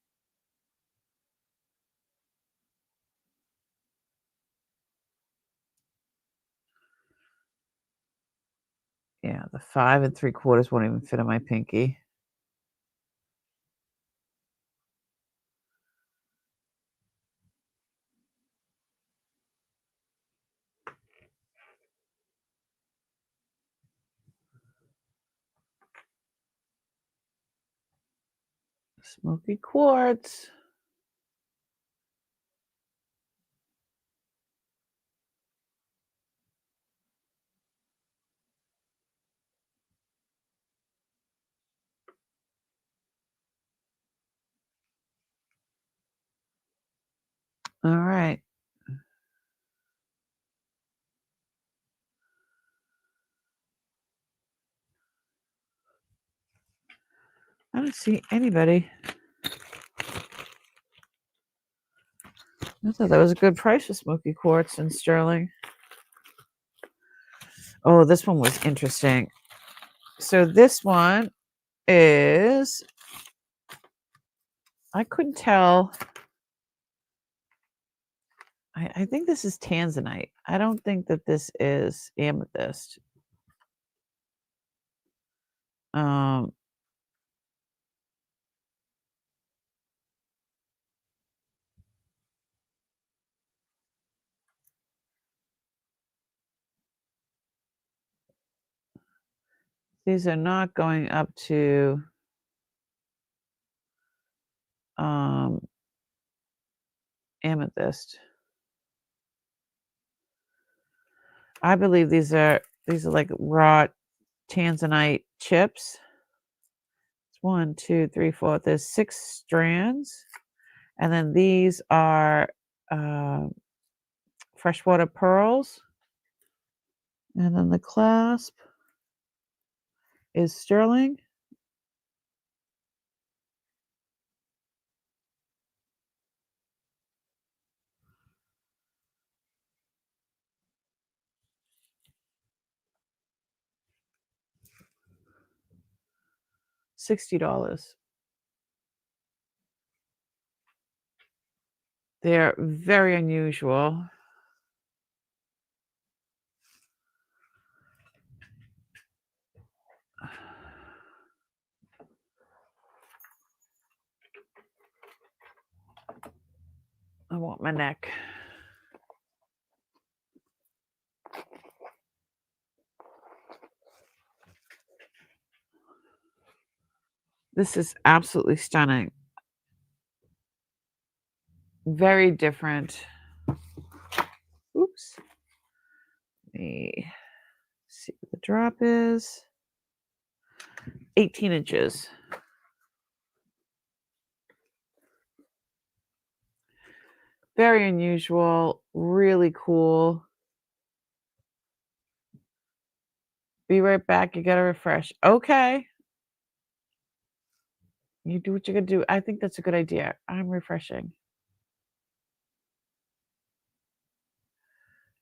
Yeah, the 5 3/4 won't even fit on my pinky. Smoky quartz. All right. I don't see anybody. I thought that was a good price for smoky quartz and sterling. Oh, this one was interesting. So this one is, I couldn't tell. I think this is tanzanite. I don't think that this is amethyst. Um, these are not going up to amethyst. I believe these are like raw tanzanite chips. It's 1, 2, 3, 4. There's 6 strands, and then these are freshwater pearls, and then the clasp is sterling. $60. They're very unusual. I want my neck. This is absolutely stunning. Very different. Oops. Let me see what the drop is. 18 inches. Very unusual. Really cool. Be right back. You got to refresh. Okay. You do what you're going to do. I think that's a good idea. I'm refreshing.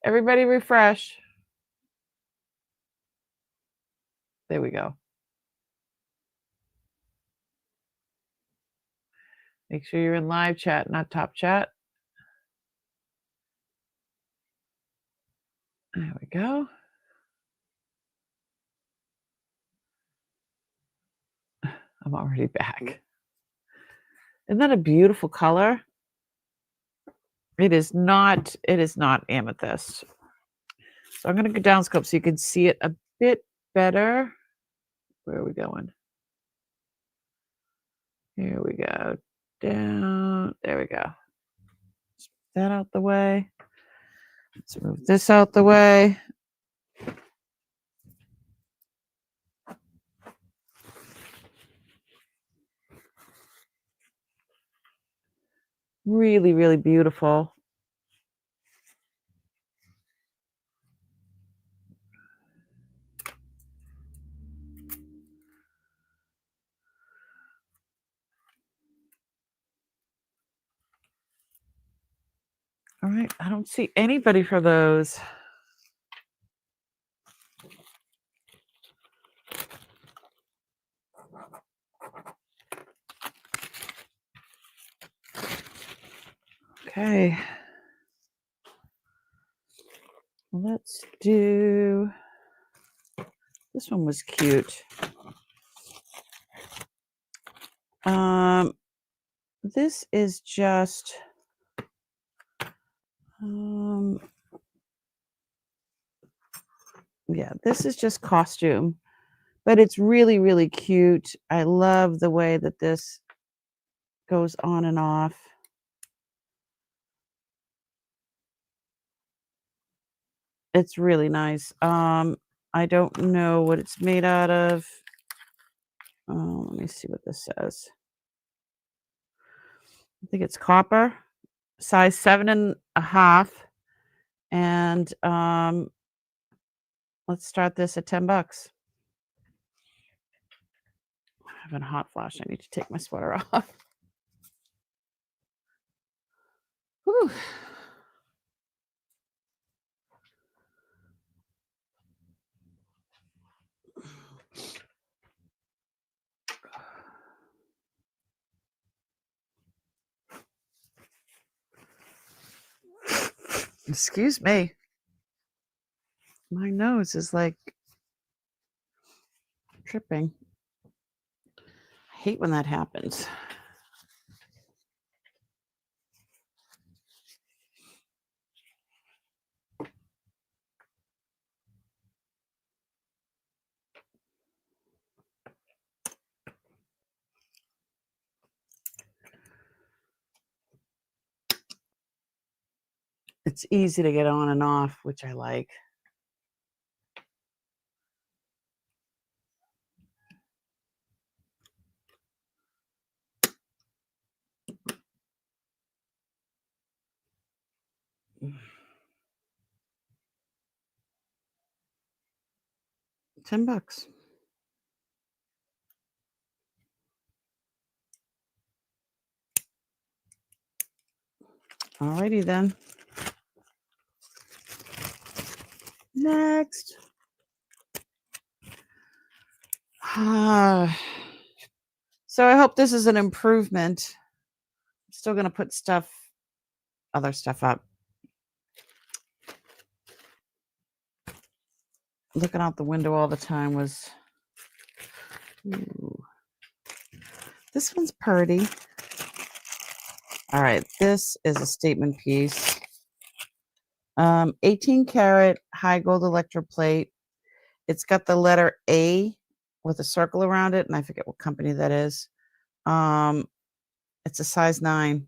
Everybody refresh. There we go. Make sure you're in live chat, not top chat. There we go. I'm already back. Isn't that a beautiful color? It is not amethyst. So I'm going to go down scope so you can see it a bit better. Where are we going? Here we go. Down. There we go. Let's move that out the way. Let's move this out the way. Really, really beautiful. All right. I don't see anybody for those. Okay. Let's do, this one was cute. This is just, yeah, this is just costume, but it's really, really cute. I love the way that this goes on and off. It's really nice. I don't know what it's made out of. Let me see what this says. I think it's copper, size 7.5. And let's start this at $10. I'm having a hot flash. I need to take my sweater off. Whew. Excuse me. My nose is like tripping. I hate when that happens. It's easy to get on and off, which I like. $10. Alrighty then. Next. So I hope this is an improvement. I'm still going to put other stuff up. Looking out the window all the time was, ooh. This one's pretty. All right, this is a statement piece. 18 karat high gold electroplate. It's got the letter A with a circle around it, and I forget what company that is. It's a size 9.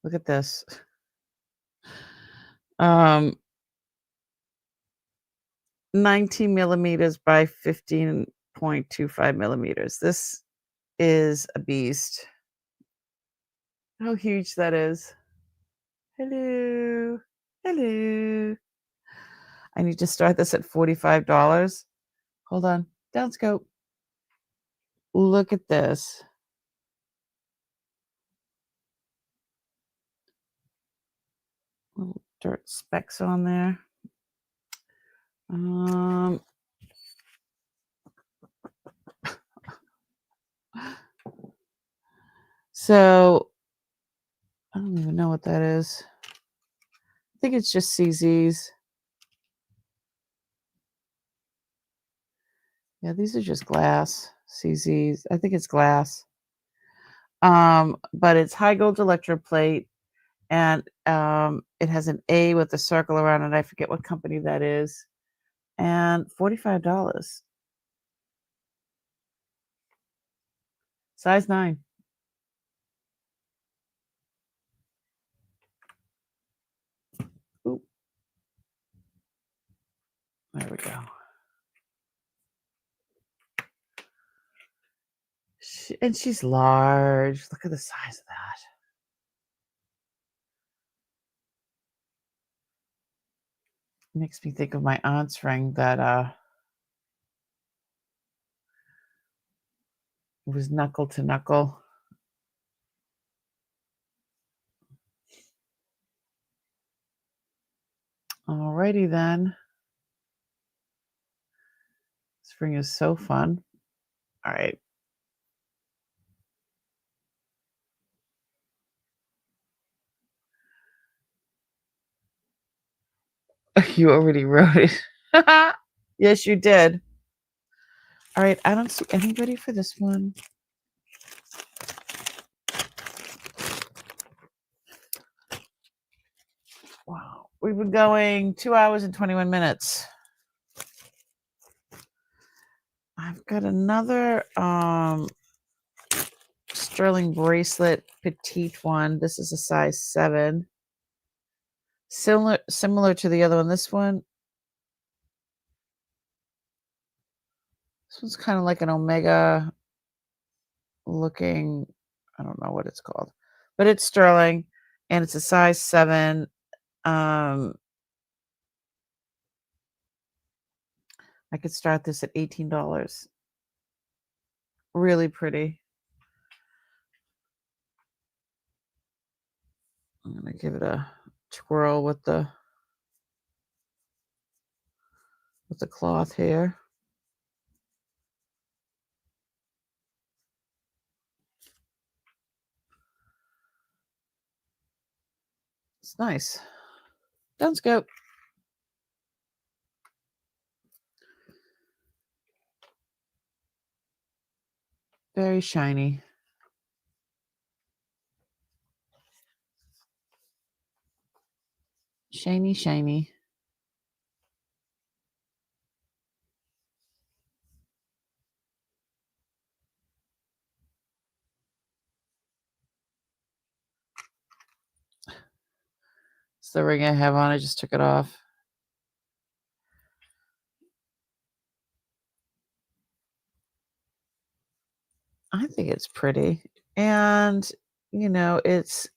Look at this. 19 millimeters by 15.25 millimeters. This is a beast. How huge that is. Hello. Hello. I need to start this at $45. Hold on. Down scope. Look at this. Little dirt specks on there. So I don't even know what that is. I think it's just CZ's. Yeah, these are just glass CZ's. I think it's glass. But it's high gold electroplate, and it has an A with a circle around it. I forget what company that is. And $45. Size 9. Ooh. There we go. And she's large. Look at the size of that. Makes me think of my aunt's ring that was knuckle to knuckle. Alrighty then. Spring is so fun. All right. You already wrote it. Yes, you did. All right. I don't see anybody for this one. Wow. We've been going 2 hours and 21 minutes. I've got another sterling bracelet, petite one. This is a size 7. Similar to the other one. This one's kind of like an omega looking, I don't know what it's called, but it's sterling and it's a size 7. I could start this at $18. Really pretty. I'm gonna give it a twirl with the cloth here. It's nice. Downscope. Very shiny. Shiny, shiny. It's the ring I have on. I just took it off. I think it's pretty. And, you know, it's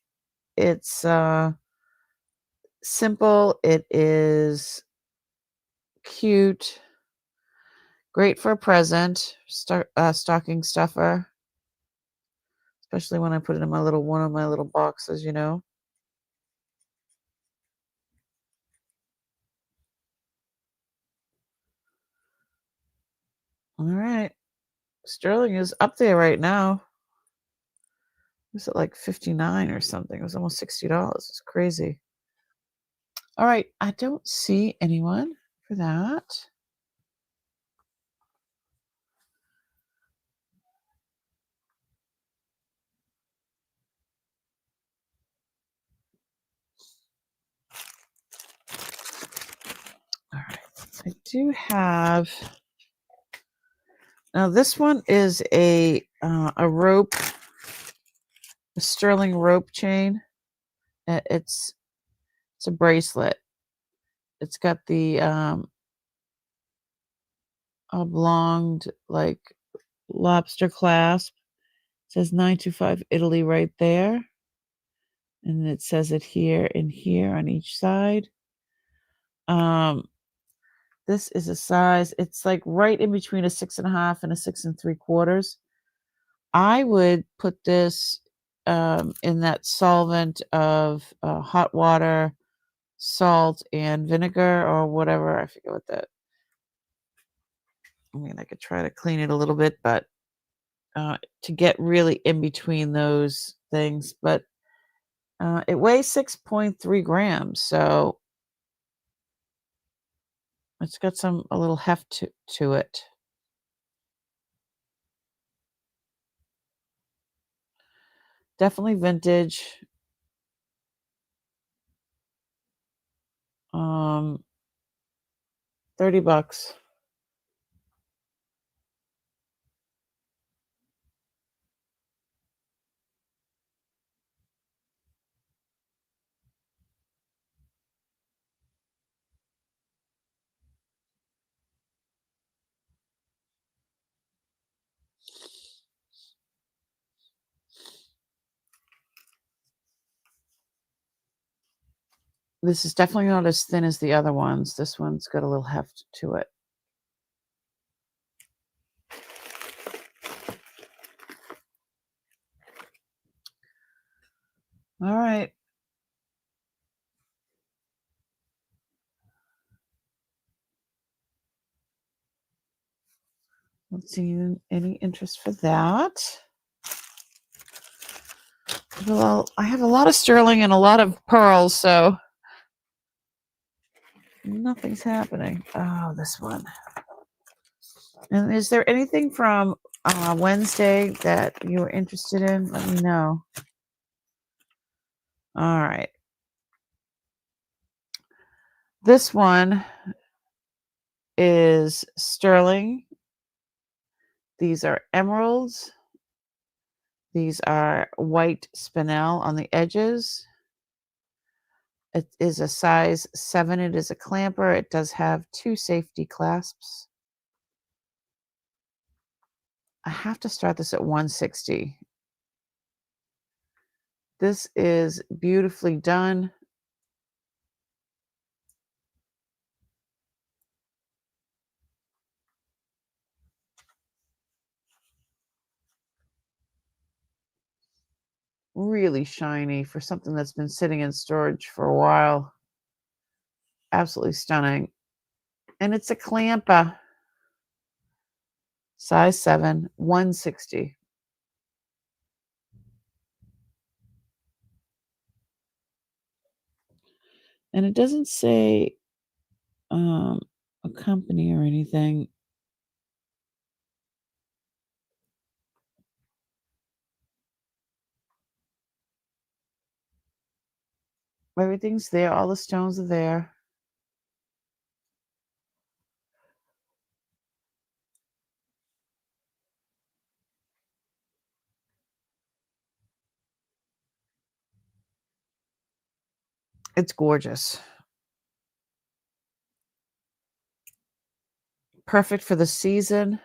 simple. It is cute. Great for a present. Stocking stuffer. Especially when I put it in one of my little boxes, you know. All right. Sterling is up there right now. It was at like 59 or something. It was almost $60. It's crazy. All right. I don't see anyone for that. All right. I do have. Now this one is a rope, a sterling rope chain. It's a bracelet. It's got the oblonged like lobster clasp. It says 925 Italy right there. And it says it here and here on each side. This is a size, it's like right in between a 6.5 and a 6 3/4. I would put this in that solvent of hot water, salt, and vinegar or whatever. I forget what that. I mean, I could try to clean it a little bit, but to get really in between those things. But it weighs 6.3 grams, so it's got a little heft to it. Definitely vintage. $30. This is definitely not as thin as the other ones. This one's got a little heft to it. All right. Let's see, any interest for that? Well, I have a lot of sterling and a lot of pearls, so nothing's happening. Oh, this one. And is there anything from Wednesday that you were interested in? Let me know. All right. This one is sterling. These are emeralds. These are white spinel on the edges. It is a size 7. It is a clamper. It does have 2 safety clasps. I have to start this at 160. This is beautifully done. Really shiny for something that's been sitting in storage for a while. Absolutely stunning. And it's a clamper. Size 7, 160. And it doesn't say a company or anything. Everything's there. All the stones are there. It's gorgeous. Perfect for the season.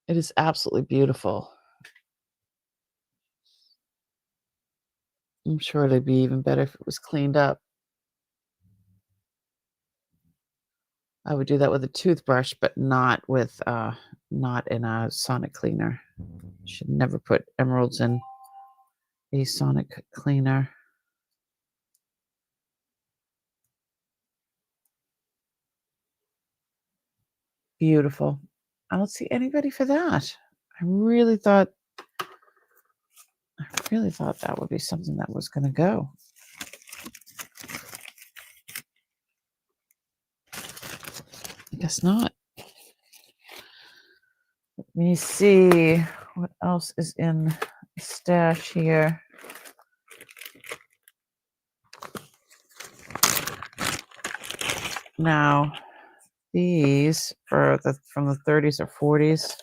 It is absolutely beautiful. I'm sure it'd be even better if it was cleaned up. I would do that with a toothbrush, but not in a sonic cleaner. Should never put emeralds in a sonic cleaner. Beautiful. I don't see anybody for that. I really thought that would be something that was going to go. I guess not. Let me see what else is in the stash here. Now, these are from the 30s or 40s.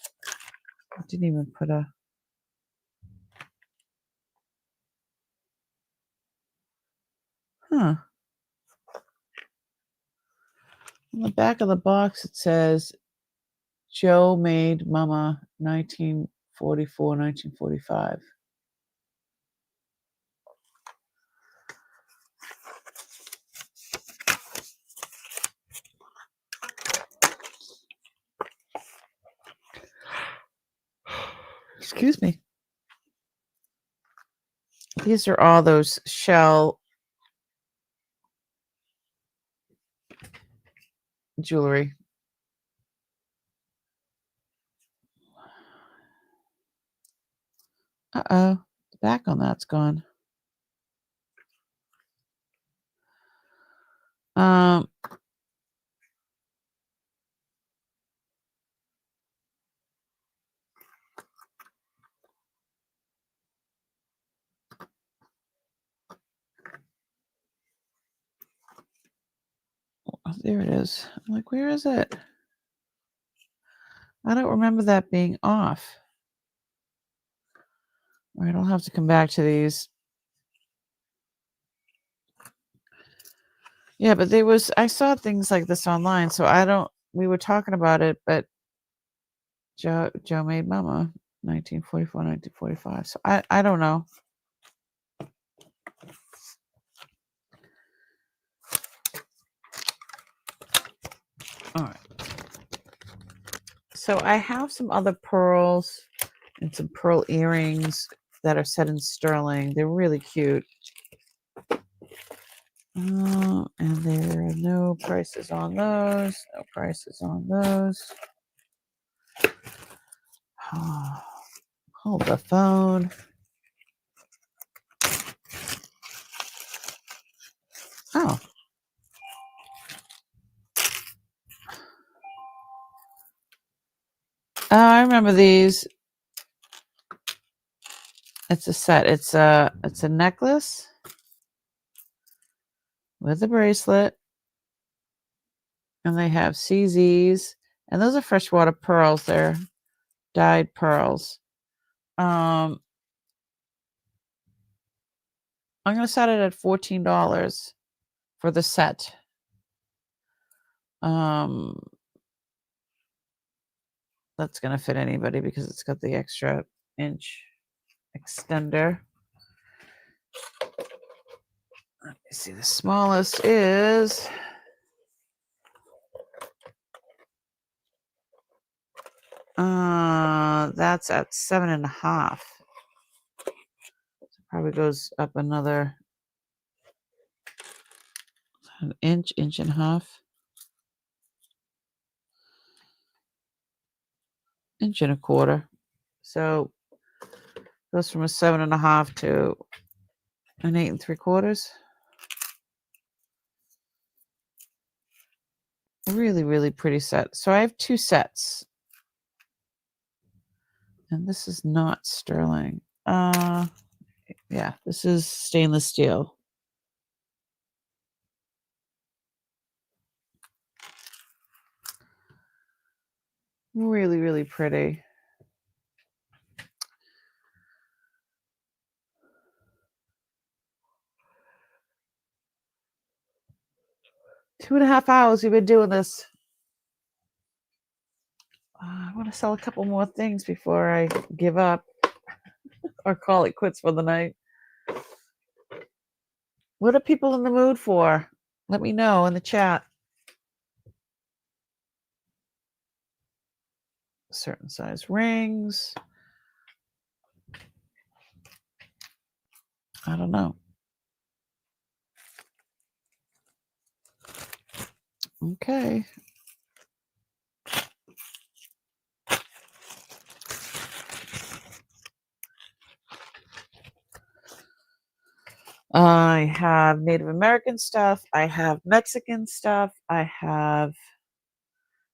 I didn't even put a... On the back of the box, it says, Joe made Mama 1944, 1945. Excuse me. These are all those shell jewelry. Uh-oh. The back on that's gone. Oh, there it is. I'm like, where is it? I don't remember that being off. All right, I'll have to come back to these. Yeah, but I saw things like this online, so we were talking about it, but Joe made Mama, 1944, 1945. So I don't know. All right. So I have some other pearls and some pearl earrings that are set in sterling. They're really cute. And there are no prices on those. No prices on those. Oh, hold the phone. Oh. I remember these. It's a set. It's a necklace with a bracelet. And they have CZs. And those are freshwater pearls. They're dyed pearls. I'm going to set it at $14 for the set. That's going to fit anybody because it's got the extra inch extender. Let me see. The smallest is that's at 7.5. Probably goes up another an inch and a half. Inch and a quarter. So goes from a 7.5 to an 8 3/4. Really, really pretty set. So I have 2 sets. And this is not sterling. Yeah, this is stainless steel. Really, really pretty. Two and a half hours we've been doing this. I want to sell a couple more things before I give up or call it quits for the night. What are people in the mood for? Let me know in the chat. Certain size rings. I don't know. Okay. I have Native American stuff. I have Mexican stuff. I have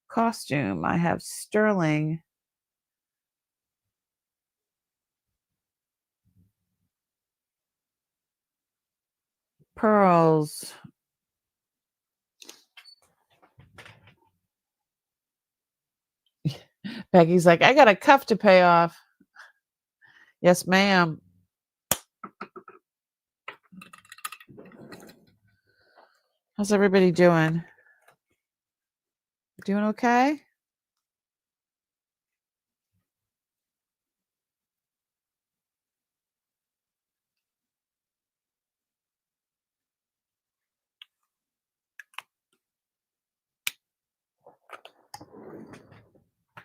costume. I have sterling. Pearls. Becky's like, I got a cuff to pay off. Yes, ma'am. How's everybody doing? Doing okay?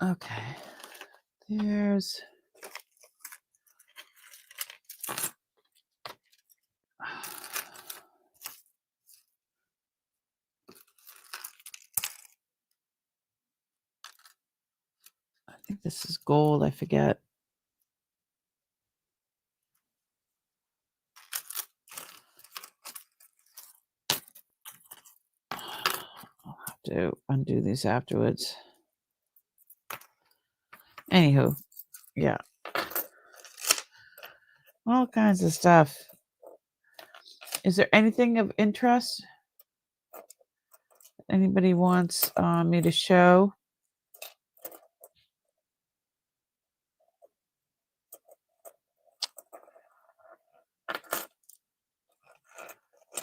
Okay. There's think this is gold. I forget. I'll have to undo these afterwards. Anywho, yeah. All kinds of stuff. Is there anything of interest anybody wants me to show?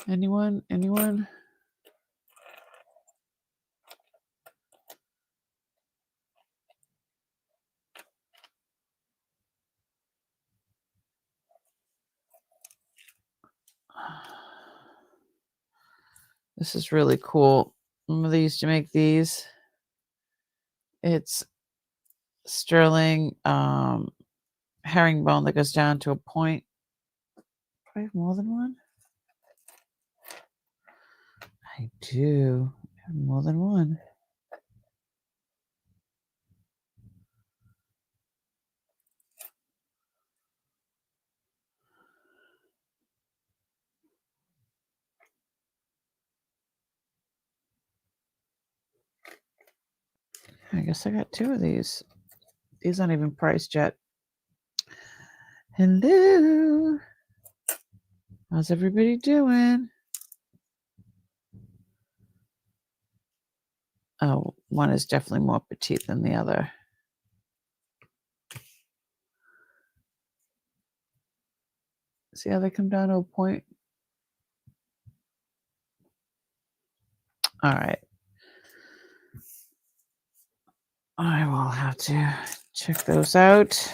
Anyone? This is really cool. Remember they used to make these? It's sterling herringbone that goes down to a point. Do I have more than one? I do. I have more than one. I guess I got two of these. These aren't even priced yet. Hello. How's everybody doing? Oh, one is definitely more petite than the other. See how they come down to a point? All right. I will have to check those out.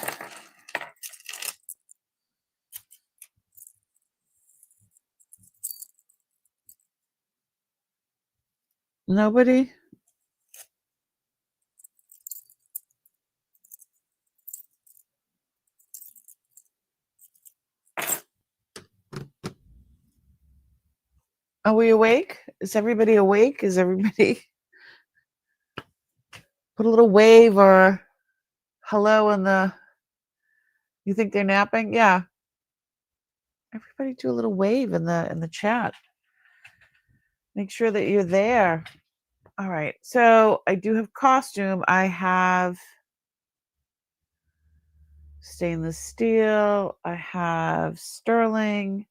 Nobody? Are we awake? Is everybody awake? Is everybody put a little wave or hello in the, you think they're napping? Yeah. Everybody do a little wave in the chat. Make sure that you're there. All right. So I do have costume. I have stainless steel. I have sterling.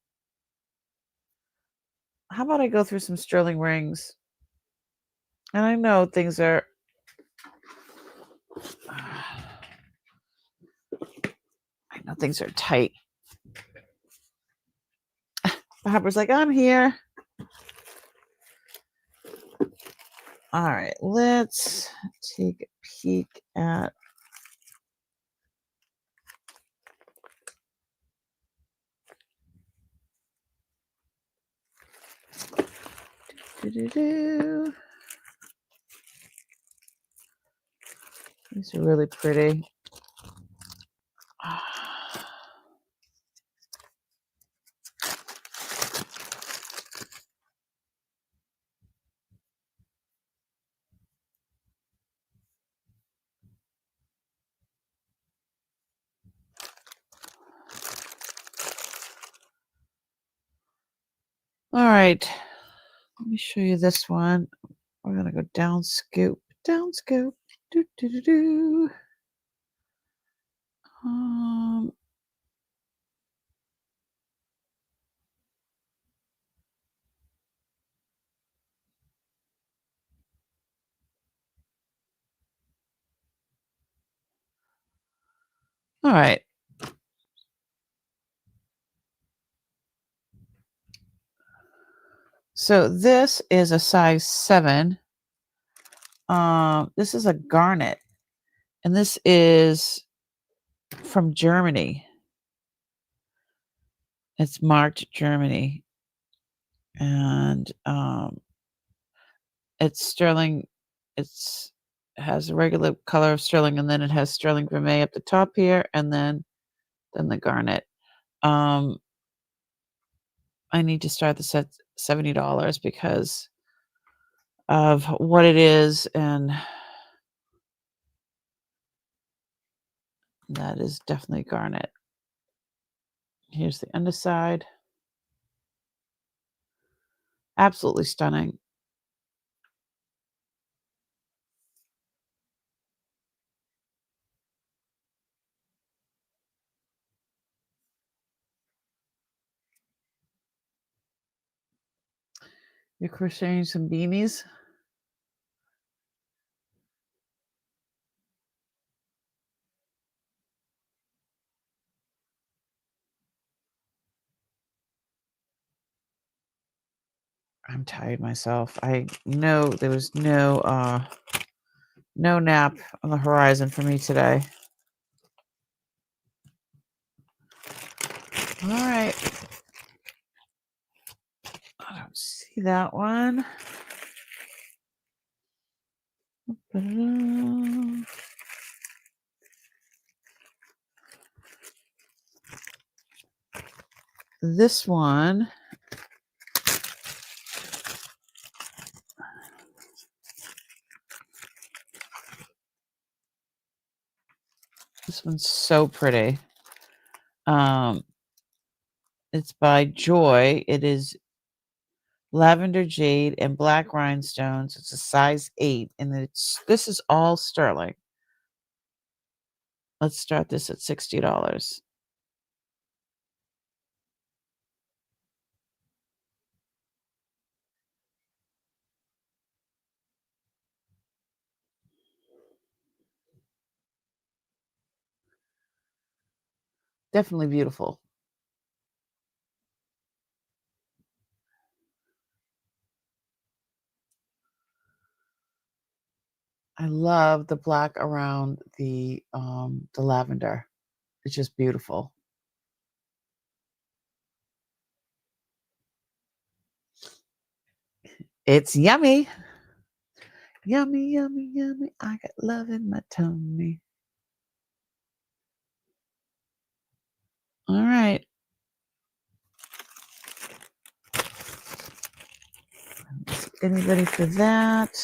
How about I go through some sterling rings? And I know things are tight. Harper's like, I'm here. All right, let's take a peek at These are really pretty. All right, let me show you this one. We're gonna go down scoop. Do, do, do, do. All right. So this is a size 7. This is a garnet, and this is from Germany. It's marked Germany, and it's sterling. It has a regular color of sterling, and then it has sterling vermeil up the top here, and then the garnet. I need to start this at $70 because of what it is, and That is definitely garnet. Here's the underside. Absolutely stunning. You're crocheting some beanies? I'm tired myself. I know there was no nap on the horizon for me today. All right. I don't see that one. This one. This one's so pretty. It's by Joy. It is lavender jade and black rhinestones. It's a size 8, and this is all sterling. Let's start this at $60. Definitely beautiful. I love the black around the lavender. It's just beautiful. It's yummy. Yummy, yummy, yummy. I got love in my tummy. All right. Anybody for that?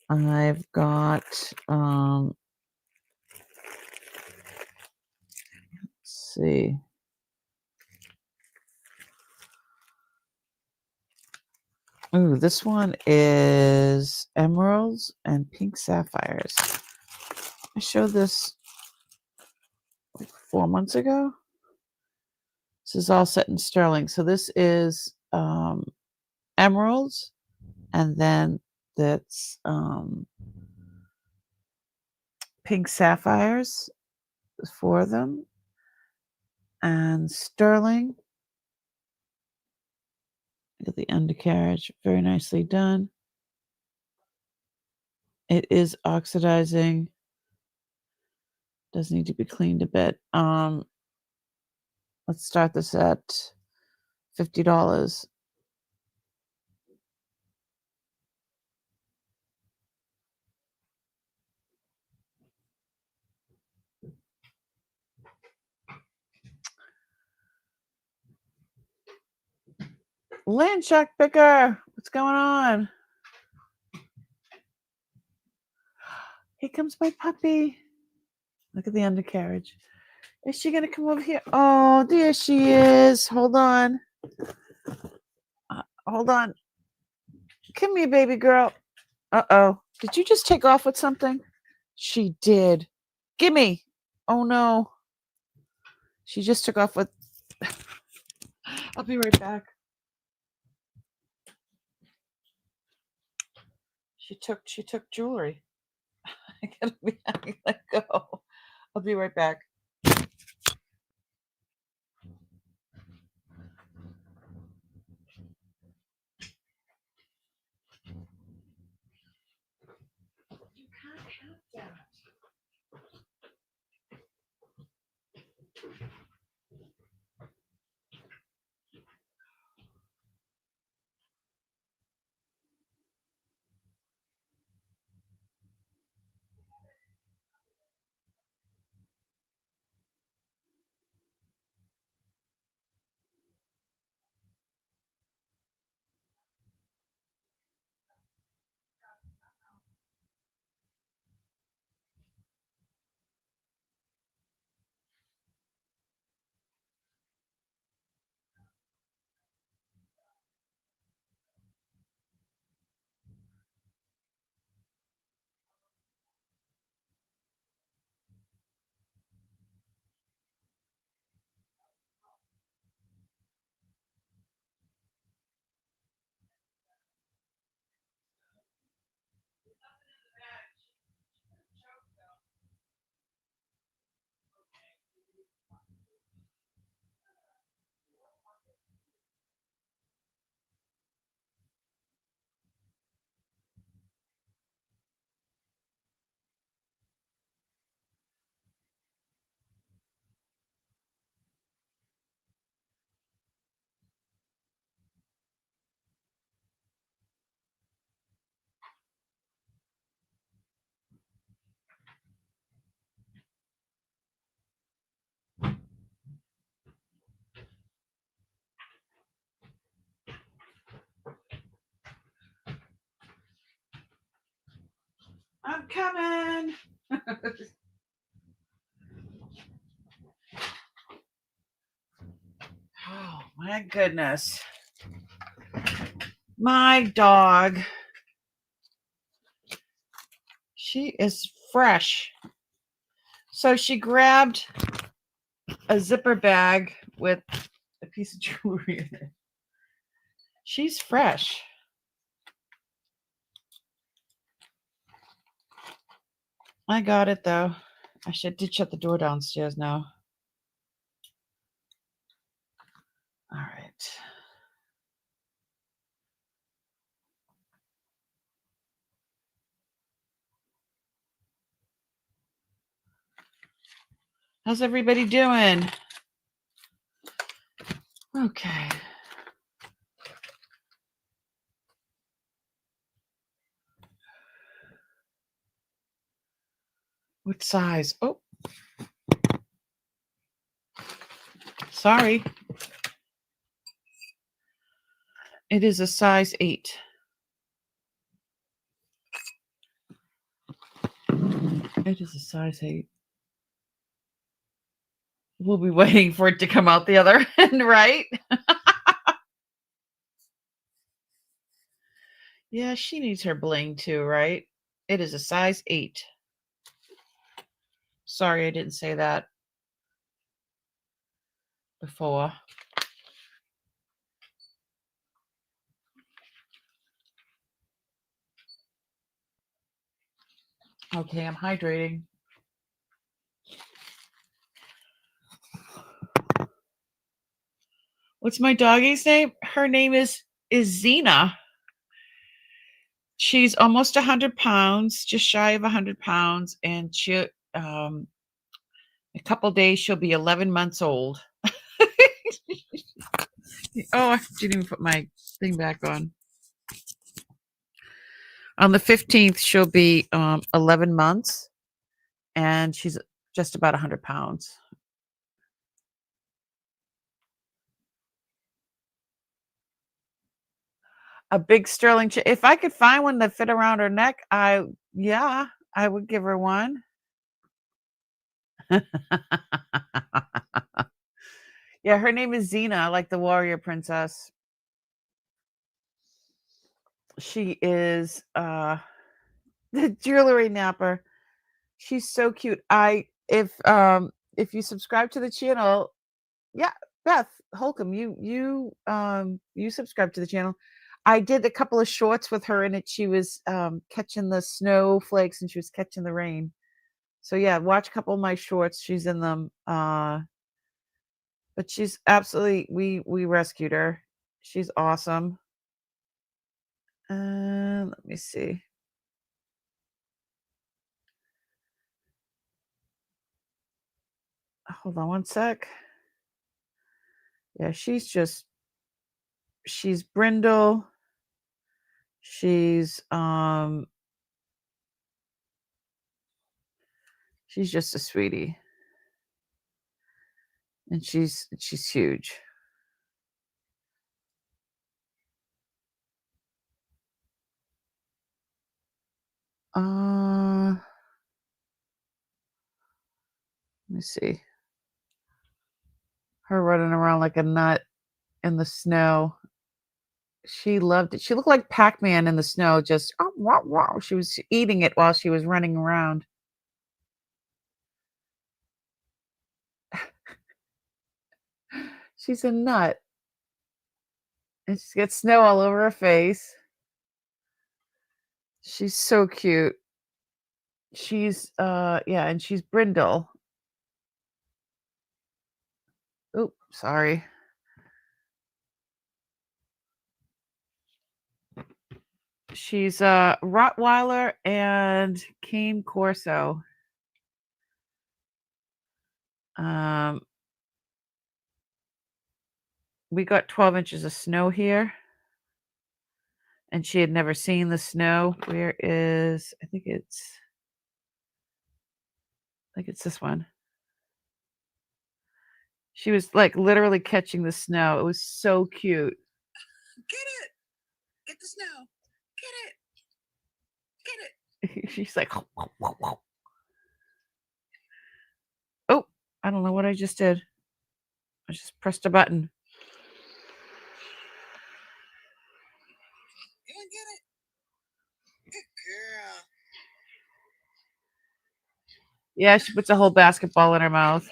I've got let's see. Ooh, this one is emeralds and pink sapphires. I showed this like 4 months ago. This is all set in sterling. So this is emeralds, and then that's pink sapphires, 4 of them, and sterling. Look at the undercarriage, very nicely done. It is oxidizing. Does need to be cleaned a bit. Let's start this at $50. Land shark picker, what's going on? Here comes my puppy. Look at the undercarriage. Is she gonna come over here? Oh, there she is. Hold on. Hold on. Come here, baby girl. Uh-oh. Did you just take off with something? She did. Gimme. Oh no. She just took off with I'll be right back. She took jewelry. I gotta let go. I'll be right back. You can't have that. I'm coming. Oh, my goodness. My dog. She is fresh. So she grabbed a zipper bag with a piece of jewelry in it. She's fresh. I got it though. I did shut the door downstairs now. All right. How's everybody doing? Okay. What size? Oh. Sorry. It is a size 8. It is a size 8. We'll be waiting for it to come out the other end, right? Yeah, she needs her bling too, right? It is a size 8. Sorry, I didn't say that before. Okay, I'm hydrating. What's my doggy's name? Her name is Xena. She's almost 100 pounds, just shy of 100 pounds, and she a couple days she'll be 11 months old. Oh, I didn't even put my thing back on. On the 15th, she'll be 11 months, and she's just about 100 pounds. A big sterling. If I could find one that fit around her neck, I would give her one. Yeah, her name is Xena, like the warrior princess. She is the jewelry napper. She's so cute. If you subscribe to the channel, yeah, Beth Holcomb, you subscribe to the channel. I did a couple of shorts with her in it. She was catching the snowflakes and she was catching the rain. So yeah, watch a couple of my shorts. She's in them. But she's absolutely we rescued her. She's awesome. Let me see. Hold on one sec. Yeah, she's brindle. She's just a sweetie. And she's huge. Let me see. Her running around like a nut in the snow. She loved it. She looked like Pac-Man in the snow, just wow. She was eating it while she was running around. She's a nut. And she gets snow all over her face. She's so cute. She's yeah, and she's brindle. Oh, sorry. She's a Rottweiler and Cane Corso. We got 12 inches of snow here, and she had never seen the snow. Where is, I think it's this one. She was like literally catching the snow. It was so cute. Get it. Get the snow. Get it. Get it. She's like, oh, I don't know what I just did. I just pressed a button. You want to get it? Good girl. Yeah, she puts a whole basketball in her mouth.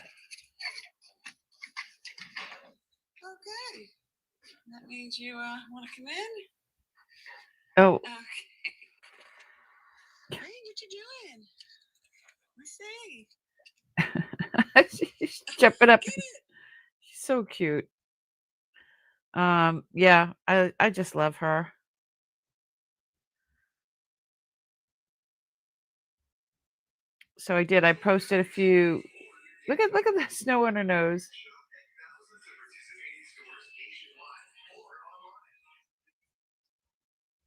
Okay. That means you want to come in? Oh. Okay. Hey, what you doing? Let's see. She's jumping up. She's so cute. Yeah, I just love her. So I did. I posted a few. Look at the snow on her nose.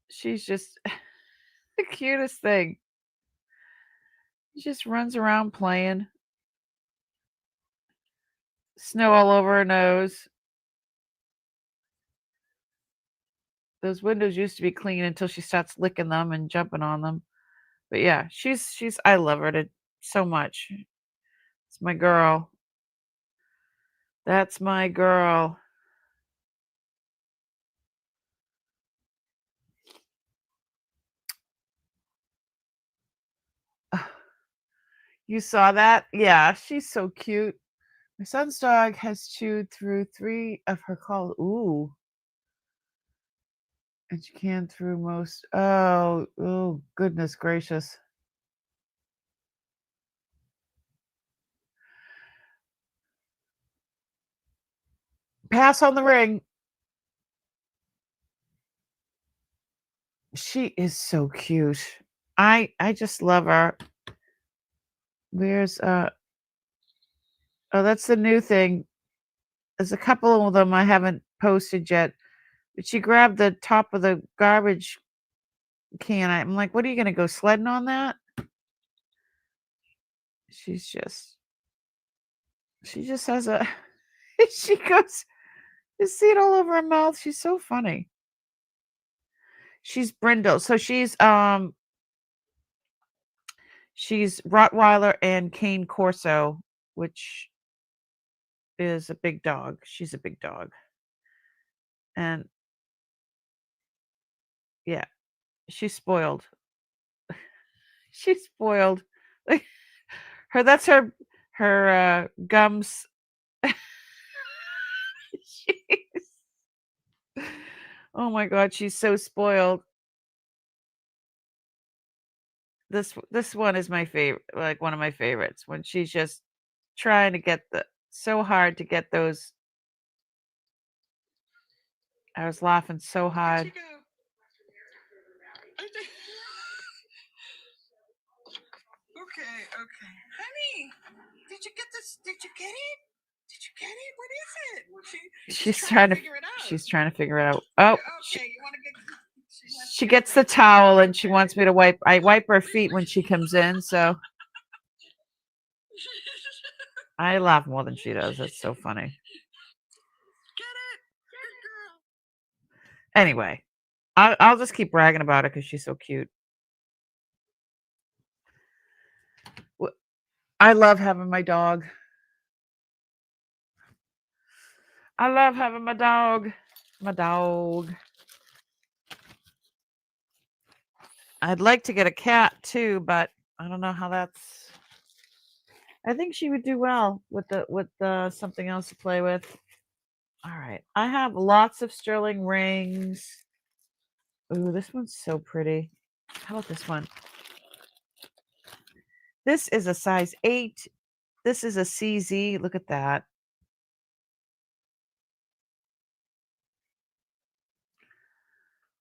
She's just the cutest thing. She just runs around playing. Snow all over her nose. Those windows used to be clean until she starts licking them and jumping on them. But yeah, she's I love her so much. It's my girl. That's my girl. You saw that? Yeah, she's so cute. My son's dog has chewed through 3 of her collars. Ooh. And she can through most. Oh, goodness gracious. Pass on the ring. She is so cute. I just love her. Where's oh, that's the new thing. There's a couple of them I haven't posted yet. But she grabbed the top of the garbage can. I'm like, what are you gonna go sledding on that? She just has a she goes, you see it all over her mouth. She's so funny. She's brindle. So she's Rottweiler and Cane Corso, which is a big dog. She's a big dog. And yeah, she's spoiled. She's spoiled. Like that's her gums. Oh my god, she's so spoiled. This one is my favorite, like one of my favorites, when she's just trying to get so hard to get those. I was laughing so hard. Okay, honey, did you get this? Did you get it? Did you get it? What is it? She's trying to figure it out. She's trying to figure it out. Oh, okay, you want to get. She gets the towel and she wants me to wipe. I wipe her feet when she comes in, so I laugh more than she does. It's so funny. Anyway, I'll just keep bragging about it because she's so cute. I love having my dog. I love having my dog. My dog. I'd like to get a cat too, but I don't know how that's. I think she would do well with something else to play with. All right, I have lots of sterling rings. Ooh, this one's so pretty. How about this one? This is a size 8. This is a CZ. Look at that.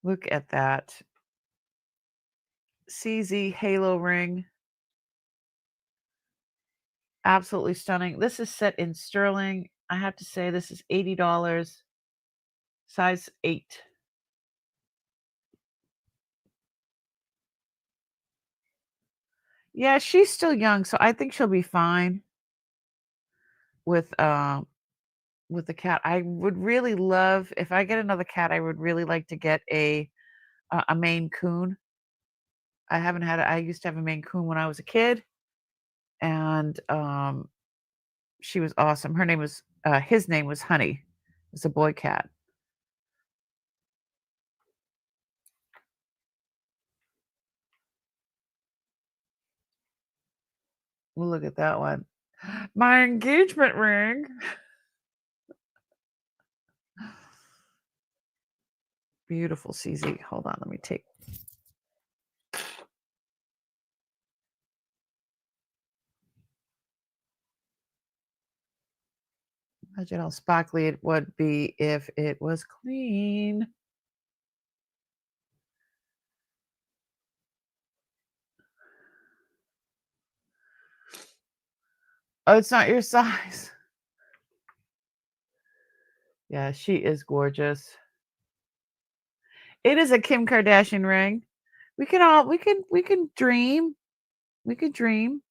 Look at that. CZ halo ring. Absolutely stunning. This is set in sterling. I have to say this is $80. Size 8. Yeah, she's still young, so I think she'll be fine with the cat. I would really love, if I get another cat, I would really like to get a Maine Coon. I haven't had it. I used to have a Maine Coon when I was a kid, and she was awesome. Her name was his name was Honey. It's a boy cat. Well, look at that one. My engagement ring. Beautiful, CZ. Hold on, let me take. Imagine how sparkly it would be if it was clean. Oh, it's not your size. Yeah, she is gorgeous. It is a Kim Kardashian ring. We can dream. We could dream.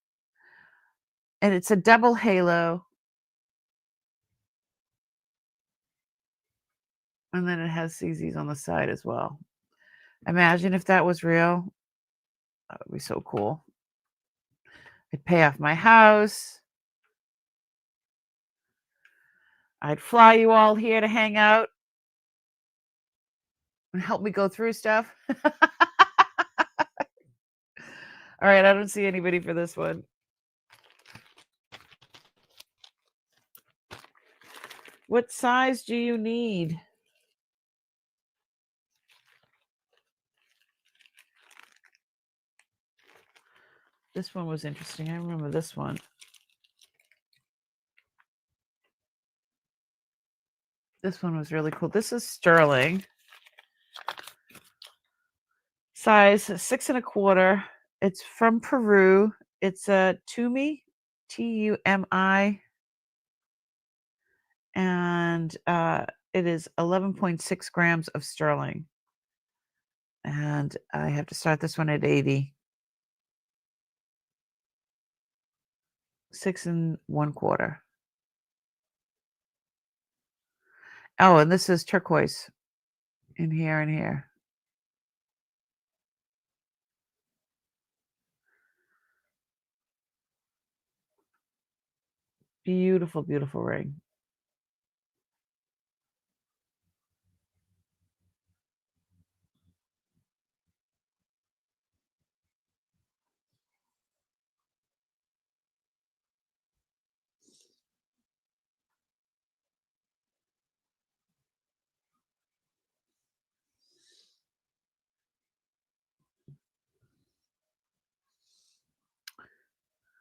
And it's a double halo. And then it has CZs on the side as well. Imagine if that was real. That would be so cool. I'd pay off my house. I'd fly you all here to hang out and help me go through stuff. All right, I don't see anybody for this one. What size do you need? This one was interesting. I remember this one. This one was really cool. This is sterling. Size 6 1/4. It's from Peru. It's a Tumi, Tumi, and it is 11.6 grams of sterling. And I have to start this one at 80. 6 1/4. Oh, and this is turquoise in here and here. Beautiful, beautiful ring.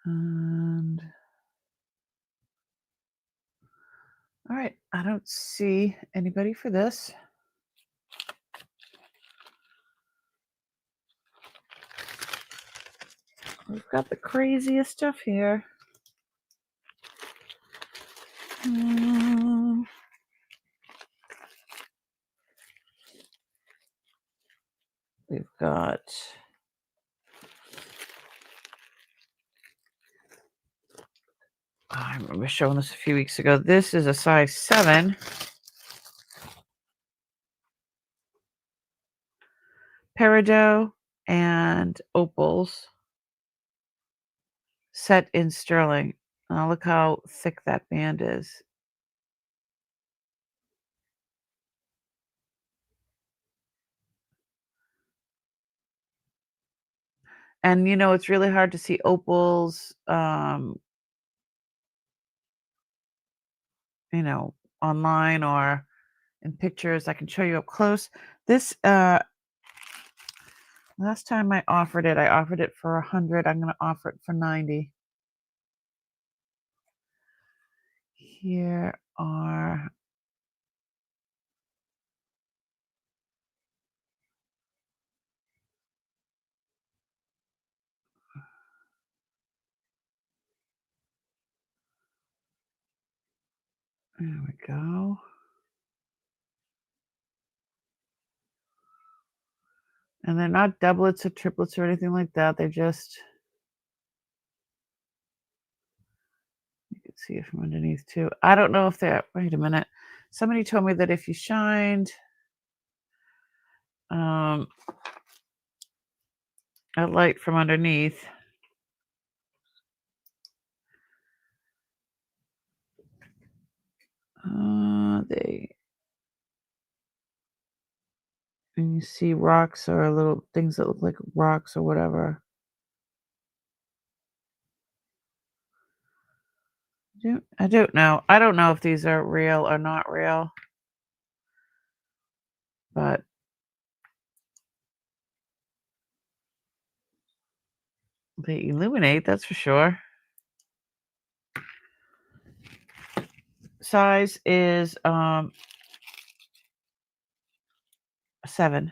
And all right, I don't see anybody for this. We've got the craziest stuff here. We've got I remember showing this a few weeks ago. This is a size 7. Peridot and opals set in sterling. Look how thick that band is. And it's really hard to see opals, online or in pictures. I can show you up close. This last time I offered it for 100. I'm going to offer it for 90. Here are there we go. And they're not doublets or triplets or anything like that. They're just, you can see it from underneath too. I don't know if they're, wait a minute. Somebody told me that if you shined, a light from underneath. And you see rocks or little things that look like rocks or whatever. I don't know. I don't know if these are real or not real, but they illuminate, that's for sure. Size is 7.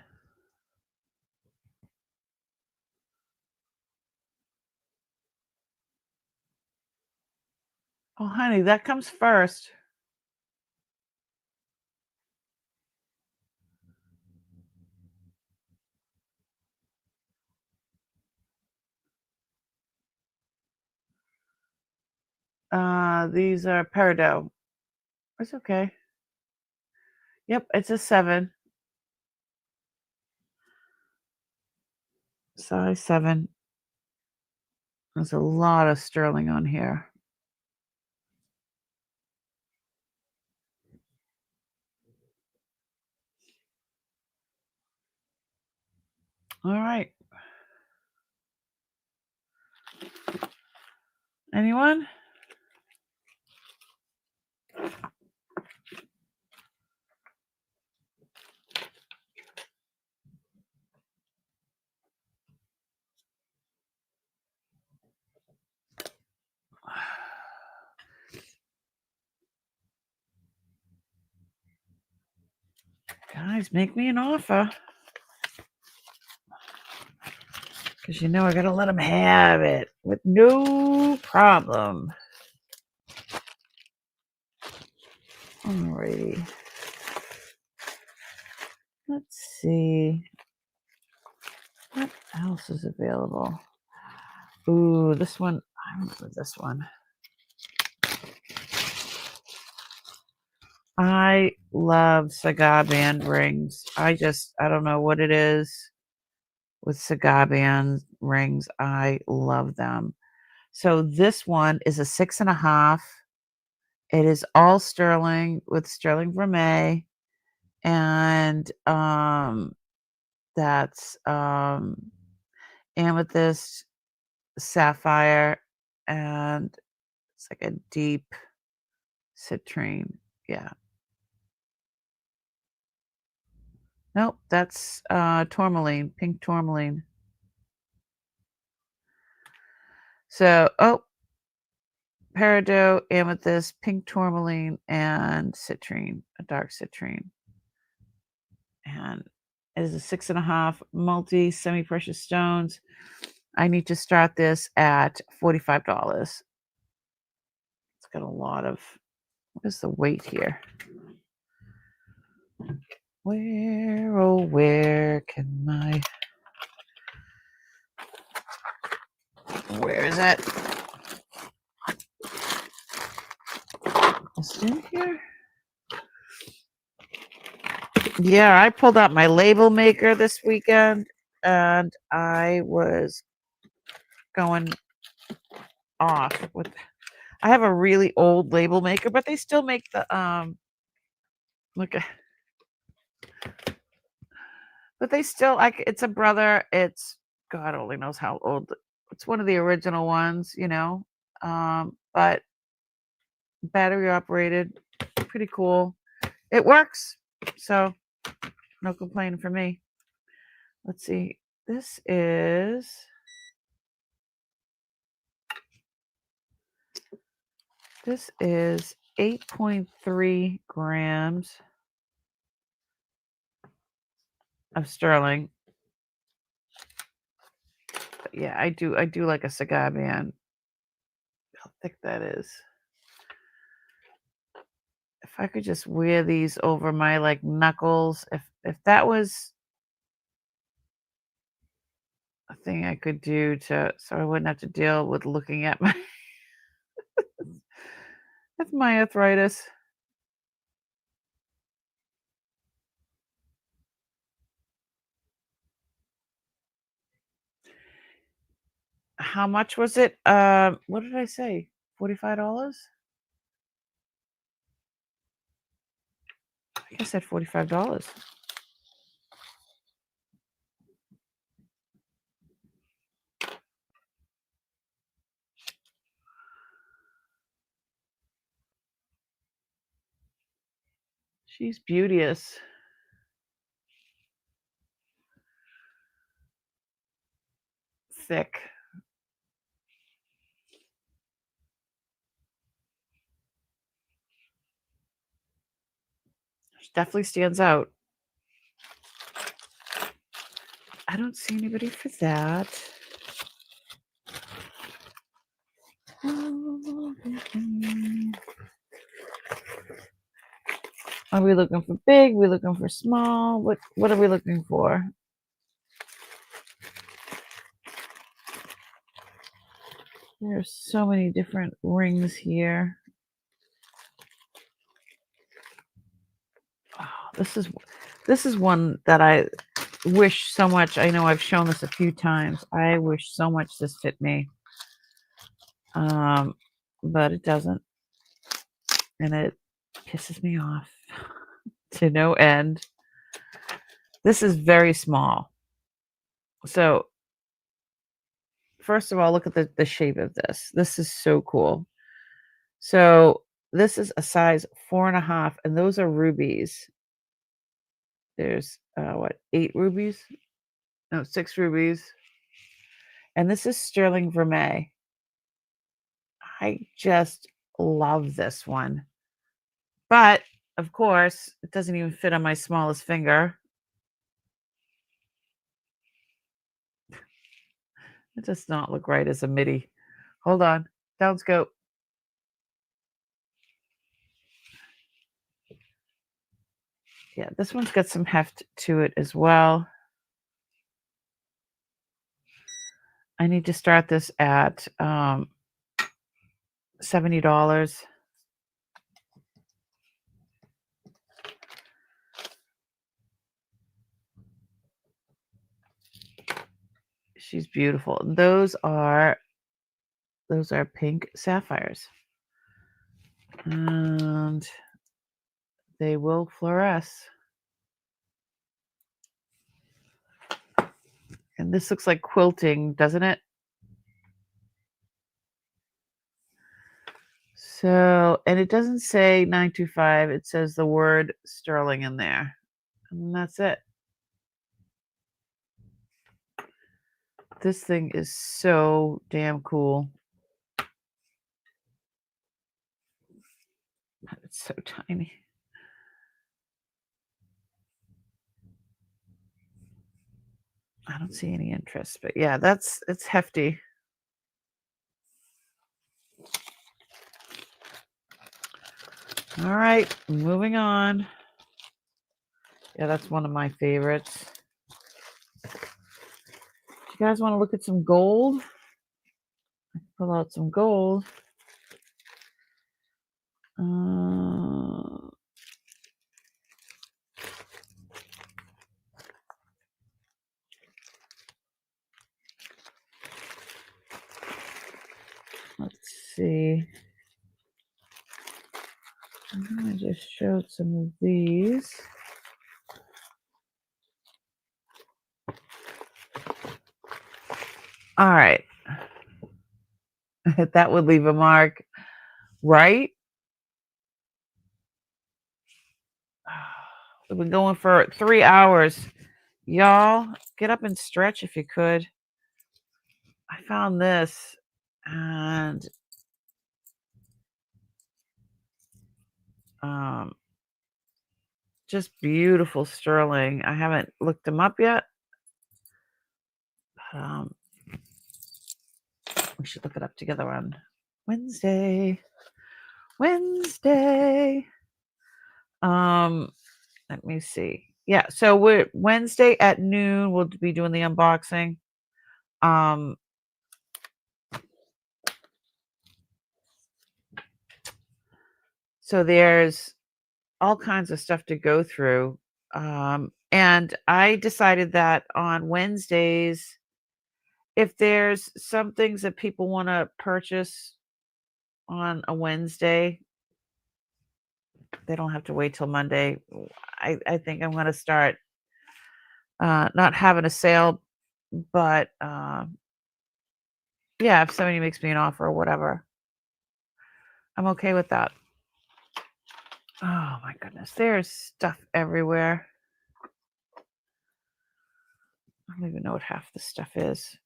Oh, honey, that comes first. These are peridot. It's okay. Yep, it's a 7. Size 7. There's a lot of sterling on here. All right. Anyone? Guys, make me an offer. Because you know I gotta let them have it with no problem. Alrighty. Let's see. What else is available? Ooh, this one. I remember this one. I love cigar band rings. I don't know what it is with cigar band rings. I love them. So this one is a 6.5. It is all sterling with sterling vermeil, and that's amethyst, sapphire, and it's like a deep citrine. Yeah. Nope, that's tourmaline, pink tourmaline. So, peridot, amethyst, pink tourmaline, and citrine, a dark citrine. And it is a 6.5 multi semi-precious stones. I need to start this at $45. It's got a lot of, what is the weight here? Where, oh, where can where is it? Is it in here? Yeah, I pulled out my label maker this weekend and I was going off with, I have a really old label maker, but they still make the look at, but they still like, it's a brother, it's God only knows how old, it's one of the original ones, but battery operated, pretty cool. It works, so no complaining for me. Let's see, this is 8.3 grams of sterling. But yeah, I do like a cigar band. How thick that is. If I could just wear these over my like knuckles, if that was a thing I could do so I wouldn't have to deal with looking at my that's my arthritis. how much was it? What did I say? $45? I think I said $45. She's beauteous. Thick. She definitely stands out. I don't see anybody for that. Are we looking for big? Are we looking for small? What are we looking for? There's so many different rings here. Oh, this is one that I wish so much. I know I've shown this a few times. I wish so much this fit me. But it doesn't. And it pisses me off to no end. This is very small. So first of all, look at the shape of this. This is so cool. So this is a size 4.5, and those are rubies. There's 8 rubies? No, 6 rubies. And this is sterling vermeil. I just love this one. But of course, it doesn't even fit on my smallest finger. It does not look right as a midi. Hold on. Down scope. Yeah, this one's got some heft to it as well. I need to start this at $70. She's beautiful. Those are pink sapphires. And they will fluoresce. And this looks like quilting, doesn't it? So, and it doesn't say 925. It says the word sterling in there. And that's it. This thing is so damn cool. It's so tiny. I don't see any interest, but yeah, it's hefty. All right, moving on. Yeah, that's one of my favorites. You guys want to look at some gold? Pull out some gold. Let's see. I just showed some of these. All right. That would leave a mark, right? We've been going for 3 hours. Y'all, get up and stretch if you could. I found this and just beautiful sterling. I haven't looked them up yet. We should look it up together on Wednesday. Let me see. Yeah, so we're Wednesday at noon. We'll be doing the unboxing. So there's all kinds of stuff to go through. And I decided that on Wednesdays if there's some things that people want to purchase on a Wednesday, they don't have to wait till Monday. I think I'm going to start not having a sale, but yeah, if somebody makes me an offer or whatever, I'm okay with that. Oh my goodness, there's stuff everywhere. I don't even know what half the stuff is.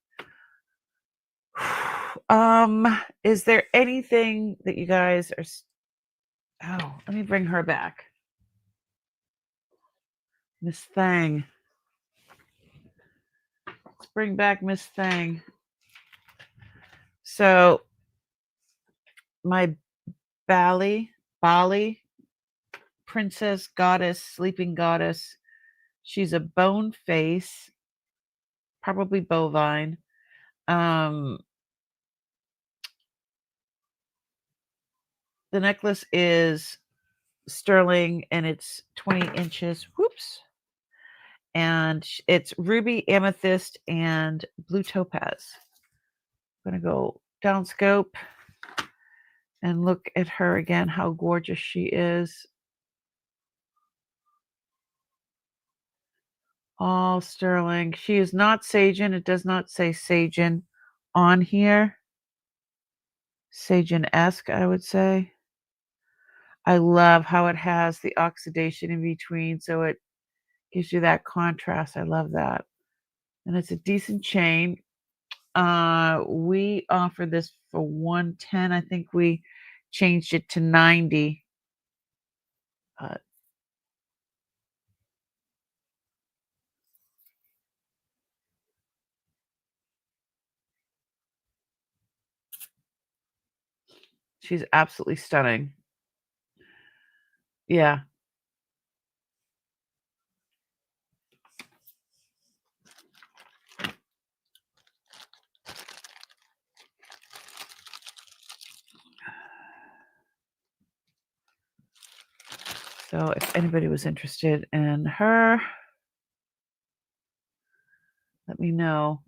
Is there anything that you guys are... Oh, let me bring her back. Miss Thang. Let's bring back Miss Thang. So my Bali princess goddess, sleeping goddess. She's a bone face, probably bovine. The necklace is sterling and it's 20 inches. Whoops. And it's ruby, amethyst, and blue topaz. I'm going to go down scope and look at her again, how gorgeous she is. All sterling. She is not Sagen. It does not say Sagen on here. Sagen-esque, I would say. I love how it has the oxidation in between, so it gives you that contrast. I love that. And it's a decent chain. We offer this for $110. I think we changed it to $90. She's absolutely stunning. Yeah. So if anybody was interested in her, let me know.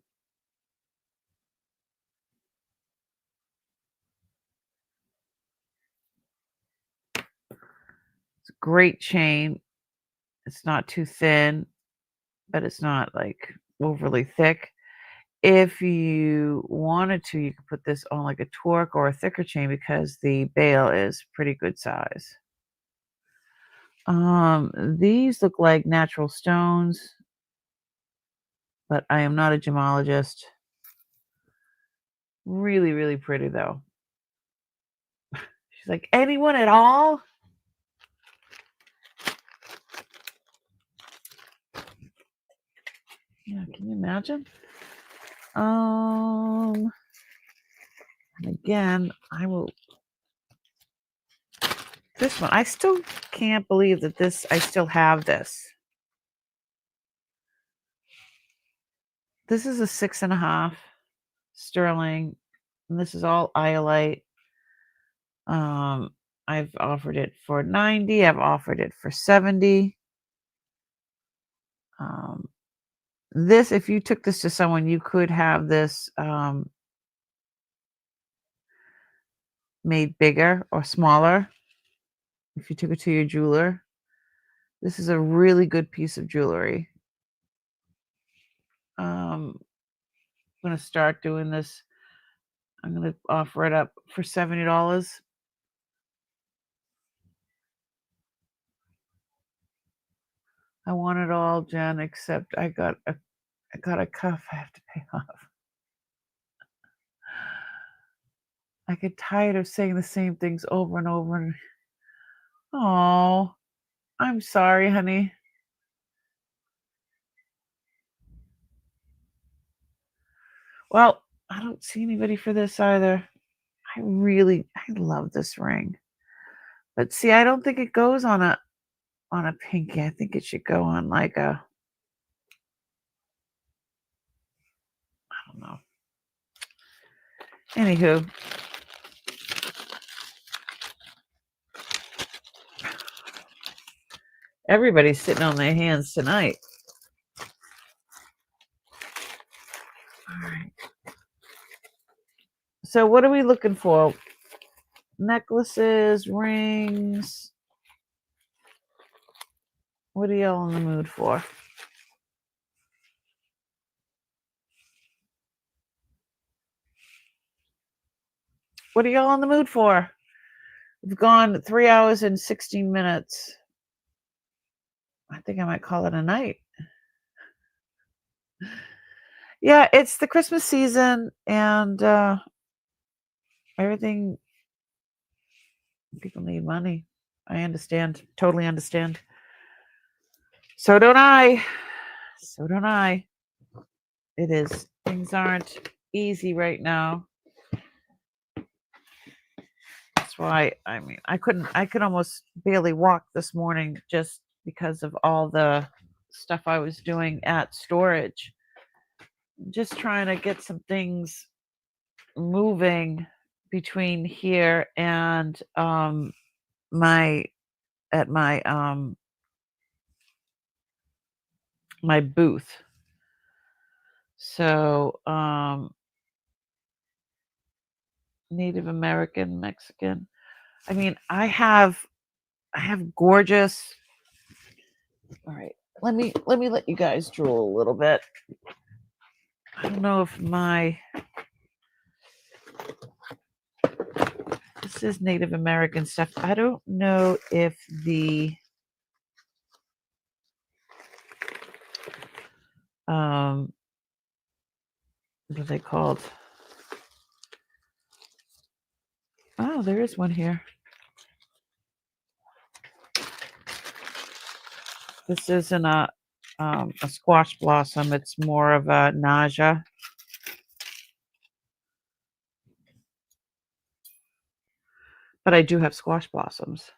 It's a great chain. It's not too thin, but it's not like overly thick. If you wanted to, you could put this on like a torque or a thicker chain because the bail is pretty good size. These look like natural stones, but I am not a gemologist. Really, really pretty though. She's like, anyone at all? Yeah, can you imagine? And again, I will... This one, I still can't believe that I still have this. This is a 6.5 sterling, and this is all iolite. I've offered it for $90. I've offered it for $70. This, if you took this to someone, you could have this made bigger or smaller. If you took it to your jeweler, this is a really good piece of jewelry. I'm going to start doing this. I'm going to offer it up for $70. I want it all, Jen, except I got a cuff I have to pay off. I get tired of saying the same things over and over. Oh, I'm sorry, honey. Well, I don't see anybody for this either. I love this ring. But see, I don't think it goes on a pinky. I think it should go on like a... I don't know. Anywho. Everybody's sitting on their hands tonight. All right. So what are we looking for? Necklaces, rings. What are y'all in the mood for? What are y'all in the mood for? We've gone 3 hours and 16 minutes. I think I might call it a night. Yeah, it's the Christmas season and everything. People need money. I understand. Totally understand. So don't I. So don't I. It is. Things aren't easy right now. That's why, I mean, I could almost barely walk this morning just because of all the stuff I was doing at storage. Just trying to get some things moving between here and my at my booth. So Native American, Mexican. I mean, I have gorgeous. All right, let me let you guys drool a little bit. I don't know if this is Native American stuff. I don't know if the what are they called? Oh, there is one here. This isn't a squash blossom. It's more of a nausea. But I do have squash blossoms.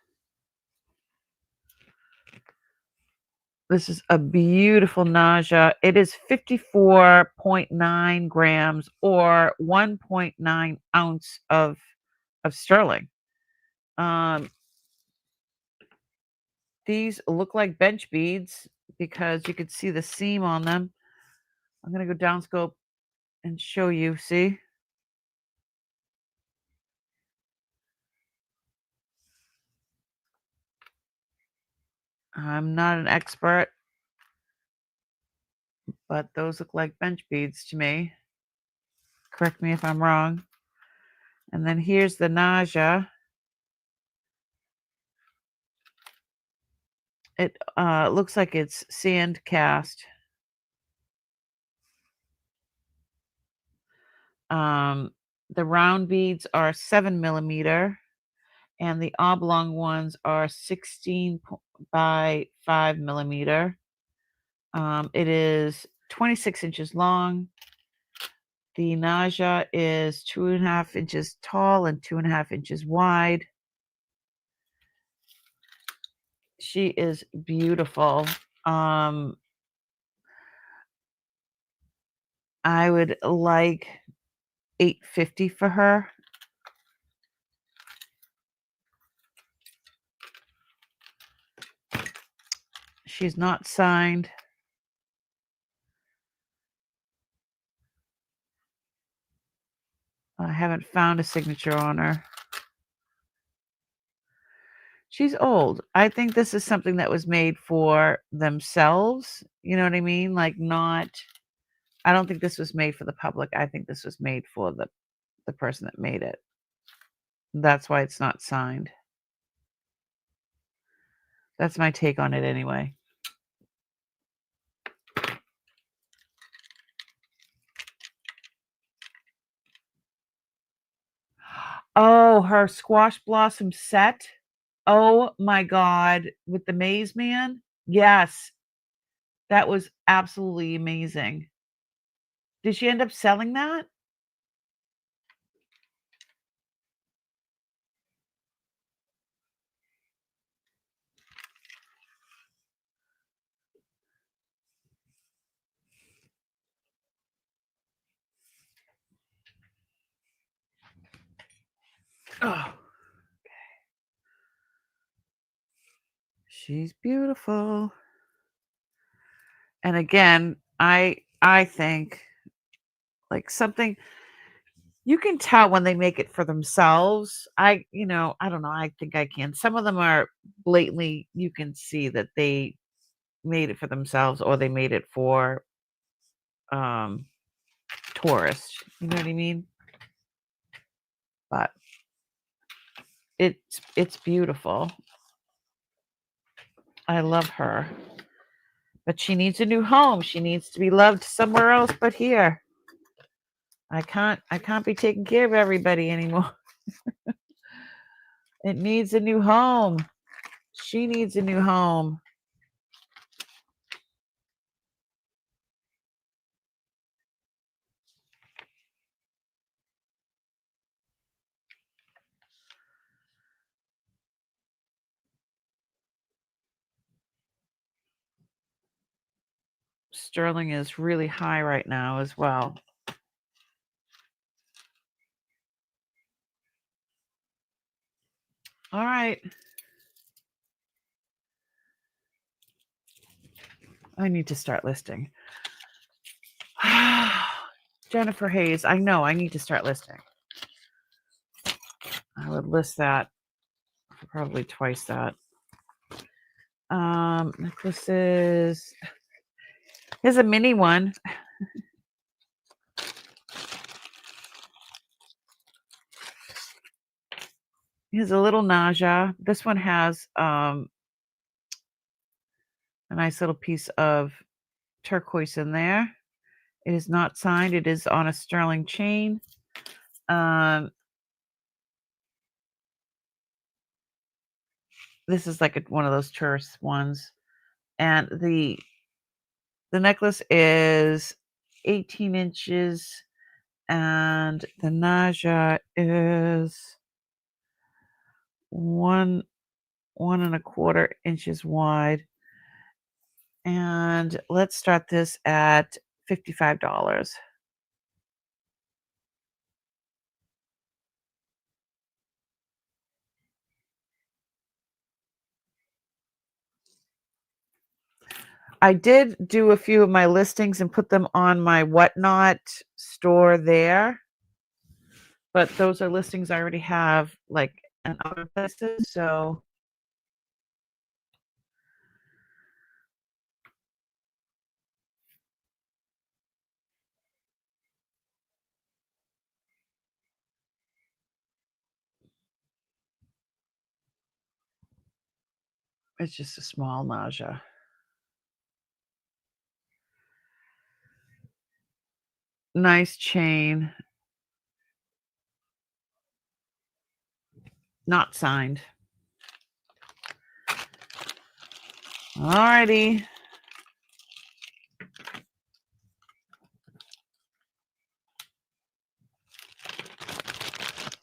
This is a beautiful nausea. It is 54.9 grams or 1.9 ounce of sterling. These look like bench beads because you could see the seam on them. I'm going to go down scope and show you. See? I'm not an expert, but those look like bench beads to me. Correct me if I'm wrong. And then here's the nausea. It looks like it's sand cast. The round beads are 7 millimeter, and the oblong ones are 16 by 5 millimeter. It is 26 inches long. The nausea is 2.5 inches tall and 2.5 inches wide. She is beautiful. I would like $8.50 for her. She's not signed. I haven't found a signature on her. She's old. I think this is something that was made for themselves. You know what I mean? Like not, I don't think this was made for the public. I think this was made for the person that made it. That's why it's not signed. That's my take on it anyway. Oh, her squash blossom set. Oh my God. With the maze man. Yes. That was absolutely amazing. Did she end up selling that? Oh, she's beautiful. And again, I think like something You can tell when they make it for themselves. I don't know, I think I can. Some of them are blatantly you can see that they made it for themselves or they made it for, um, tourists, you know what I mean? But it's beautiful. I love her. But she needs a new home. She needs to be loved somewhere else but here. I can't be taking care of everybody anymore. It needs a new home. She needs a new home. Sterling is really high right now as well. All right. I need to start listing. Jennifer Hayes. I know I need to start listing. I would list that for probably twice that. Necklaces. Here's a mini one. Here's a little nausea. This one has a nice little piece of turquoise in there. It is not signed. It is on a sterling chain. This is like one of those tourist ones, and the necklace is 18 inches, and the nausea is 1.25 inches wide. And let's start this at $55. I did do a few of my listings and put them on my Whatnot store there, but those are listings I already have, like, in other places, so it's just a small nausea. Nice chain. Not signed. Alrighty.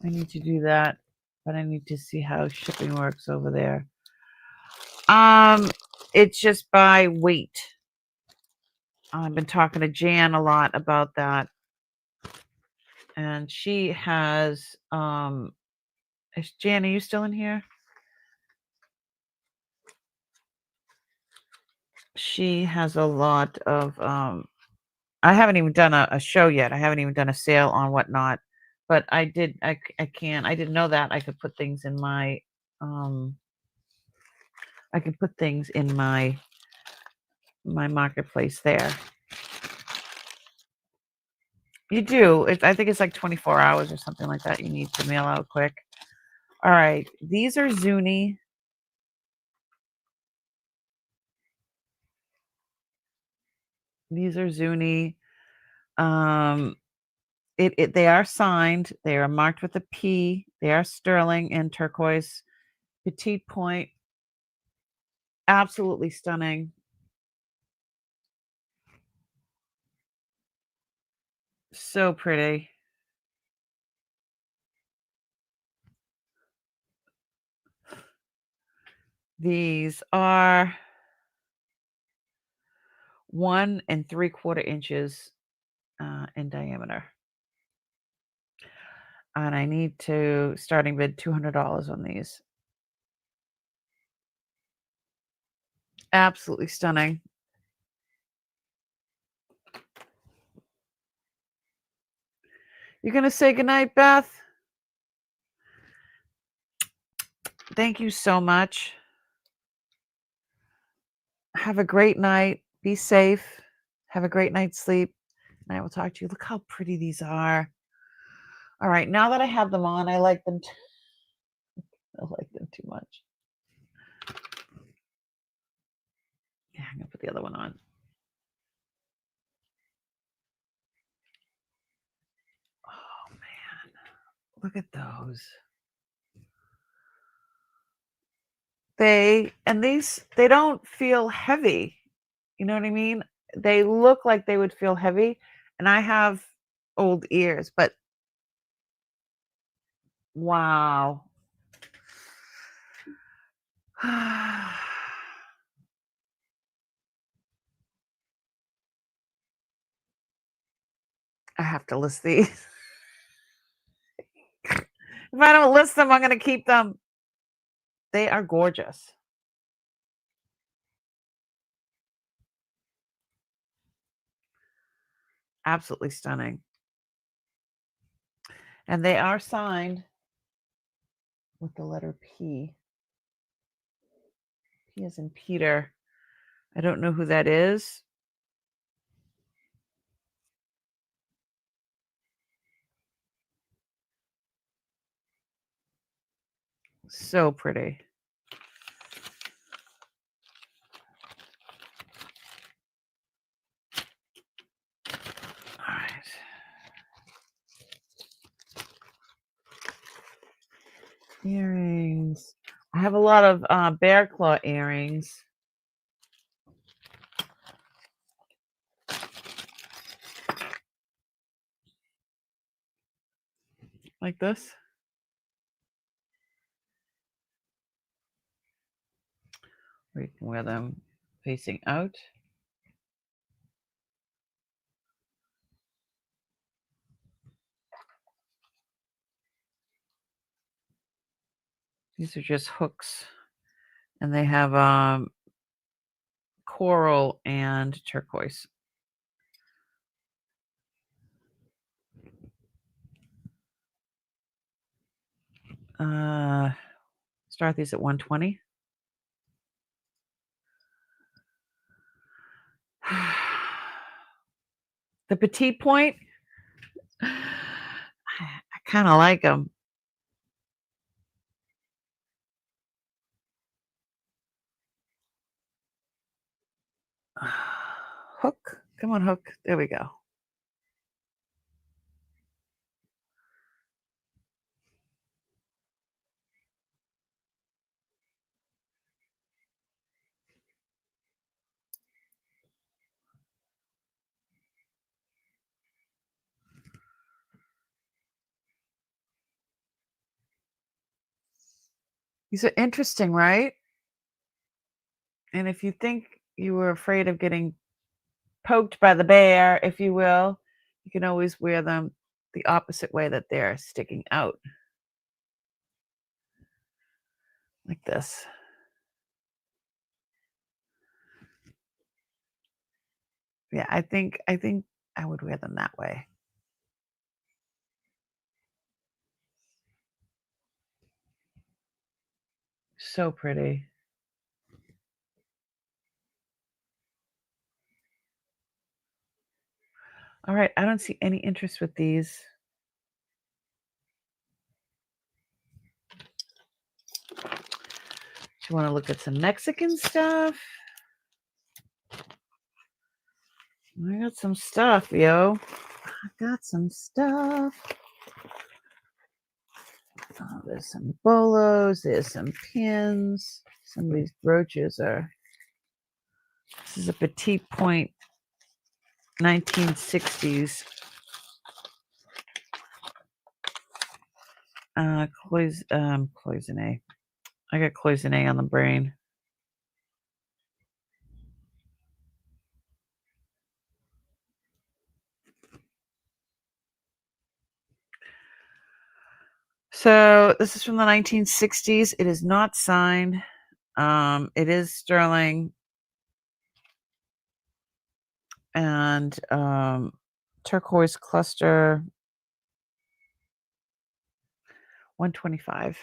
I need to do that, but I need to see how shipping works over there. It's just by weight. I've been talking to Jan a lot about that. And she has Jan, are you still in here? She has a lot of I haven't even done a show yet. I haven't even done a sale on Whatnot, but I can. I didn't know that I could put things in my I can put things in my marketplace there. You do. I think it's like 24 hours or something like that. You need to mail out quick. All right. These are Zuni. These are Zuni. They are signed. They are marked with a P. They are sterling and turquoise. Petite point. Absolutely stunning. So pretty. These are 1.75 inches in diameter. And I need to starting bid $200 on these. Absolutely stunning. You gonna say goodnight, Beth? Thank you so much. Have a great night. Be safe. Have a great night's sleep. And I will talk to you. Look how pretty these are. All right, now that I have them on, I like them. I like them too much. Yeah, I'm gonna put the other one on. Oh man, look at those. They don't feel heavy. You know what I mean? They look like they would feel heavy, and I have old ears, but wow. I have to list these. If I don't list them, I'm going to keep them. They are gorgeous. Absolutely stunning. And they are signed with the letter P. P as in Peter. I don't know who that is. So pretty. All right. Earrings. I have a lot of bear claw earrings. Like this. Or you can wear them facing out. These are just hooks. And they have coral and turquoise. Start these at 120. The petite point, I kind of like them. Hook. Come on, hook. There we go. These are interesting, right? And if you think you were afraid of getting poked by the bear, if you will, you can always wear them the opposite way that they're sticking out. Like this. Yeah, I think I would wear them that way. So pretty. All right, I don't see any interest with these. Do you want to look at some Mexican stuff? I got some stuff, yo. I got some stuff. Oh, there's some bolos. There's some pins. Some of these brooches are. This is a petite point 1960s. Cloisonne. I got cloisonne on the brain. So this is from the 1960s. It is not signed. It is sterling and turquoise cluster. 125.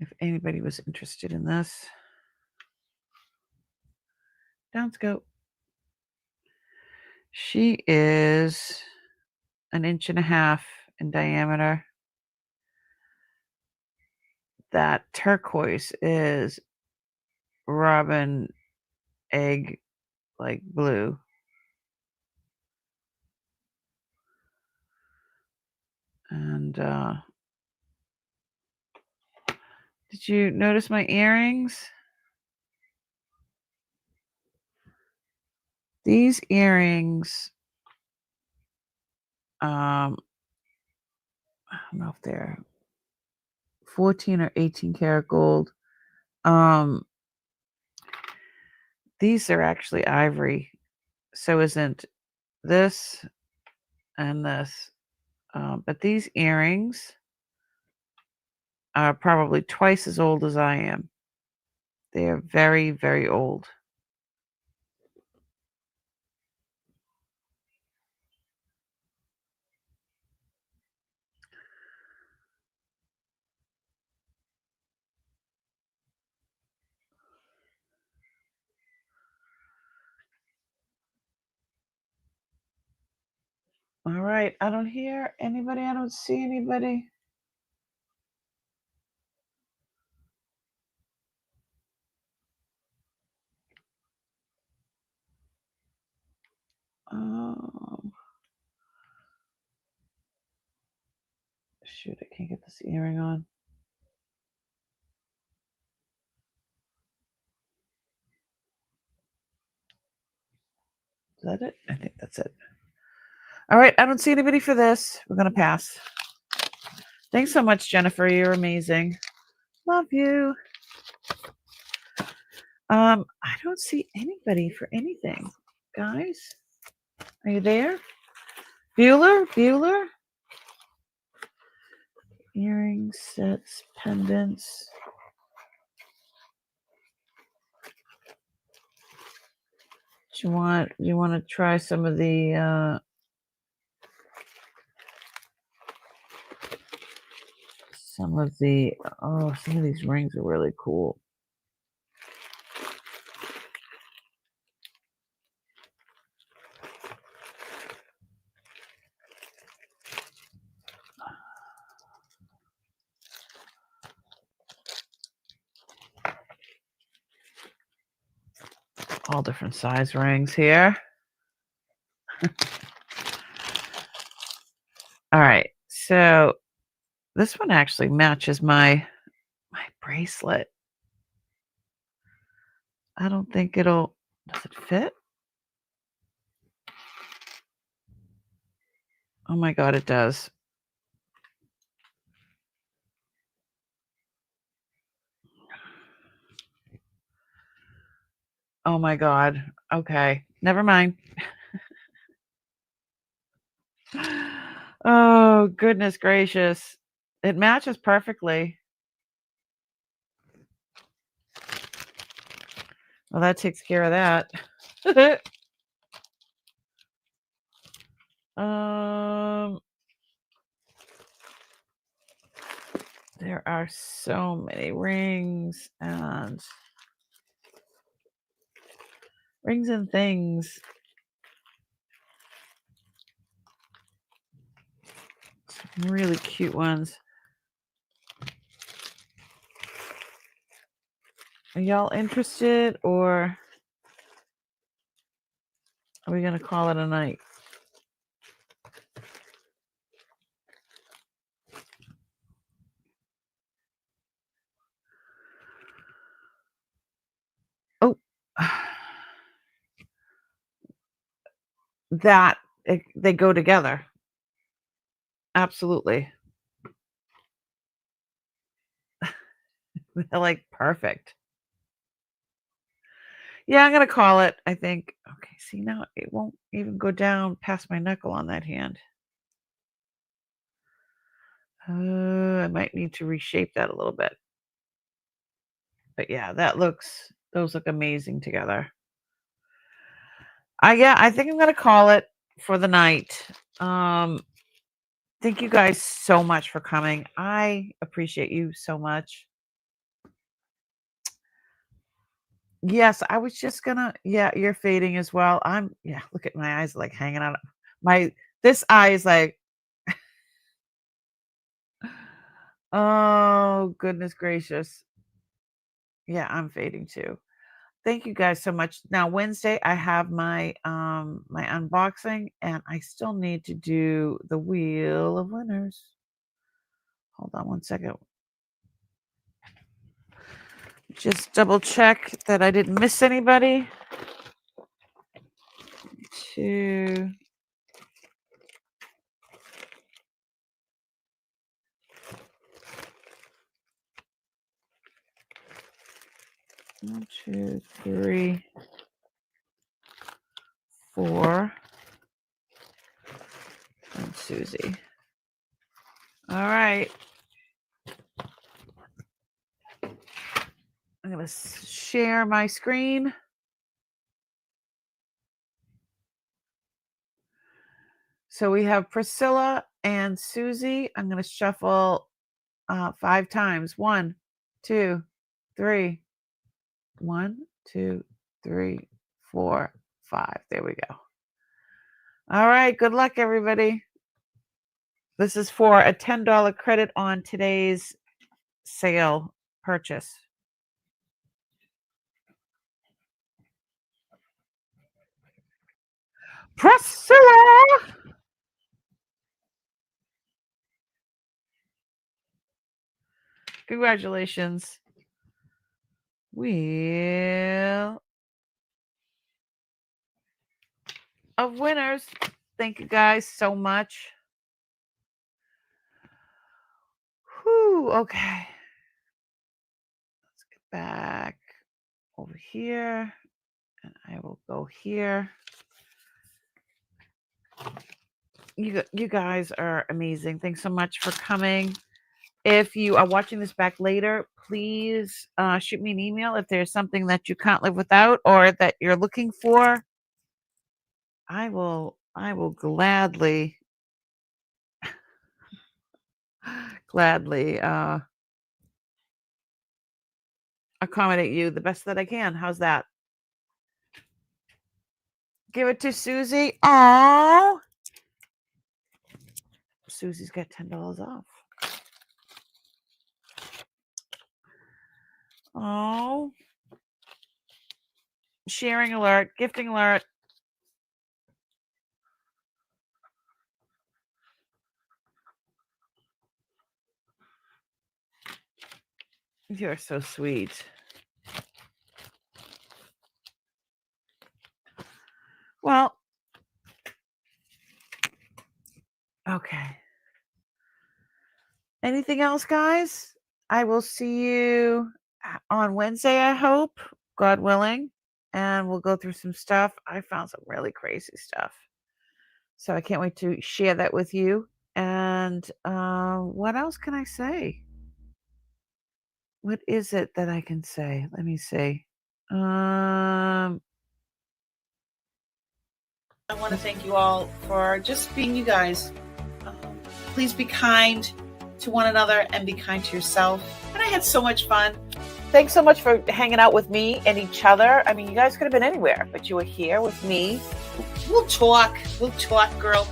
If anybody was interested in this. Down scope. She is 1.5 inches in diameter. That turquoise is robin egg like blue. And did you notice my earrings? These earrings, I don't know if they're 14 or 18 karat gold. These are actually ivory. So isn't this and this. But these earrings are probably twice as old as I am. They are very, very old. All right. I don't hear anybody. I don't see anybody. Shoot, I can't get this earring on. Is that it? I think that's it. All right. I don't see anybody for this. We're going to pass. Thanks so much, Jennifer. You're amazing. Love you. I don't see anybody for anything. Guys, are you there? Bueller? Earrings, sets, pendants. Do you want to try some of the some of these rings are really cool. All different size rings here. All right. So this one actually matches my bracelet. I don't think does it fit? Oh my God, it does. Oh my God. Okay. Never mind. Oh, goodness gracious. It matches perfectly. Well, that takes care of that. There are so many rings and things. Some really cute ones. Are y'all interested, or are we going to call it a night? Oh, they go together. Absolutely. They're like perfect. Yeah, I'm going to call it, I think. Okay, see, now it won't even go down past my knuckle on that hand. I might need to reshape that a little bit. But yeah, those look amazing together. Yeah, I think I'm gonna call it for the night. Thank you guys so much for coming. I appreciate you so much. Yes, I was just gonna. Yeah, you're fading as well. Yeah, look at my eyes like hanging out. This eye is like, oh goodness gracious. Yeah, I'm fading too. Thank you guys so much. Now Wednesday I have my my unboxing, and I still need to do the wheel of winners. Hold on one second. Just double check that I didn't miss anybody. 2 1 2 3 4 and Susie. All right. I'm going to share my screen. So we have Priscilla and Susie. I'm going to shuffle 5 times. 1 2 3 1 2 3 4 5. There we go. All right. Good luck, everybody. This is for a $10 credit on today's sale purchase. Priscilla! Congratulations. Wheel of winners. Thank you guys so much. Whew, okay. Let's get back over here, and I will go here. You guys are amazing. Thanks so much for coming. If you are watching this back later, please shoot me an email if there's something that you can't live without or that you're looking for. I will gladly accommodate you the best that I can. How's that? Give it to Susie. Oh, Susie's got $10 off. Oh, sharing alert, gifting alert. You're so sweet. Well, okay. Anything else, guys? I will see you on Wednesday, I hope, God willing, and we'll go through some stuff. I found some really crazy stuff. So I can't wait to share that with you. And what else can I say? What is it that I can say? Let me see. I want to thank you all for just being you guys. Please be kind to one another and be kind to yourself. And I had so much fun. Thanks so much for hanging out with me and each other. I mean, you guys could have been anywhere, but you were here with me. We'll talk. We'll talk, girl.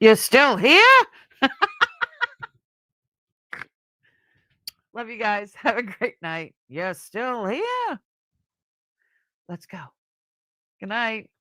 You're still here? Love you guys. Have a great night. You're still here? Let's go. Good night.